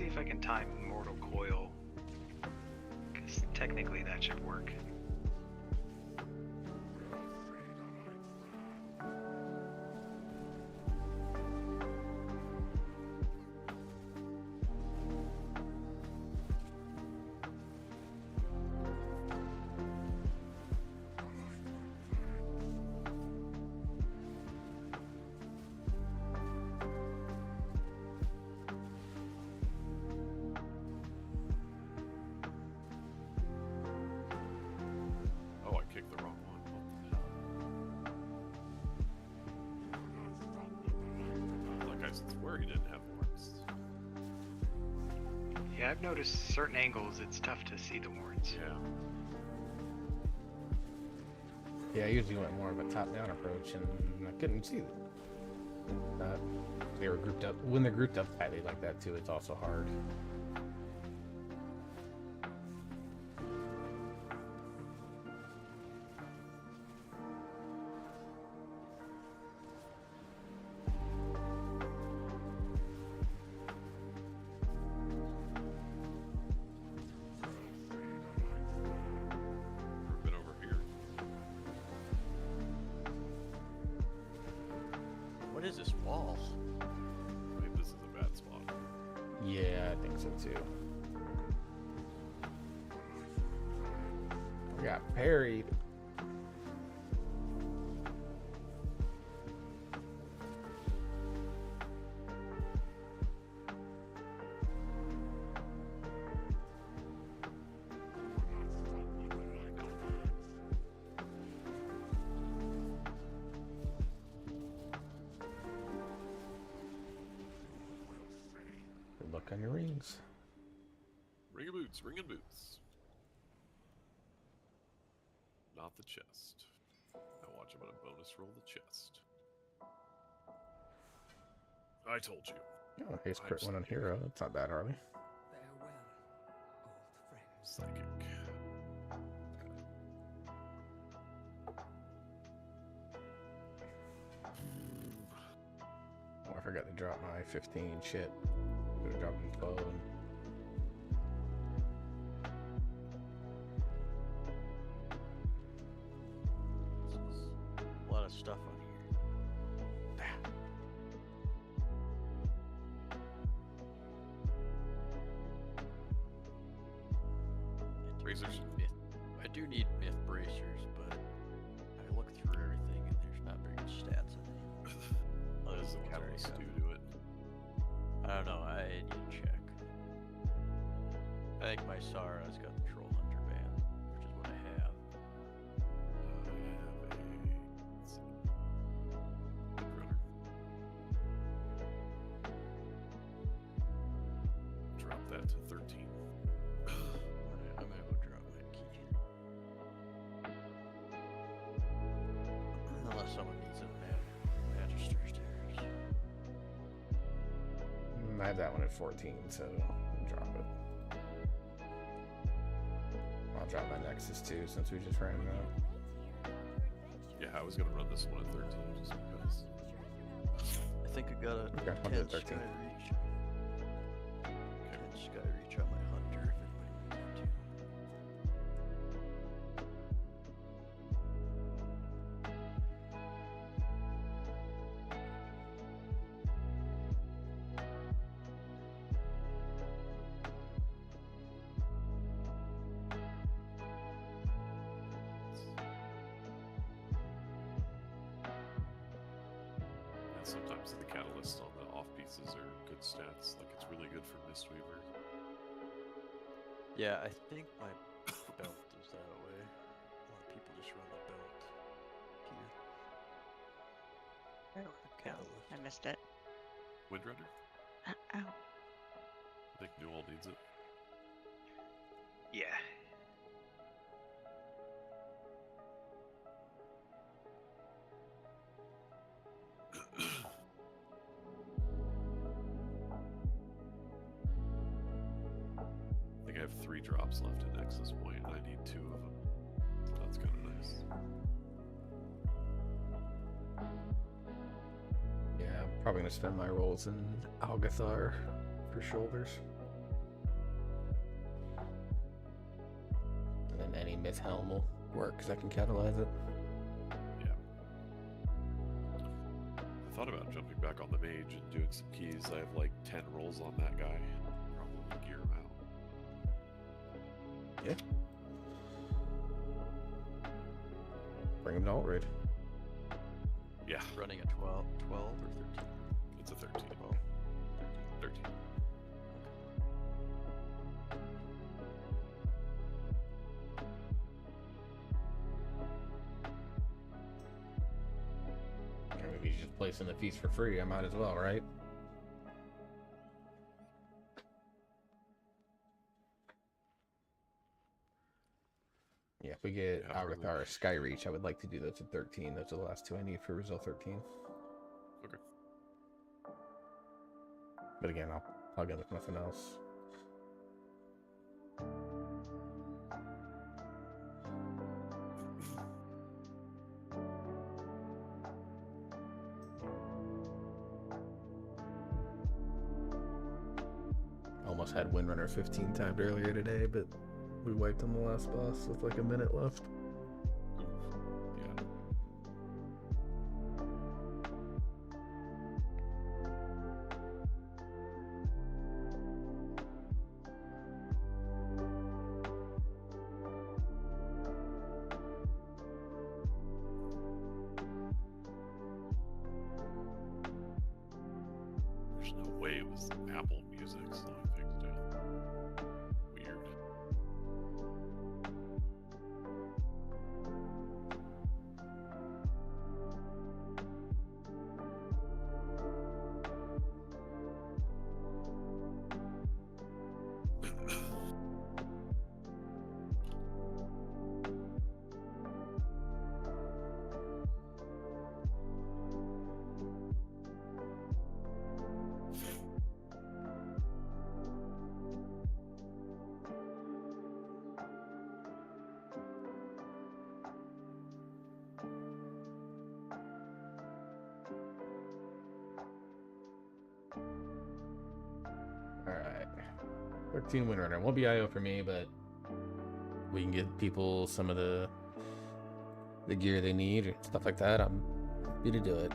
see if I can time Mortal Coil. Because technically that should work. Oh, I kicked the wrong one. What the hell? Like I swear he didn't have horns. Yeah, I've noticed certain angles it's tough to see the horns. Yeah. Yeah, I usually went more of a top-down approach, and I couldn't see them. They were grouped up. When they're grouped up tightly like that too, it's also hard. Never been over here. What is this wall? Wait, this is a bad spot. Yeah, I think so too. I got parried. Good luck on your rings. Ring of boots, ring of boots. Not the chest. Now watch, I'm gonna bonus roll the chest. I told you. Oh, here's crit one on hero. That's not bad, Harley. Farewell, old friend. Psychic. Oh, I forgot to drop my 15 shit. Could have dropped it 12. A lot of stuff on here. Bracers? I do need myth bracers, but I looked through everything and there's not very good stats in there. Other Does the than what's already catalyst got. do it? I don't know. I need to check. I think my Sara's got the Troll Hunter band, which is what I have. I have a. Let's see. Good runner. Drop that to 13. I'm gonna go drop my key. Unless someone needs a Magister's Terrors. I have that one at 14, so I'll drop it. I'll drop my Nexus too, since we just ran it out. Yeah, I was gonna run this one at 13 just because. I think I got a Okay, I'll do 10 13. Sky Reach. 10 Sky Reach on my Hunter if anybody needs it to. And sometimes the catalysts on the off pieces are good stats. Like it's really good for Mistweaver. Yeah, I think my belt is that way. A lot of people just run the belt here. Oh, Catalyst. I missed it. Windrunner? Ow. I think Newell needs it. Yeah. I think I have 3 drops left at Nexus Point, and I need 2 of them. So that's kind of nice. Yeah, I'm probably gonna spend my rolls in Algathar for shoulders. Myth Helm will work because I can catalyze it. Yeah. I thought about jumping back on the mage and doing some keys. I have like 10 rolls on that guy. Probably gear him out. Yeah. Bring him to alt raid. Yeah, Running a 12 or 13? it's a 13. Oh, 13. Or maybe he's just placing the feast for free. I might as well, right? Yeah, if we get Yeah, really. Algathar or Skyreach, I would like to do those at 13. Those are the last two I need for result 13. Okay. But again, I'll plug in with nothing else. Almost had Windrunner 15 timed earlier today, but we wiped on the last boss with like a minute left. Yeah. There's no way it was Apple Music slowing things down. Weird. Alright. 13 Windrunner. Won't be IO for me, but we can give people some of the gear they need or stuff like that. I'm happy to do it.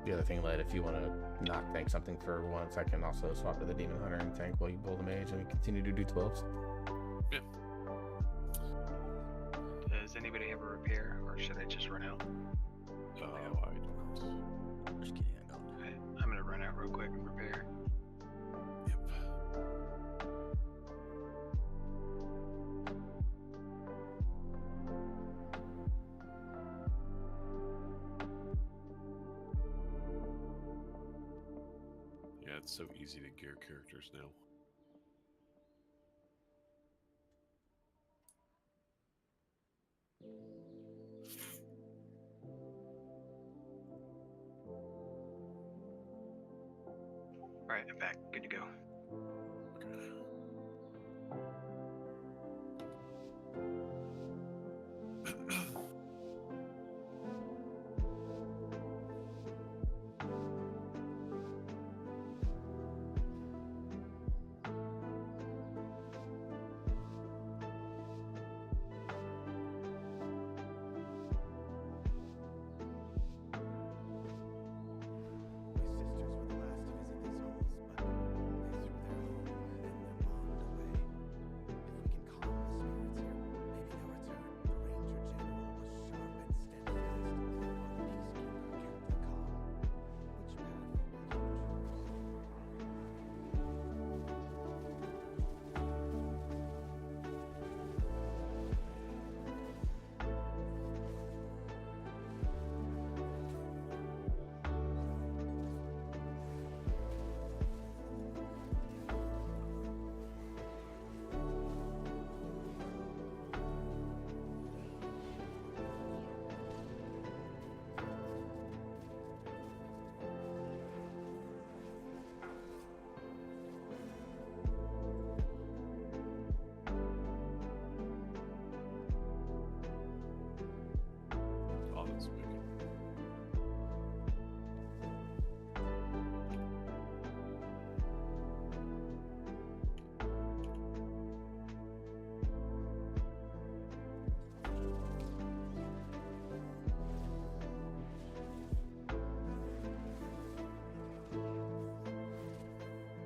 The other thing, Led, if you want to not tank something for once, I can also swap to the Demon Hunter and tank while you pull the mage and we continue to do 12s. Does anybody have a repair, or should I just run out? Oh, I don't. just kidding, I don't. Okay, I'm gonna run out real quick and repair. Yep. Yeah, it's so easy to gear characters now. Alright, I'm back. Good to go. My sisters were the last to visit these halls, but they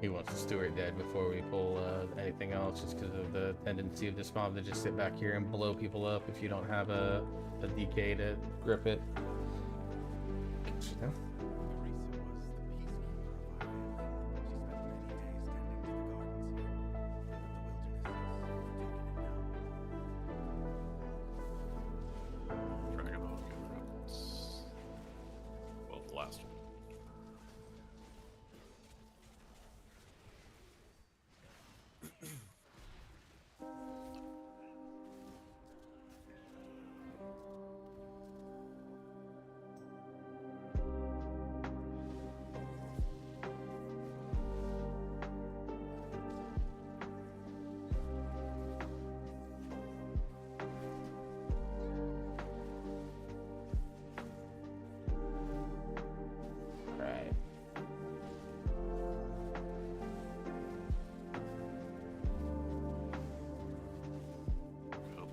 He wants the steward dead before we pull anything else, just because of the tendency of this mob to just sit back here and blow people up if you don't have a DK to grip it. You know? Dragon Hawk and Rebels. Well, the last one. Right. Yep.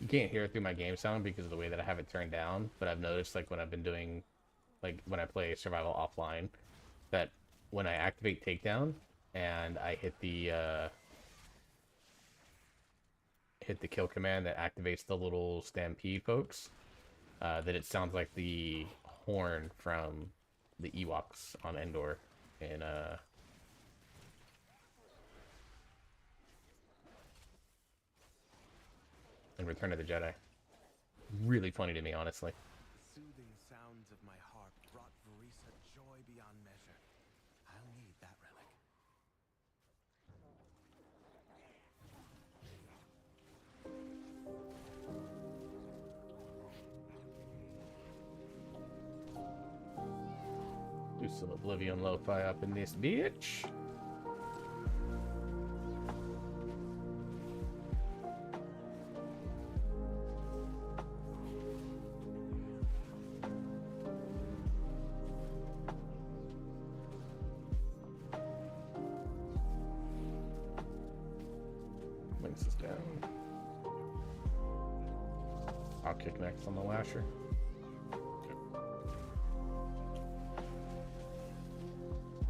You can't hear it through my game sound because of the way that I have it turned down, but I've noticed like when I've been doing, like when I play survival offline, that when I activate takedown and I hit the kill command that activates the little stampede folks, that it sounds like the horn from the Ewoks on Endor in Return of the Jedi. Really funny to me, honestly. Soothing sounds of my harp brought Varisa joy beyond measure. I'll need that relic. Do some Oblivion lo-fi up in this bitch. Links is down. I'll kick next on the lasher.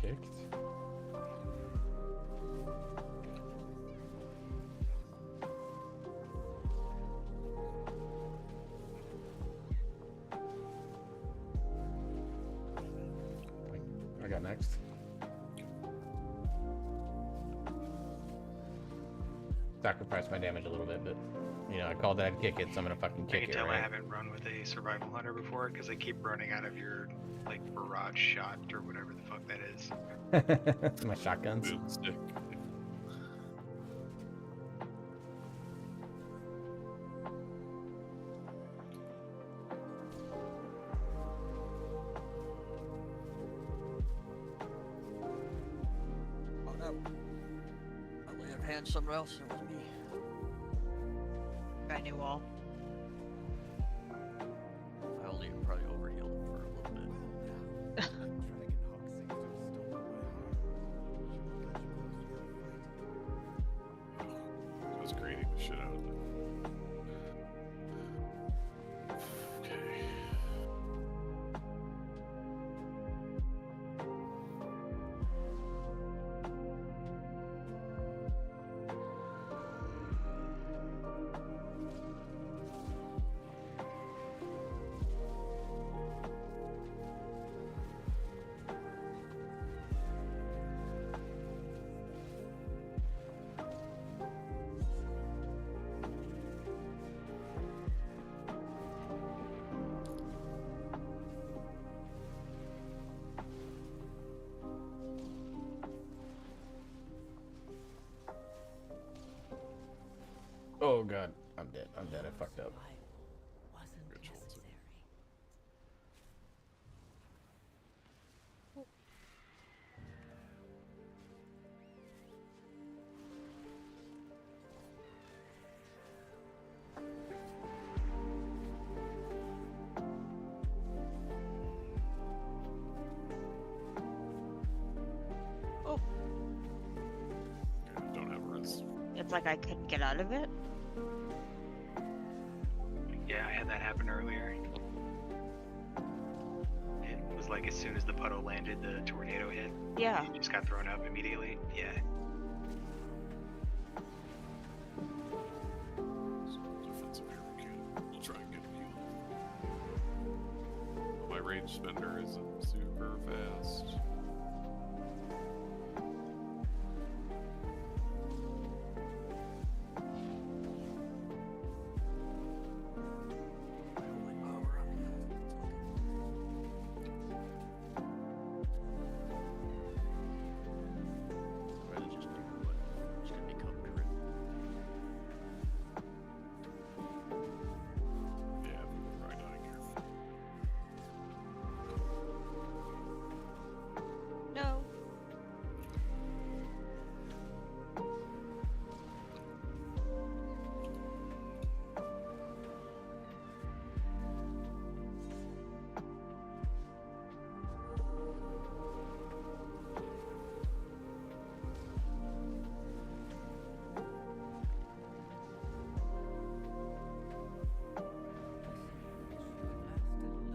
Kicked. I got next. Sacrifice my damage a little bit, but you know, I called that kick it, so I'm gonna fucking I kick can it, tell I right? haven't run with a survival hunter before because I keep running out of your like barrage shot or whatever the fuck that is. My shotguns. Boomstick. Oh no. I lay a hand somewhere else. It was me. Got new wall. I only probably overhealed him for a little bit. Dragon Hawk seems to have stolen my heart. She will get you close to the other fight. I was grading the shit out of it. Okay. Oh god, I'm dead. I'm dead. I fucked up. Wasn't Rituals. necessary. it's like I couldn't get out of it. Yeah, I had that happen earlier. It was like as soon as the puddle landed, the tornado hit. Yeah. You just got thrown up immediately. Yeah. Defensive air mechanic. We'll try and get him healed. My range spender isn't super fast. I'd rather just do what's gonna become crit. Yeah, we're probably dying here. No.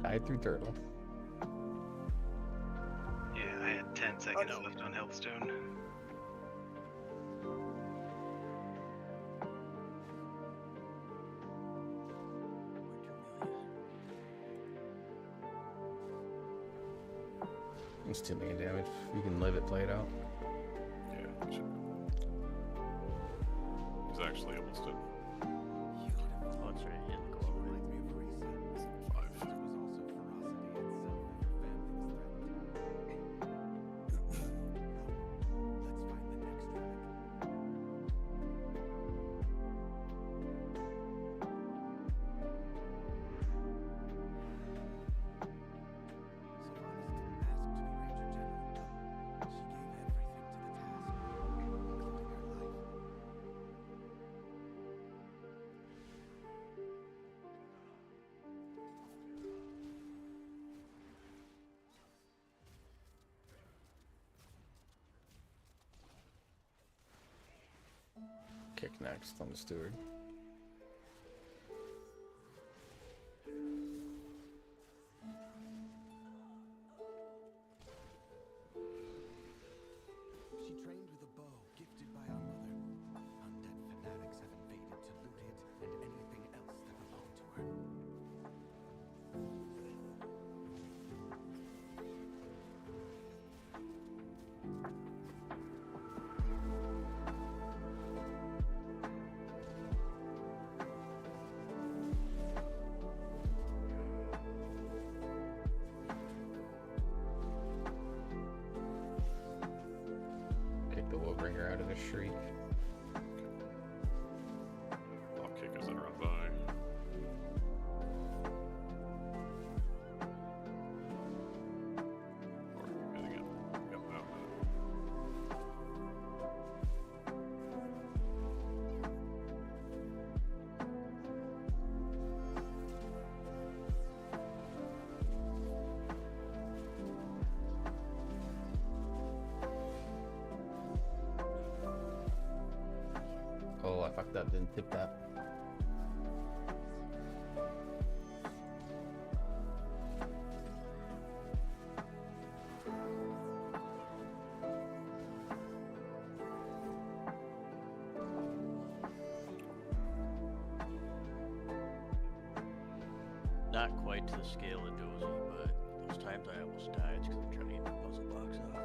Died through turtle. Yeah, I had 10 seconds no. left on Healthstone. It's 2 million damage. You can live it, play it out. Yeah, it should be. He's actually almost done. Oh, that's right. Yeah, go all the way. Reminds me of Risa. 5. There was also ferocity itself if her family was threatened. Let's find the next relic. Sylvanas didn't ask to be Ranger General. She gave everything to the task, including her life. Kick next on the steward. She trained with a bow gifted by our mother. Undead fanatics have invaded to loot it and anything else that belonged to her. Kick the Willbringer out of the shriek. I'll kick as I run by. Or hitting it. Yep, out. Oh, I fucked up. Didn't tip that. Not quite to the scale of Dozy, but those times I almost died because I'm trying to get my puzzle box off.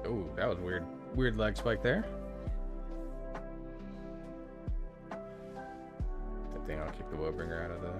Ooh, that was weird. Weird leg spike there. Good thing I'll keep the Woebringer out of the.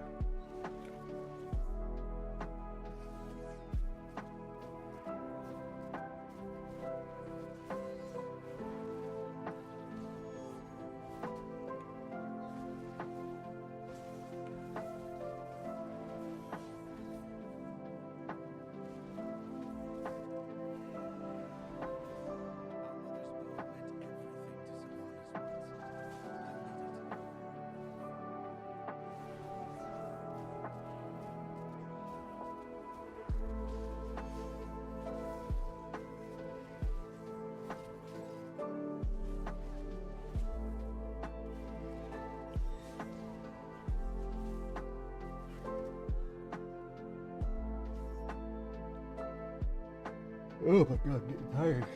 Oh my god, I'm getting tired.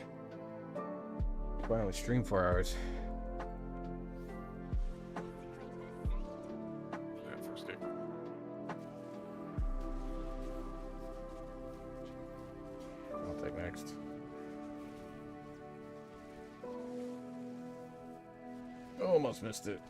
That's why I only stream 4 hours. Yeah, first kick. I'll take next. Almost missed it.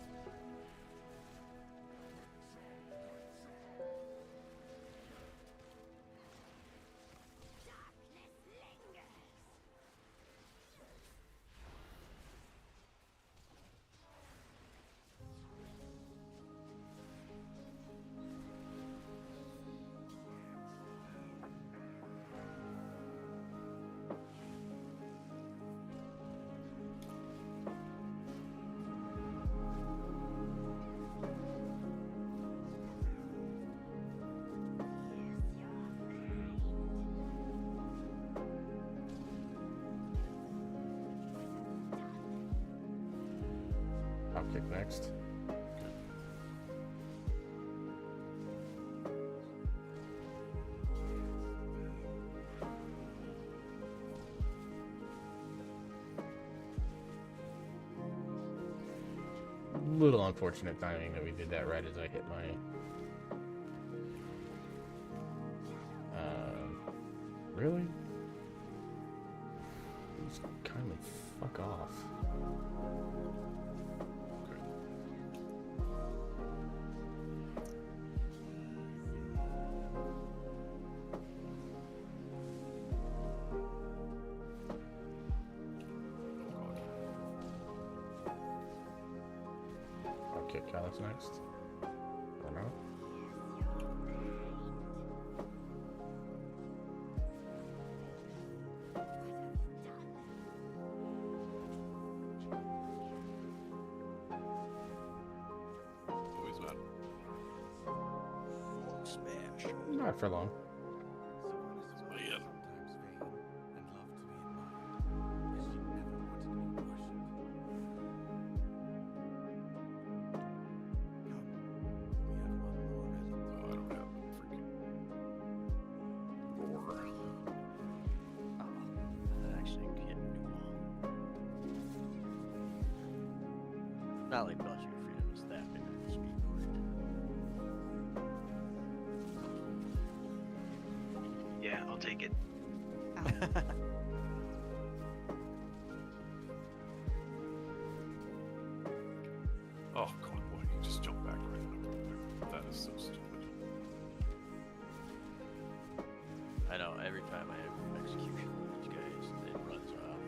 I'll kick next. Little unfortunate timing that we did that right as I hit my. Really? Just kindly fuck off. I'll kick Alex next. Or no? Always bad. Smash. Not for long. Oh, yeah. Oh, I don't have freaking roar. That actually can't do well. Not like Buzz Your Freedom is that big of a speed point. Yeah, I'll take it. Oh, God, boy, you just jump back right when I put it there. That is so stupid. I know, every time I have execution with these guys, it runs off.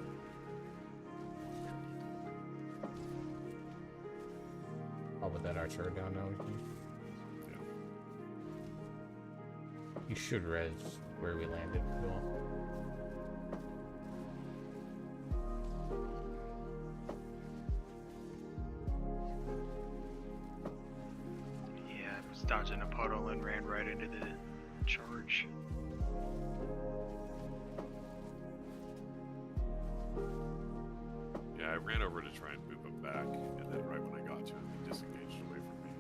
I'll put that archer down now. Yeah. You should res where we landed, Bill. Yeah, I was dodging a puddle and ran right into the charge. Yeah, I ran over to try and move him back, and then right when I got to him, he disengaged away from me.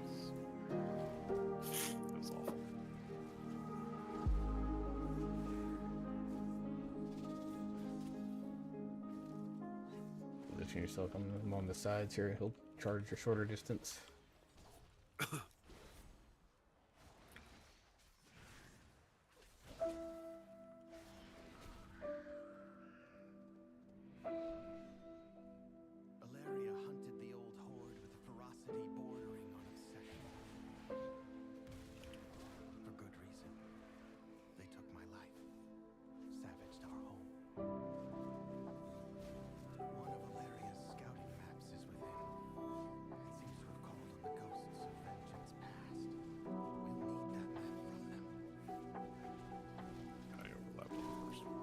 That was awful. Position yourself on along the sides here. He'll charge a shorter distance. Valeria hunted the old horde with a ferocity bordering on obsession. For good reason. They took my life, savaged our home. One of Valeria's scouting maps is within. It seems to have called on the ghosts of vengeance past. We'll need that map from them. I overlapped with the first one.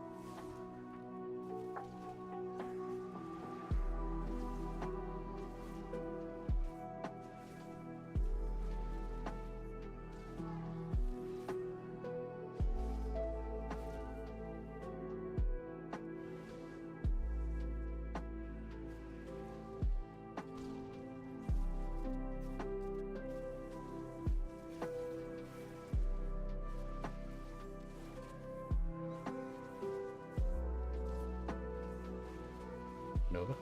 Nova.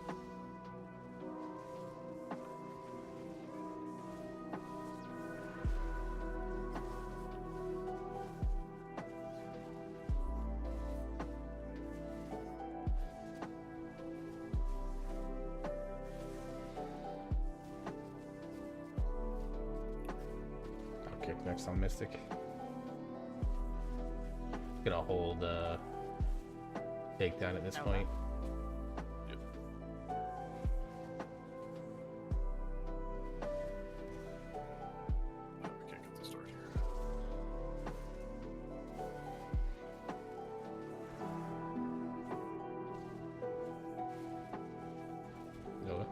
Okay, next on Mystic. Gonna hold takedown at this Nova. point. We can't get the start here. Nova.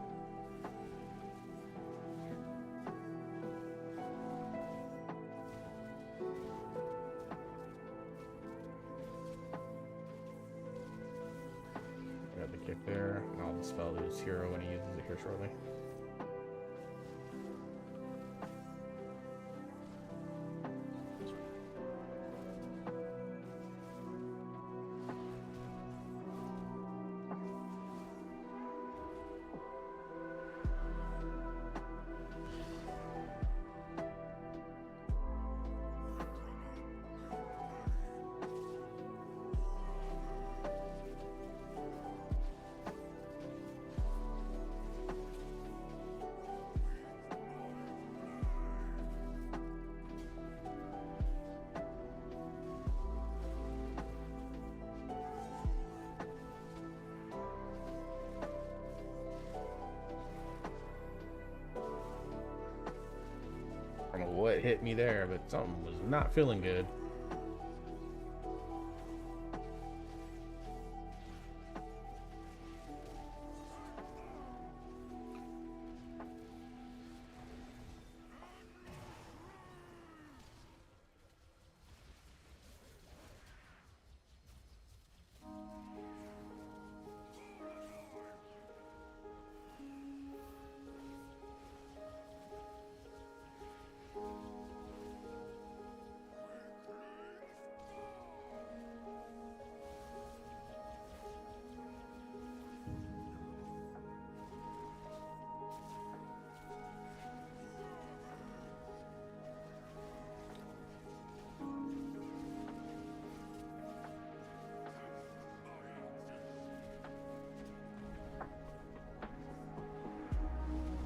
Grab the kick there, and I'll dispel his hero when he uses it here shortly. I don't know what hit me there, but something was not feeling good.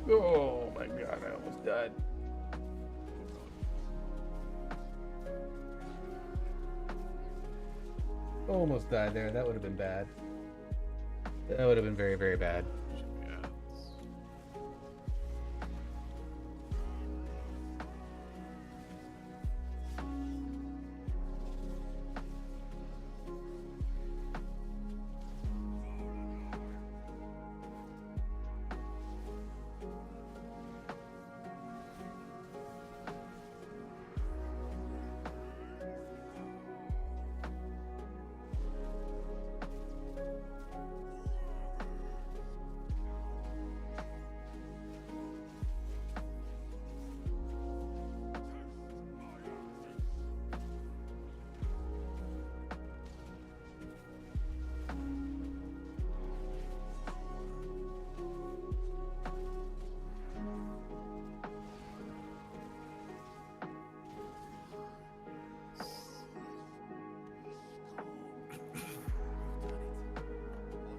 Oh my god, I almost died. Almost died there. That would have been bad. That would have been very, very bad. Yeah.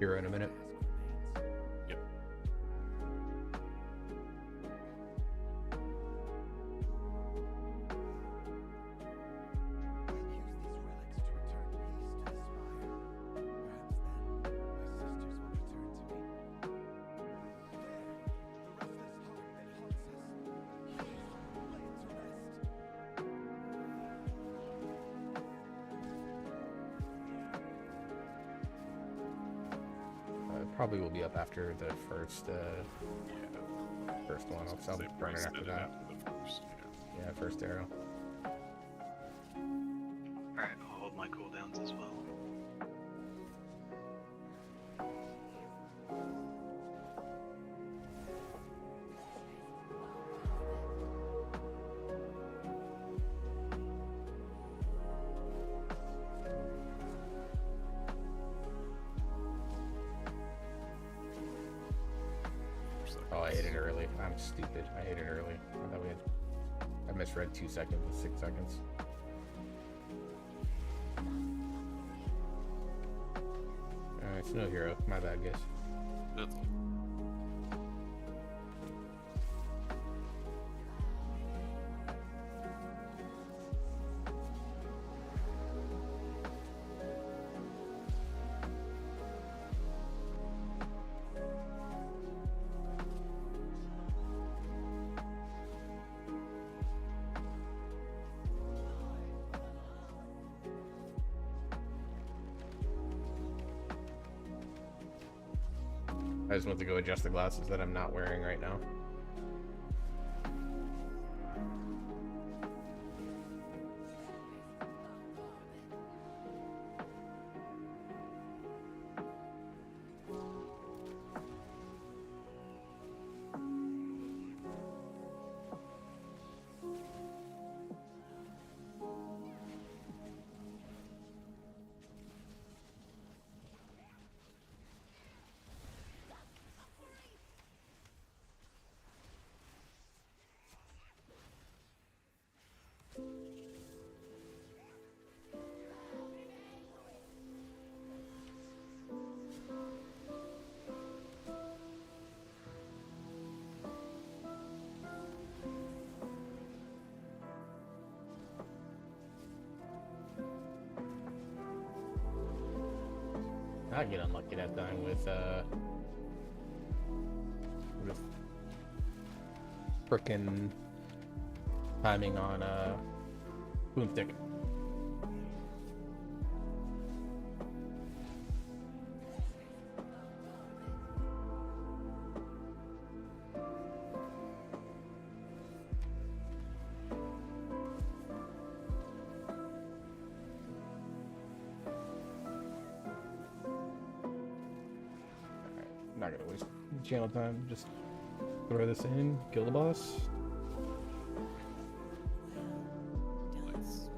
Hero in a minute. Yep. Probably will be up after the first Yeah. first one. I'll They burn probably it spend after it that. after the first. Yeah. Yeah, first arrow. Alright, I'll hold my cooldowns as well. Oh, I hit it early. I'm stupid. I hit it early. I thought we had. I misread 2 seconds and 6 seconds. It's no hero. My bad, guys. That's all. I just went to go adjust the glasses that I'm not wearing right now. I get unlucky that time with frickin' timing on boomstick. Not gonna waste channel time. Just throw this in, kill the boss. Nice.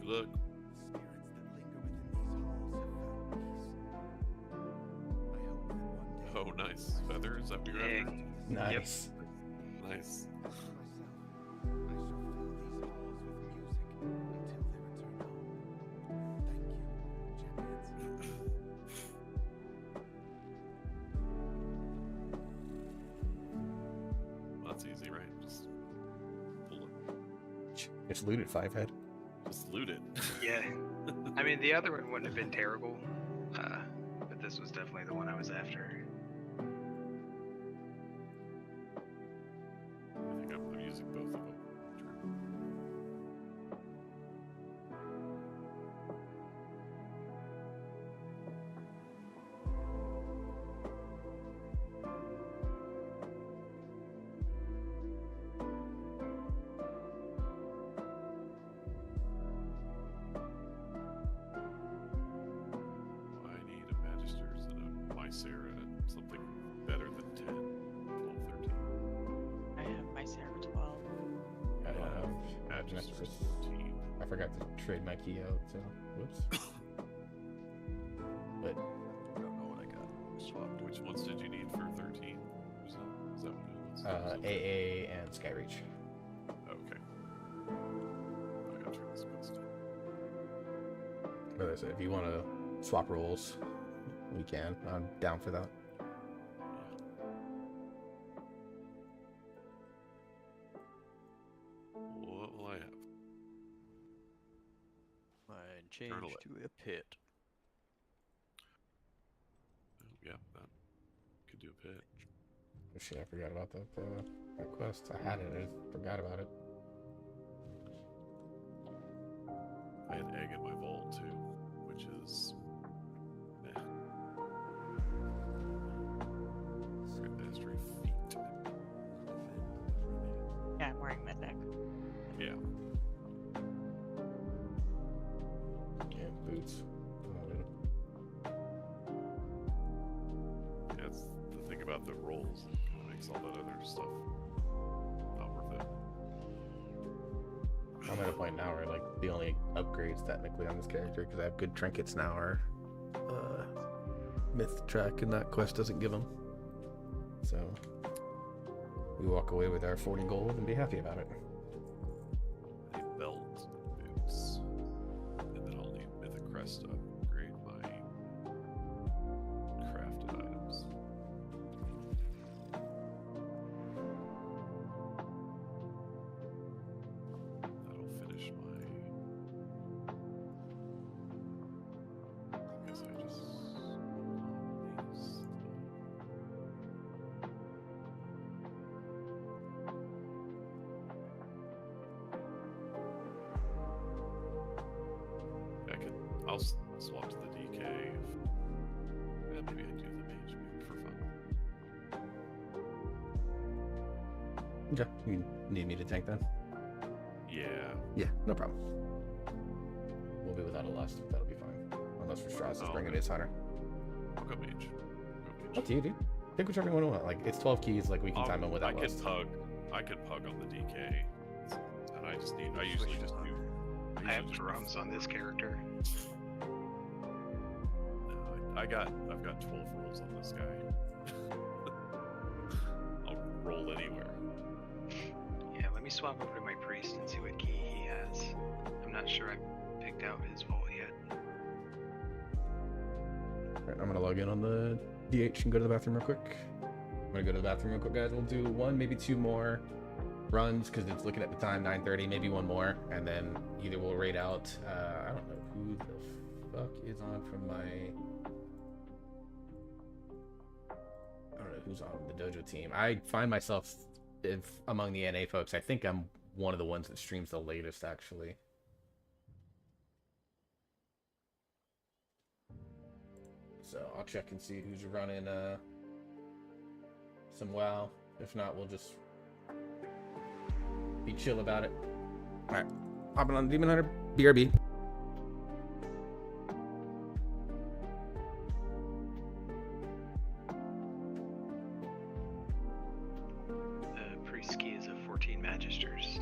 Good luck. Oh, nice. Feather, is that what you're Yeah. after? Nice. Nice. Well, that's easy, right? Just pull it. Just looted 5 head. Just loot it. Yeah. I mean, the other one wouldn't have been terrible, but this was definitely the one I was after. I think I'm using both of them. I need a Magisters and a Mycera and something better than 10, 12, 13. I have my Sarah 12. I don't have Magisters Magisters. 14. I forgot to trade my key out, so whoops. But I don't know what I got swapped. Which ones did you need for 13? Was that, is that what it was? AA and Skyreach. Okay. I gotta turn this quest on. I said, if you want to swap roles, we can. I'm down for that. What will I have? Mine changed Journal it. to a pit. Oh, yeah, that could do a pit. Oh, shit, I forgot about that quest. I had it, I just forgot about it. I had egg in my vault too, which is mastery feet. Yeah, I'm wearing mythic. Yeah. Yeah, boots. That's the thing about the rolls. It kind of makes all that other stuff not worth it. I'm at a point now where like the only upgrades technically on this character, because I have good trinkets now, are myth track, and that quest doesn't give them. So we walk away with our 40 gold and be happy about it. I need belt, boots, and then I'll need mythic crest to upgrade my crafted items. That'll finish my. I guess I just. Swap to the DK. Yeah, maybe I do the mage maybe for fun. Okay, you need me to tank then? Yeah. Yeah, no problem. We'll be without a lust. That'll be fine. Unless Rastras is bringing his hunter. I'll go mage. Go mage. Up to you, dude. Pick whichever one you want. Like, it's 12 keys. Like, we can time them without lust. I can pug on the DK. And I usually just do. I have drums on this character. I've got 12 rolls on this guy. I'll roll anywhere. Yeah, let me swap over to my priest and see what key he has. I'm not sure I've picked out his vault yet. Right, I'm gonna log in on the DH and go to the bathroom real quick. I'm gonna go to the bathroom real quick, guys. We'll do one, maybe two more runs, because it's looking at the time, 9:30, maybe one more, and then either we'll raid out. I don't know who the fuck is on from my. I don't know who's on the dojo team. I find myself, if among the NA folks, I think I'm one of the ones that streams the latest, actually. So I'll check and see who's running some WoW. If not, we'll just be chill about it. Alright, hopping on Demon Hunter, BRB. Priest key is a 14 Magisters.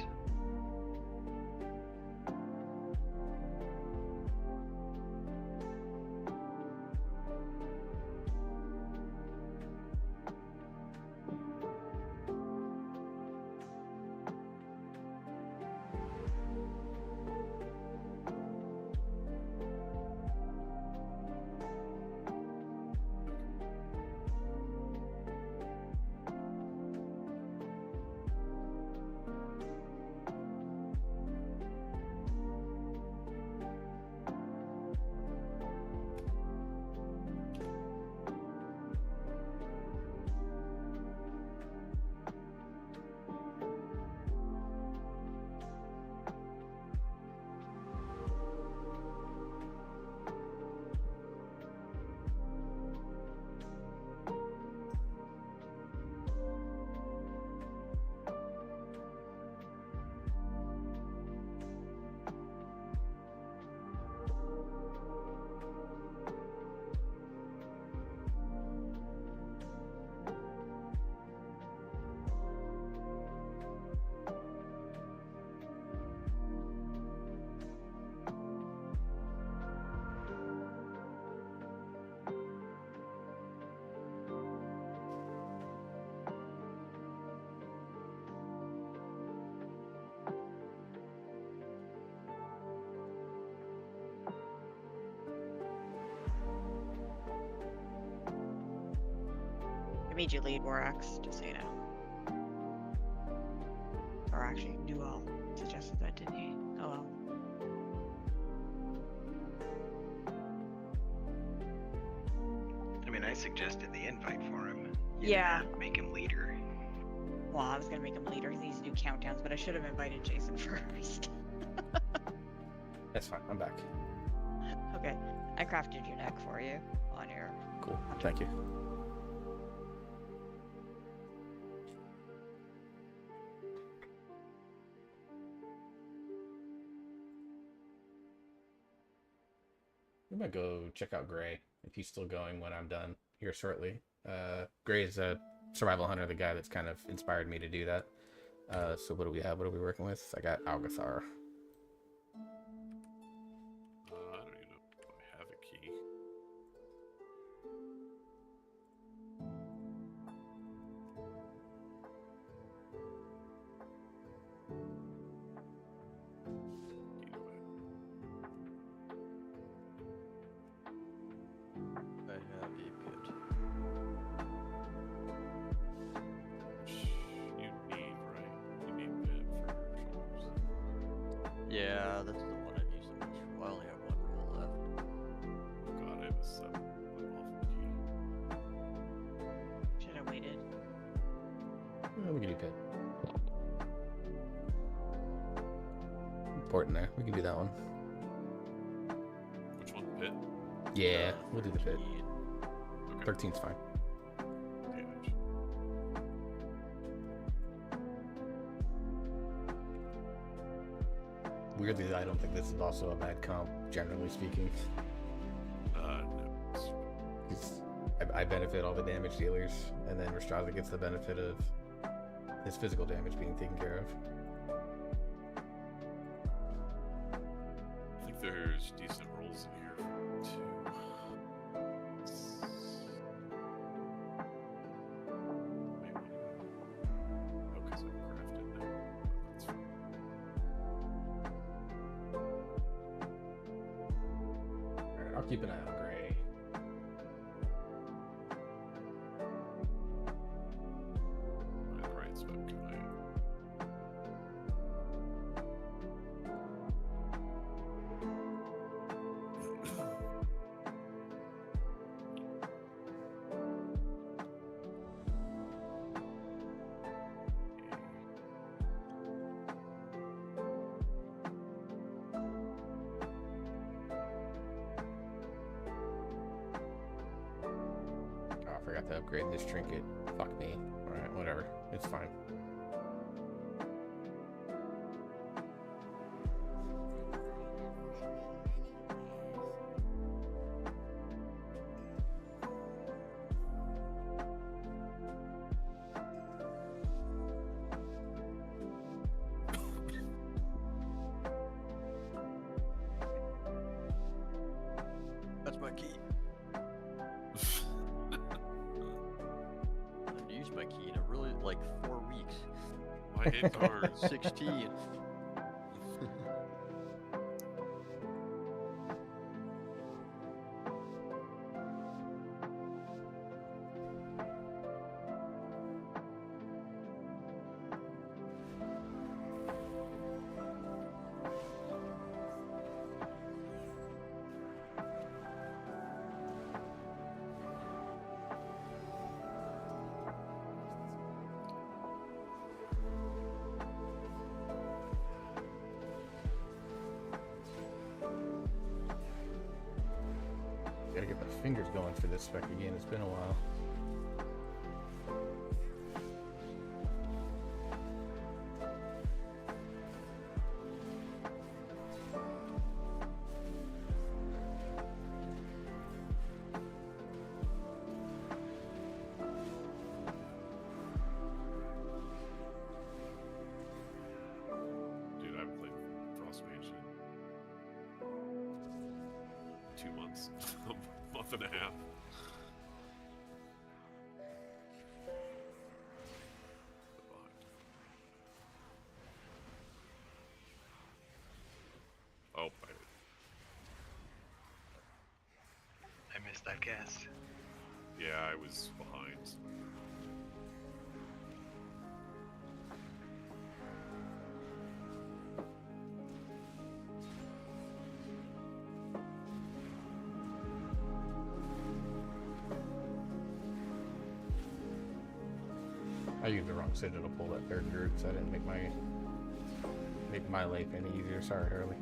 made you lead Borax, just so you know. Or actually, Newell suggested that, didn't he? Oh well. I mean, I suggested the invite for him. Yeah. Make him leader. Well, I was gonna make him leader. He needs to do countdowns, but I should have invited Jason first. That's fine. I'm back. Okay, I crafted your deck for you on your. Cool. Thank you. We might go check out Gray if he's still going when I'm done here shortly. Gray is a survival hunter, the guy that's kind of inspired me to do that. So what do we have? What are we working with? I got Algathar. I don't even know if I have a key. I have a pit. You need, right? You need bit for your shoulders. Yeah, that's the one I've used the most. I only have one roll left. God, I have a 7. Awful key. Should have waited. We can do Pit. Important there. We can do that one. Which one? Pit? Yeah, we'll do the Pit. Okay. 13's fine. Damage. Weirdly, I don't think this is also a bad comp, generally speaking. No. It's- 'Cause I benefit all the damage dealers, and then Rastraza gets the benefit of his physical damage being taken care of. I think there's decent rolls in here too. Maybe. Oh, because I crafted now. That's fine. Alright, I'll keep an eye on Gray. Right spec, can I? Oh, I forgot to upgrade this trinket. Fuck me. Alright, whatever. It's fine. That's my key. I've used my key in a really like 4 weeks. My hit cards. 16. Gotta get my fingers going for this spec again. It's been a while. Dude, I haven't played Frostmage in 2 months. A month and a half. Oh, I missed that cast. Yeah, I was behind. I used the wrong sigil to pull that third group, so I didn't make my life any easier. Sorry, Hurley.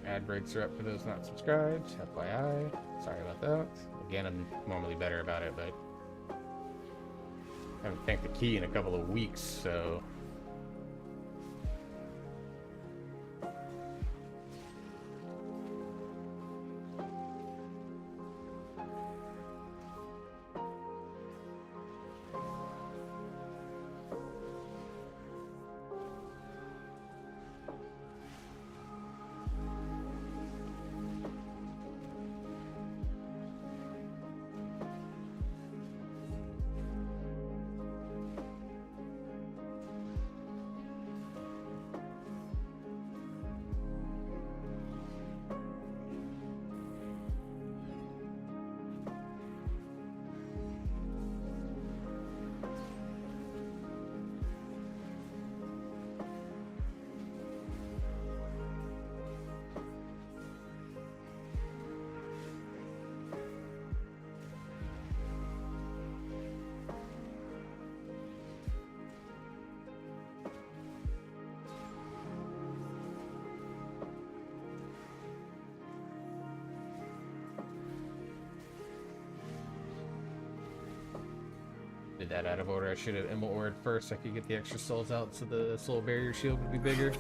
Ad breaks are up for those not subscribed. FYI. Sorry about that. Again, I'm normally better about it, but I haven't tanked the key in a couple of weeks, so. Did that out of order. I should have Emma-Or'd first so I could get the extra souls out so the soul barrier shield would be bigger.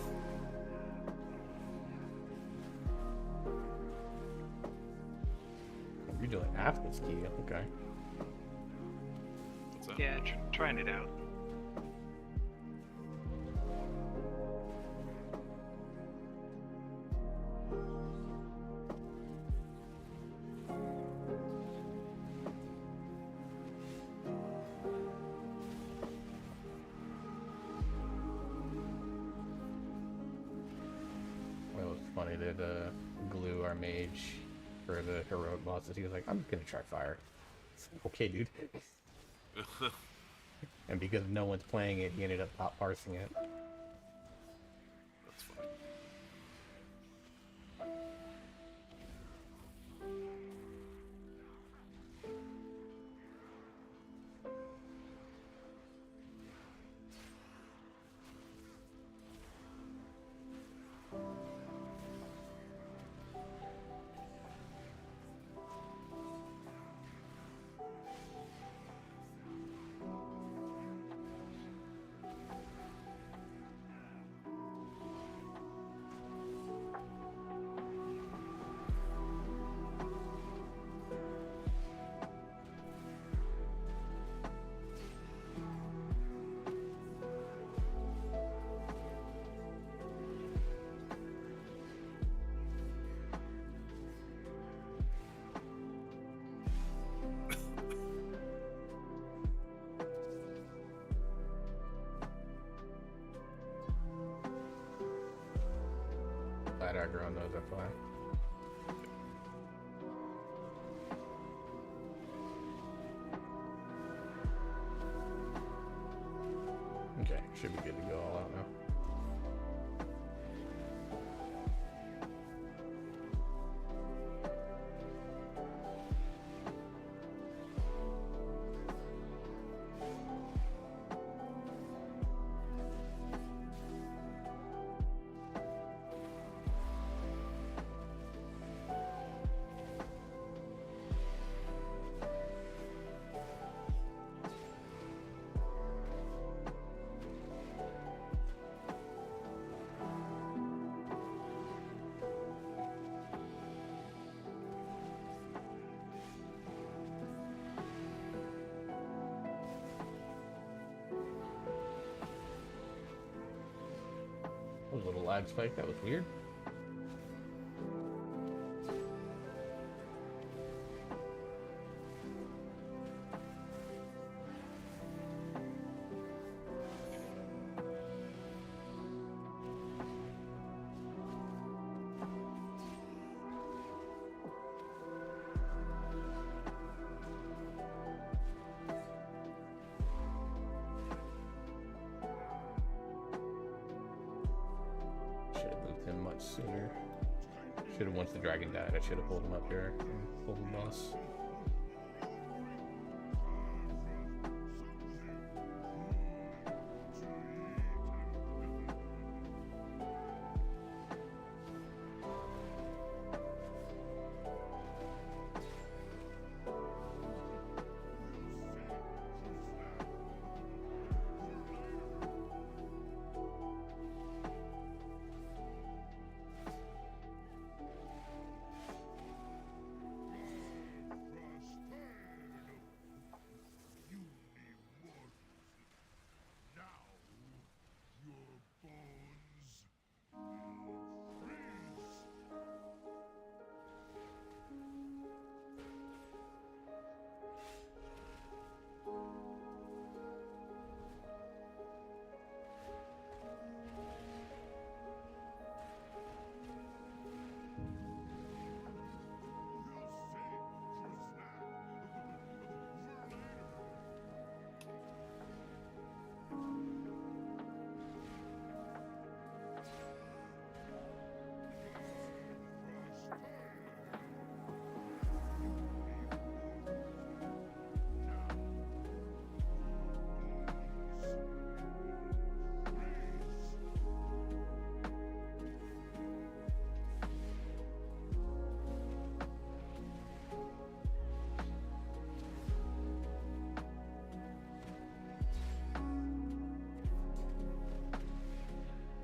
You're doing half this key, okay. What's that? Yeah, trying it out. Well, it's funny that Glue, our mage, for the heroic bosses, he was like, I'm gonna try fire. It's like, okay, dude. And because no one's playing it, he ended up pop parsing it. That's fine. Glad aggro on those, that's why. Okay, should be good to go all out now. a little lag spike. That was weird. Should have moved him much sooner. Should have, once the dragon died, I should have pulled him up here and pulled the boss.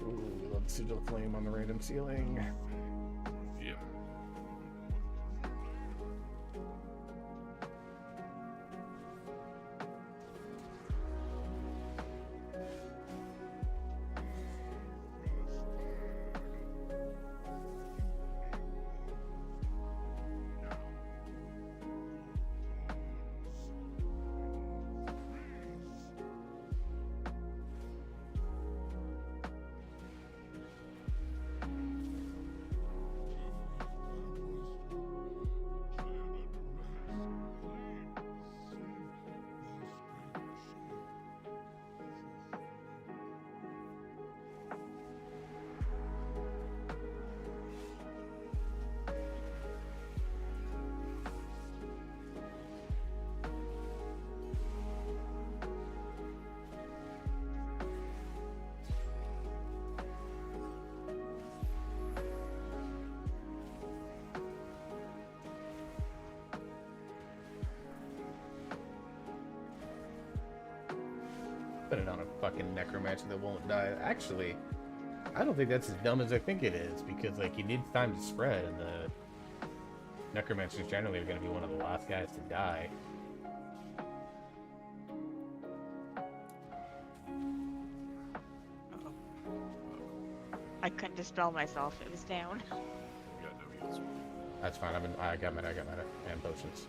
Ooh, we love Sigil Flame on the random ceiling. Yeah. Put it on a fucking necromancer that won't die. Actually, I don't think that's as dumb as I think it is, because like you need time to spread, and the necromancers generally are going to be one of the last guys to die. I couldn't dispel myself. It was down. We got no heals. That's fine. I got meta and potions.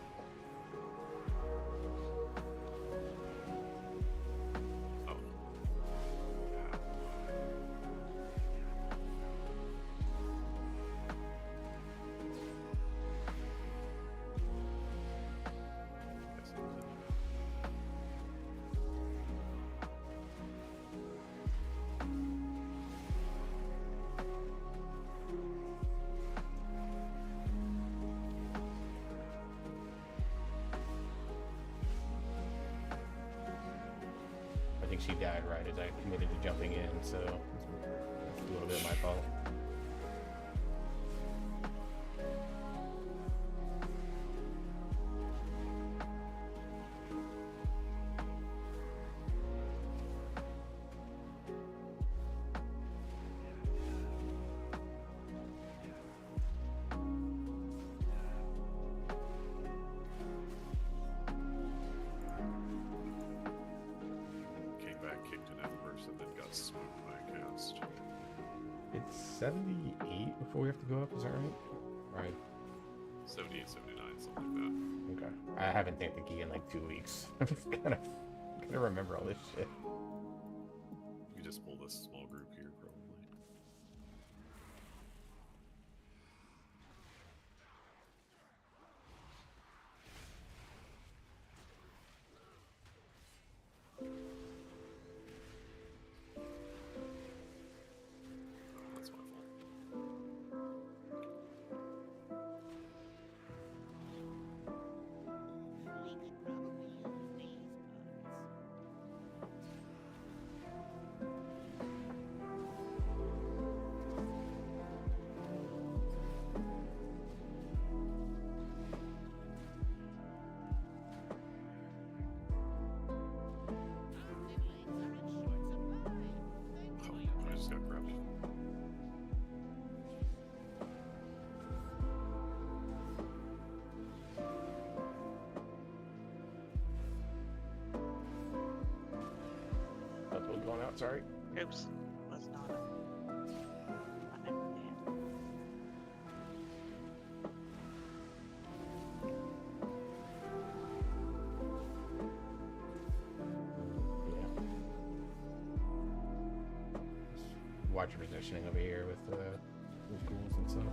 Oh. Guess it was in I think she died right as I committed to jumping in, so it's a little bit my fault. came back, kicked an F person, then got smoked by a cast. 78 before we have to go up, is that right? Right. 78, 79, something like that. Okay. I haven't taken the key in like 2 weeks. I'm just gonna remember all this shit. You just pull this small group here, probably. That's my fault. We could probably use these parts. Oh, I just got grabbed. That's what's going out, sorry. Oops. Was not a button. Yeah. Watch your positioning over here with ghouls and stuff.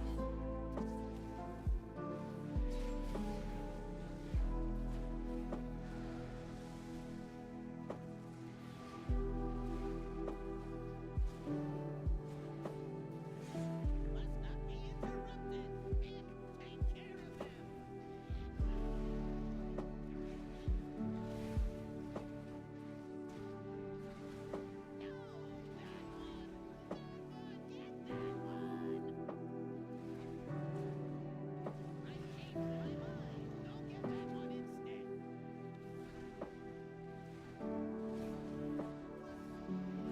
Must not be interrupted. Take care of them. No, that one. Forget that one. I changed my mind. I'll get that one instead. Checking him for.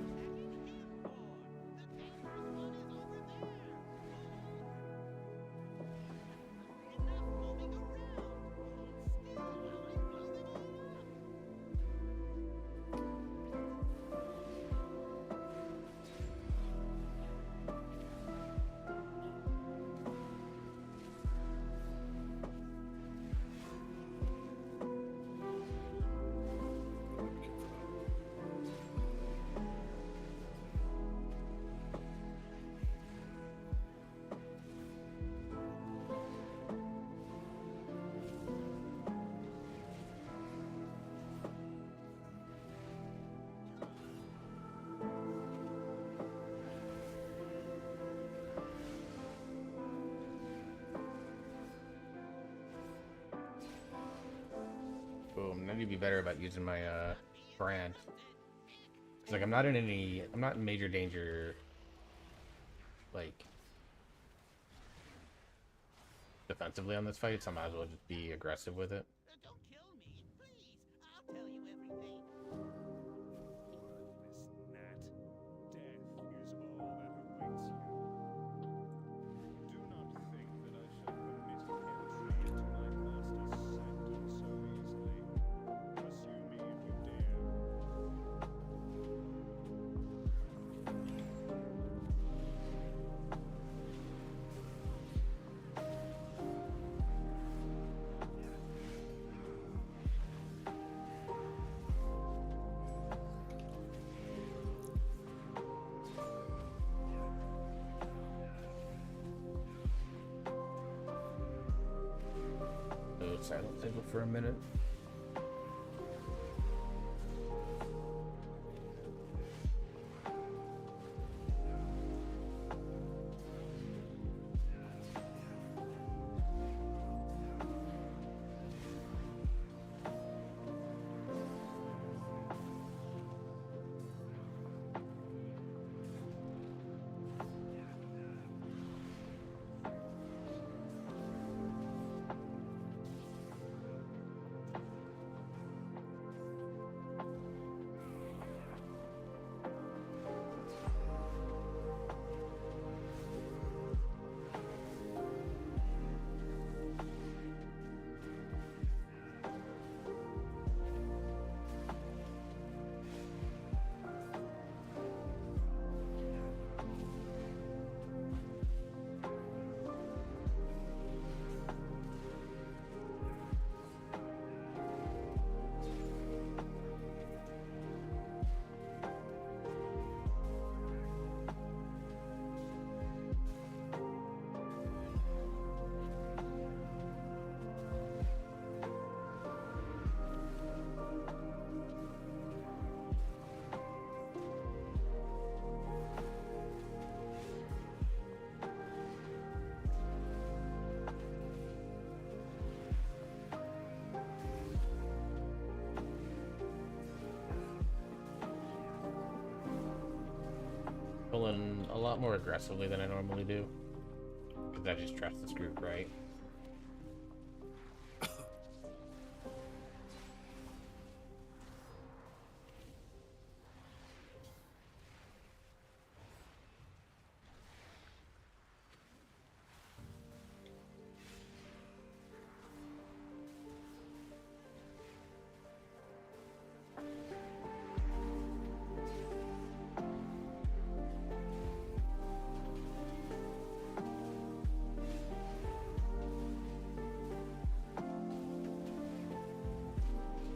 The dangerous one is over there. Enough moving around. Hold still while I blow them all up. Boom. I need to be better about using my brand. It's like I'm not in major danger, like defensively on this fight, so I might as well just be aggressive with it. Don't kill me, please. I'll tell you everything. Worthless gnat. Death is all that awaits you. Do not think that I shall permit entry into my master's sanctum so easily. Pursue me if you dare. So silent table for a minute. pulling a lot more aggressively than I normally do. Because I just trust this group, right?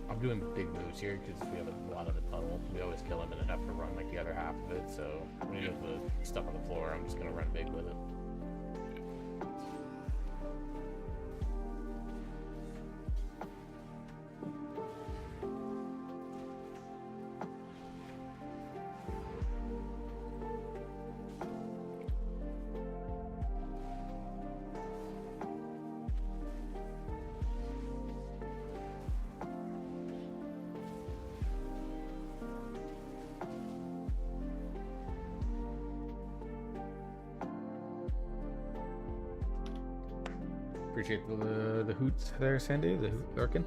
I'm doing big moves here because we have a lot of the tunnel. We always kill him and then have to run like the other half of it. So when he does the stuff on the floor, I'm just gonna run big with it. Appreciate the hoots there, Sandy. The hoot lurking.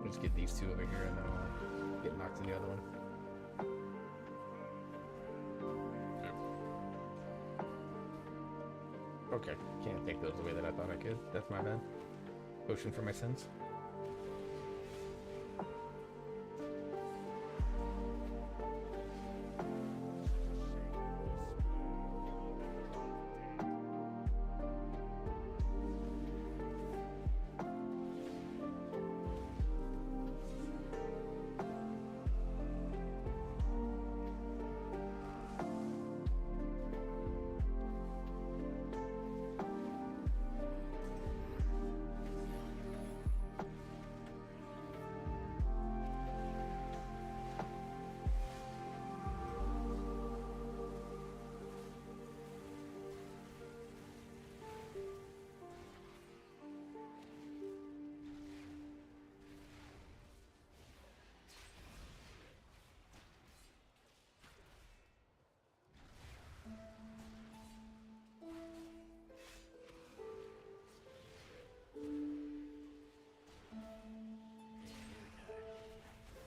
Let's get these two over here and then I'll get knocked in the other one. Okay, can't take those the way that I thought I could. That's my bad. Potion for my sins.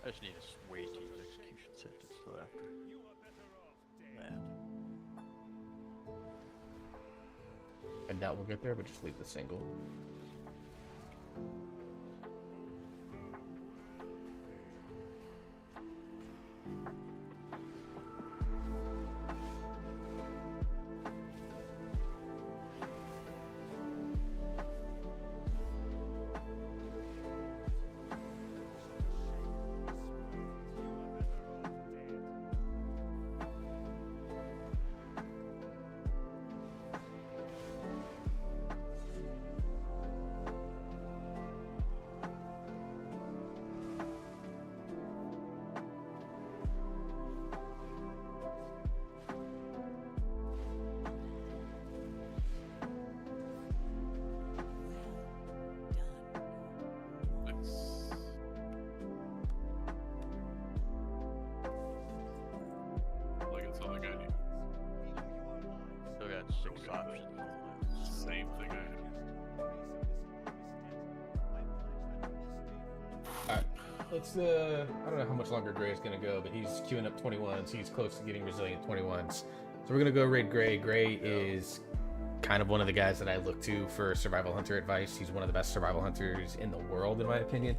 I just need to wait to use execution sentence till after that. I doubt we'll get there, but just leave the single. Like it's all I got you. Still got 6 options. Same thing I had. Alright, let's I don't know how much longer Gray is gonna go, but he's queuing up 21s. He's close to getting resilient 21s. So we're gonna go raid Gray. Gray is kind of one of the guys that I look to for survival hunter advice. He's one of the best survival hunters in the world, in my opinion.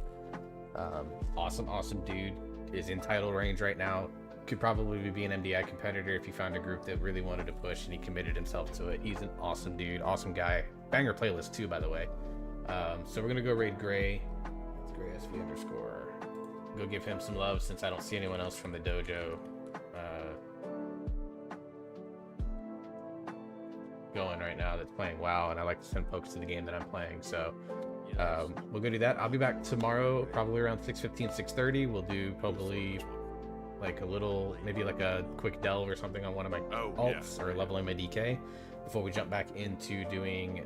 Awesome dude. Is in title range right now. Could probably be an MDI competitor if he found a group that really wanted to push and he committed himself to it. He's an awesome dude, awesome guy. Banger playlist too, by the way. So we're gonna go raid Gray. SV underscore. Go give him some love since I don't see anyone else from the dojo going right now that's playing WoW, and I like to send pokes to the game that I'm playing. So we'll go do that. I'll be back tomorrow, probably around 6:15, 6:30. We'll do probably like a little, maybe like a quick delve or something on one of my alts or leveling my DK before we jump back into doing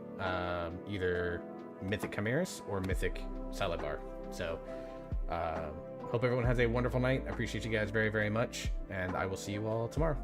either Mythic Chimeras or Mythic Salad Bar. So hope everyone has a wonderful night. I appreciate you guys very, very much, and I will see you all tomorrow.